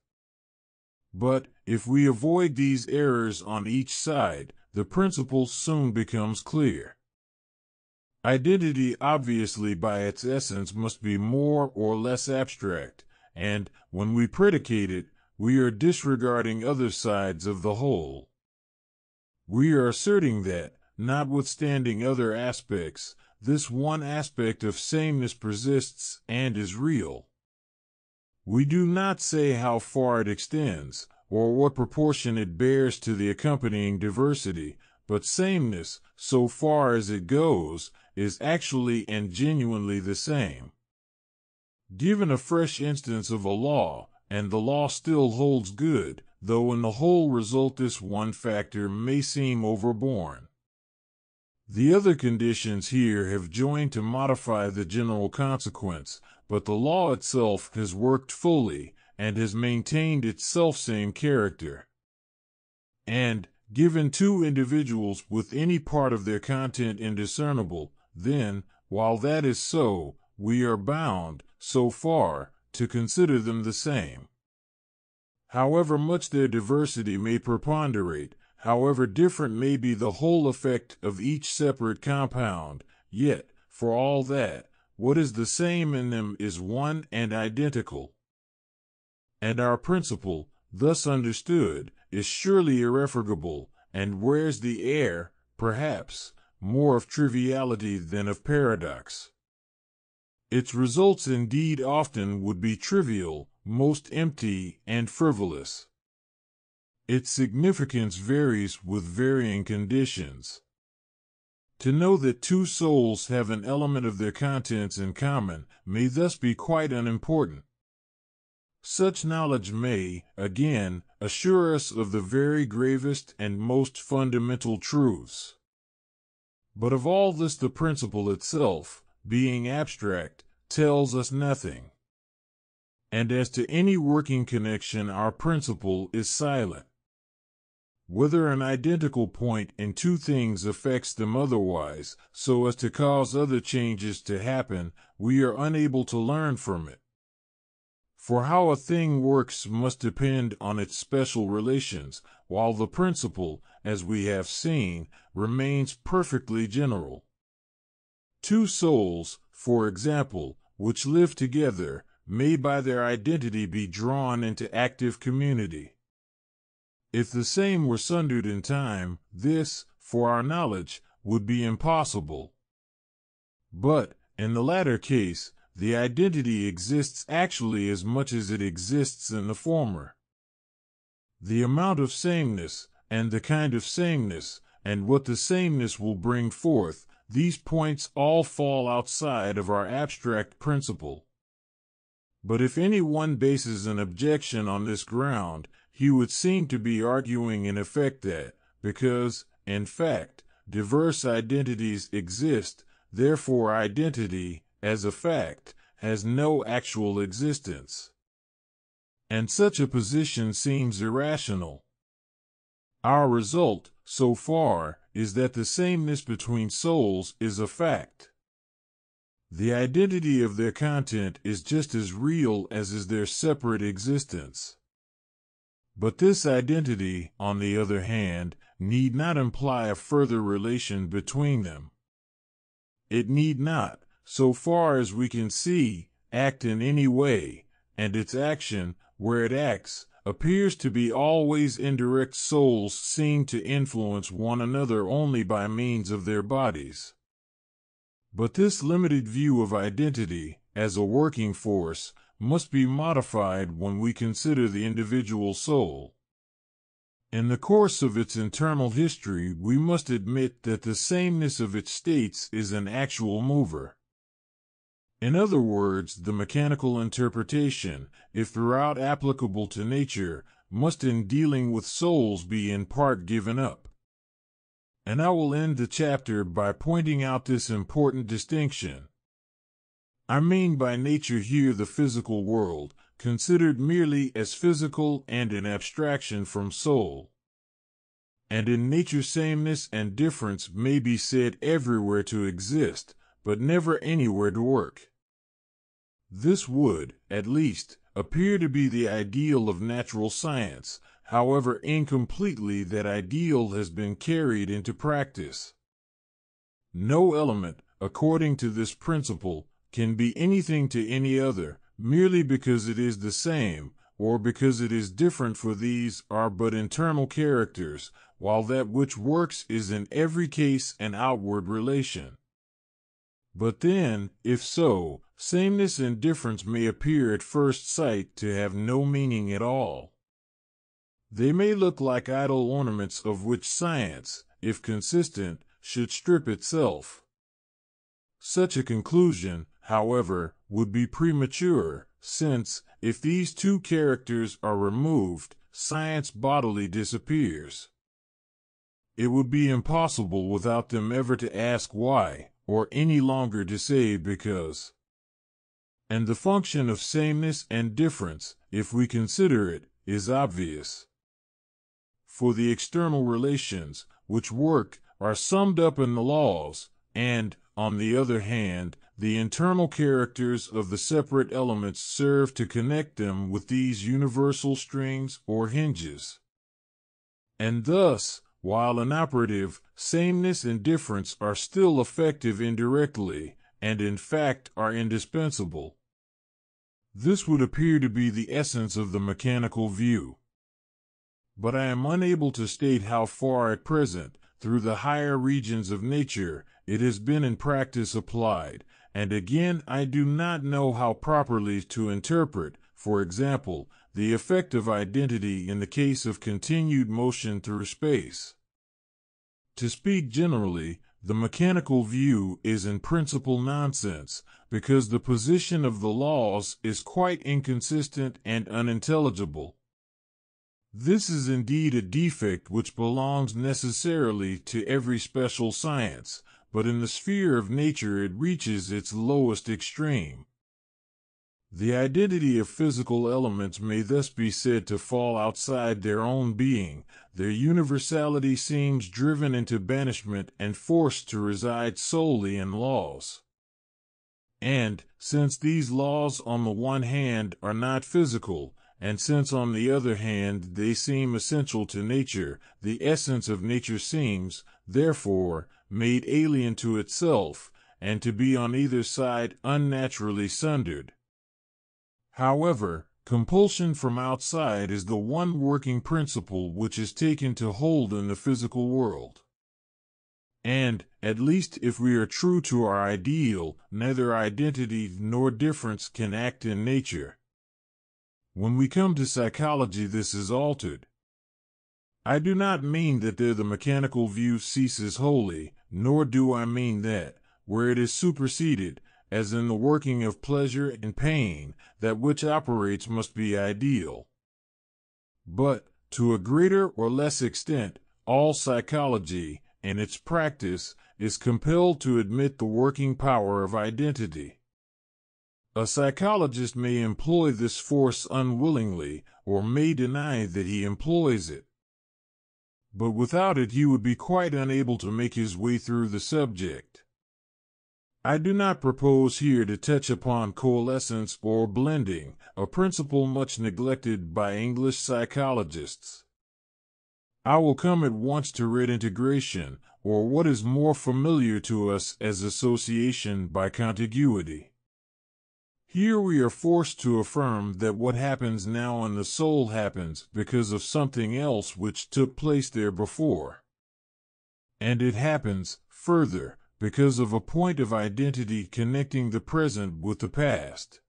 But, if we avoid these errors on each side, the principle soon becomes clear. Identity obviously by its essence must be more or less abstract, and, when we predicate it, we are disregarding other sides of the whole. We are asserting that, notwithstanding other aspects, this one aspect of sameness persists and is real. We do not say how far it extends, or what proportion it bears to the accompanying diversity, but sameness, so far as it goes, is actually and genuinely the same. Given a fresh instance of a law, and the law still holds good, though in the whole result this one factor may seem overborne. The other conditions here have joined to modify the general consequence, but the law itself has worked fully, and has maintained its selfsame character. And, given two individuals with any part of their content indiscernible, then, while that is so, we are bound, so far, to consider them the same. However much their diversity may preponderate, however different may be the whole effect of each separate compound, yet, for all that, what is the same in them is one and identical. And our principle, thus understood, is surely irrefragable, and wears the air, perhaps, more of triviality than of paradox. Its results indeed often would be trivial, most empty and frivolous. Its significance varies with varying conditions. To know that two souls have an element of their contents in common may thus be quite unimportant. Such knowledge may, again, assure us of the very gravest and most fundamental truths. But of all this the principle itself, being abstract, tells us nothing. And as to any working connection, our principle is silent. Whether an identical point in two things affects them otherwise, so as to cause other changes to happen, we are unable to learn from it. For how a thing works must depend on its special relations, while the principle, as we have seen, remains perfectly general. Two souls, for example, which live together, may by their identity be drawn into active community. If the same were sundered in time, this, for our knowledge, would be impossible. But, in the latter case, the identity exists actually as much as it exists in the former. The amount of sameness, and the kind of sameness, and what the sameness will bring forth, these points all fall outside of our abstract principle. But if any one bases an objection on this ground, he would seem to be arguing in effect that, because, in fact, diverse identities exist, therefore identity, as a fact, has no actual existence. and such a position seems irrational. Our result, so far, is that the sameness between souls is a fact. The identity of their content is just as real as is their separate existence. But this identity, on the other hand, need not imply a further relation between them. It need not, so far as we can see, act in any way, and its action, where it acts, appears to be always indirect. Souls seem to influence one another only by means of their bodies. But this limited view of identity, as a working force, must be modified when we consider the individual soul. In the course of its internal history, we must admit that the sameness of its states is an actual mover. In other words, the mechanical interpretation, if throughout applicable to nature, must in dealing with souls be in part given up. And I will end the chapter by pointing out this important distinction. I mean by nature here the physical world, considered merely as physical and an abstraction from soul. And in nature sameness and difference may be said everywhere to exist, but never anywhere to work. This would, at least, appear to be the ideal of natural science, however incompletely that ideal has been carried into practice. No element, according to this principle, can be anything to any other, merely because it is the same, or because it is different, for these are but internal characters, while that which works is in every case an outward relation. But then, if so, sameness and difference may appear at first sight to have no meaning at all. They may look like idle ornaments of which science, if consistent, should strip itself. Such a conclusion, however, would be premature, since, if these two characters are removed, science bodily disappears. It would be impossible without them ever to ask why, or any longer to say because. And the function of sameness and difference, if we consider it, is obvious. For the external relations, which work, are summed up in the laws, and, on the other hand, the internal characters of the separate elements serve to connect them with these universal strings or hinges. And thus, while inoperative, sameness and difference are still effective indirectly, and in fact are indispensable. This would appear to be the essence of the mechanical view. But I am unable to state how far at present, through the higher regions of nature, it has been in practice applied, and again I do not know how properly to interpret, for example, the effect of identity in the case of continued motion through space. To speak generally, the mechanical view is in principle nonsense, because the position of the laws is quite inconsistent and unintelligible. This is indeed a defect which belongs necessarily to every special science, but in the sphere of nature it reaches its lowest extreme. The identity of physical elements may thus be said to fall outside their own being. Their universality seems driven into banishment and forced to reside solely in laws. And, since these laws on the one hand are not physical, and since on the other hand they seem essential to nature, the essence of nature seems, therefore, made alien to itself, and to be on either side unnaturally sundered. However, compulsion from outside is the one working principle which is taken to hold in the physical world. And, at least if we are true to our ideal, neither identity nor difference can act in nature. When we come to psychology, this is altered. I do not mean that there the mechanical view ceases wholly, nor do I mean that, where it is superseded, as in the working of pleasure and pain, that which operates must be ideal. But, to a greater or less extent, all psychology, in its practice, is compelled to admit the working power of identity. A psychologist may employ this force unwillingly, or may deny that he employs it. But without it he would be quite unable to make his way through the subject. I do not propose here to touch upon coalescence or blending, a principle much neglected by English psychologists. I will come at once to redintegration, or what is more familiar to us as association by contiguity. Here we are forced to affirm that what happens now in the soul happens because of something else which took place there before. And it happens, further, because of a point of identity connecting the present with the past.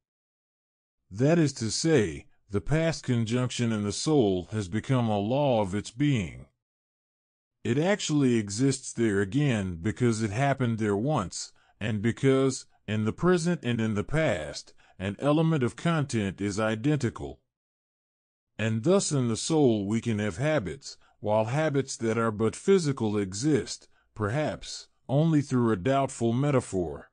That is to say, the past conjunction in the soul has become a law of its being. It actually exists there again because it happened there once, and because, in the present and in the past, an element of content is identical. And thus in the soul we can have habits, while habits that are but physical exist, perhaps, only through a doubtful metaphor.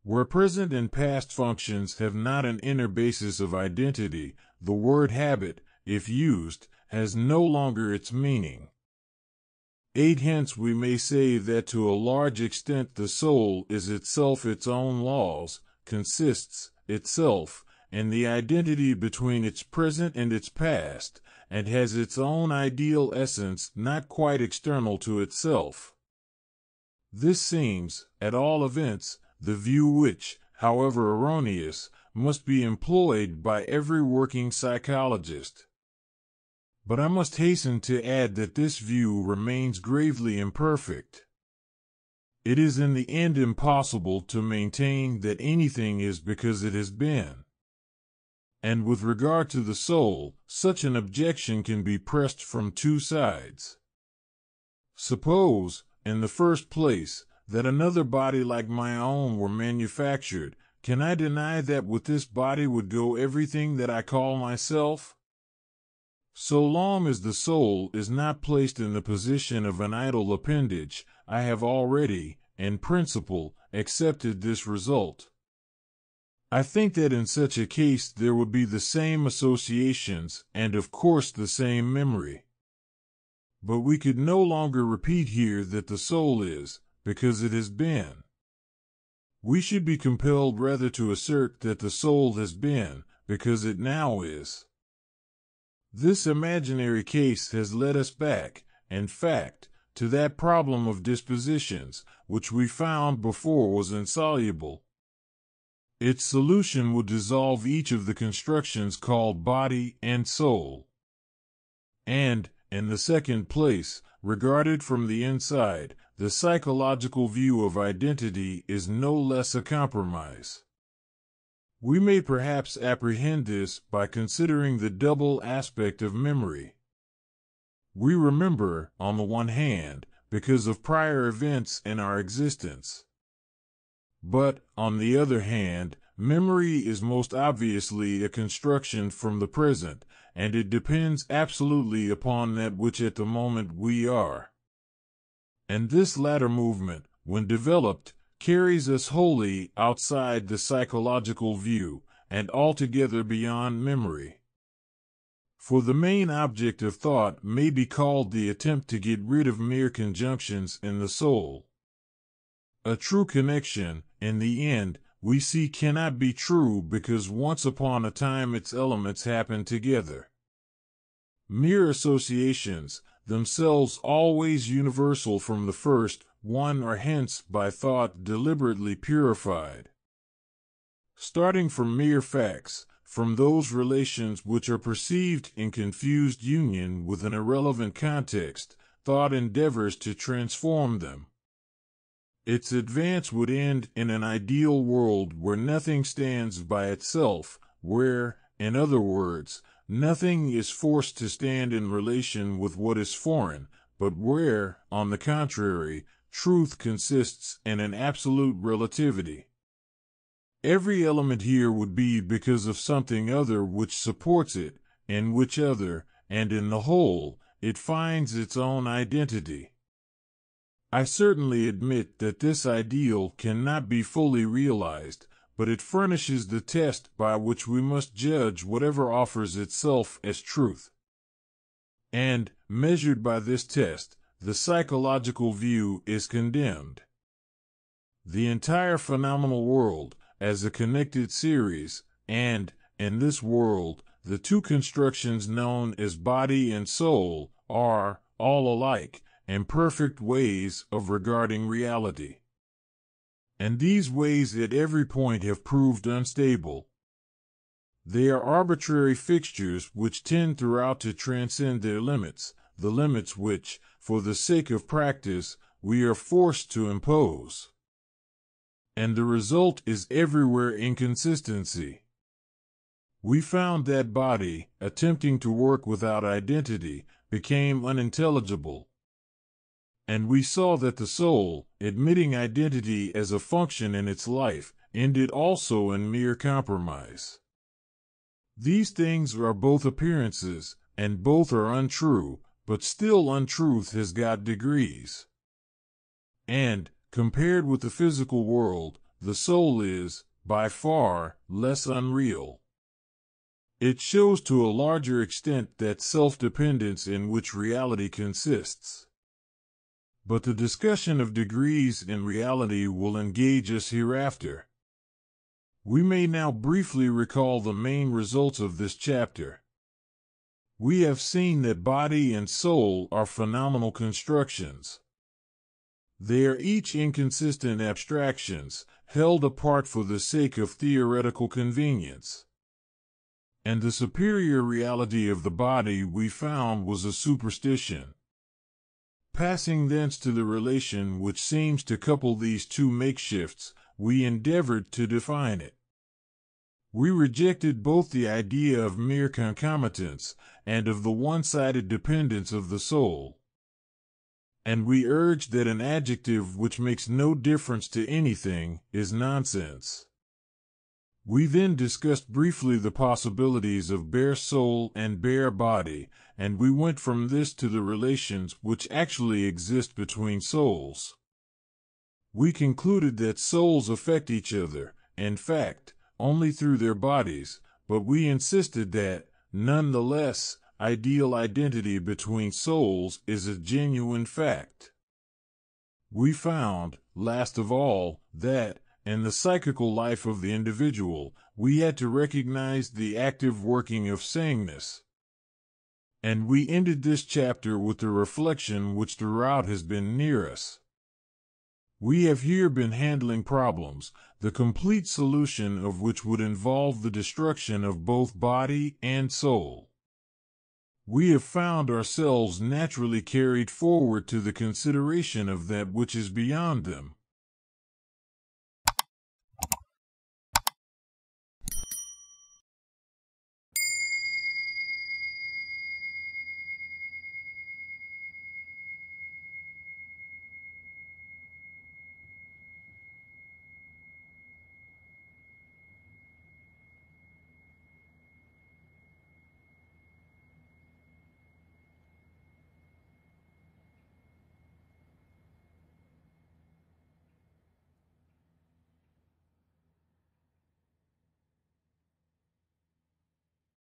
Where present and past functions have not an inner basis of identity, the word habit, if used, has no longer its meaning. Hence we may say that to a large extent the soul is itself its own laws, consists, itself, in the identity between its present and its past, and has its own ideal essence not quite external to itself. This seems, at all events, the view which, however erroneous, must be employed by every working psychologist. But I must hasten to add that this view remains gravely imperfect. It is in the end impossible to maintain that anything is because it has been. And with regard to the soul, such an objection can be pressed from two sides. Suppose, in the first place, that another body like my own were manufactured, can I deny that with this body would go everything that I call myself? So long as the soul is not placed in the position of an idle appendage, I have already, in principle, accepted this result. I think that in such a case there would be the same associations and of course the same memory. But we could no longer repeat here that the soul is, because it has been. We should be compelled rather to assert that the soul has been, because it now is. This imaginary case has led us back, in fact, to that problem of dispositions, which we found before was insoluble. Its solution would dissolve each of the constructions called body and soul. And, in the second place, regarded from the inside, the psychological view of identity is no less a compromise. We may perhaps apprehend this by considering the double aspect of memory. We remember, on the one hand, because of prior events in our existence. But, on the other hand, memory is most obviously a construction from the present, and it depends absolutely upon that which at the moment we are. And this latter movement, when developed, carries us wholly outside the psychological view, and altogether beyond memory. For the main object of thought may be called the attempt to get rid of mere conjunctions in the soul. A true connection, in the end, we see cannot be true because once upon a time its elements happen together. Mere associations, themselves always universal from the first, one are hence by thought deliberately purified. Starting from mere facts, from those relations which are perceived in confused union with an irrelevant context, thought endeavors to transform them. Its advance would end in an ideal world where nothing stands by itself, where, in other words, nothing is forced to stand in relation with what is foreign, but where, on the contrary, truth consists in an absolute relativity. Every element here would be because of something other which supports it, in which other, and in the whole, it finds its own identity. I certainly admit that this ideal cannot be fully realized, but it furnishes the test by which we must judge whatever offers itself as truth. And, measured by this test, the psychological view is condemned. The entire phenomenal world, as a connected series, and, in this world, the two constructions known as body and soul, are, all alike, imperfect ways of regarding reality. And these ways at every point have proved unstable. They are arbitrary fixtures which tend throughout to transcend their limits, the limits which, for the sake of practice, we are forced to impose. And the result is everywhere inconsistency. We found that body, attempting to work without identity, became unintelligible. And we saw that the soul, admitting identity as a function in its life, ended also in mere compromise. These things are both appearances, and both are untrue, but still untruth has got degrees. And, compared with the physical world, the soul is, by far, less unreal. It shows to a larger extent that self-dependence in which reality consists. But the discussion of degrees in reality will engage us hereafter. We may now briefly recall the main results of this chapter. We have seen that body and soul are phenomenal constructions. They are each inconsistent abstractions, held apart for the sake of theoretical convenience. And the superior reality of the body we found was a superstition. Passing thence to the relation which seems to couple these two makeshifts, we endeavored to define it. We rejected both the idea of mere concomitance and of the one-sided dependence of the soul. And we urged that an adjective which makes no difference to anything is nonsense. We then discussed briefly the possibilities of bare soul and bare body, and we went from this to the relations which actually exist between souls. We concluded that souls affect each other, in fact, only through their bodies, but we insisted that, nonetheless, ideal identity between souls is a genuine fact. We found, last of all, that, in the psychical life of the individual, we had to recognize the active working of sameness. And we ended this chapter with the reflection which throughout has been near us. We have here been handling problems, the complete solution of which would involve the destruction of both body and soul. We have found ourselves naturally carried forward to the consideration of that which is beyond them.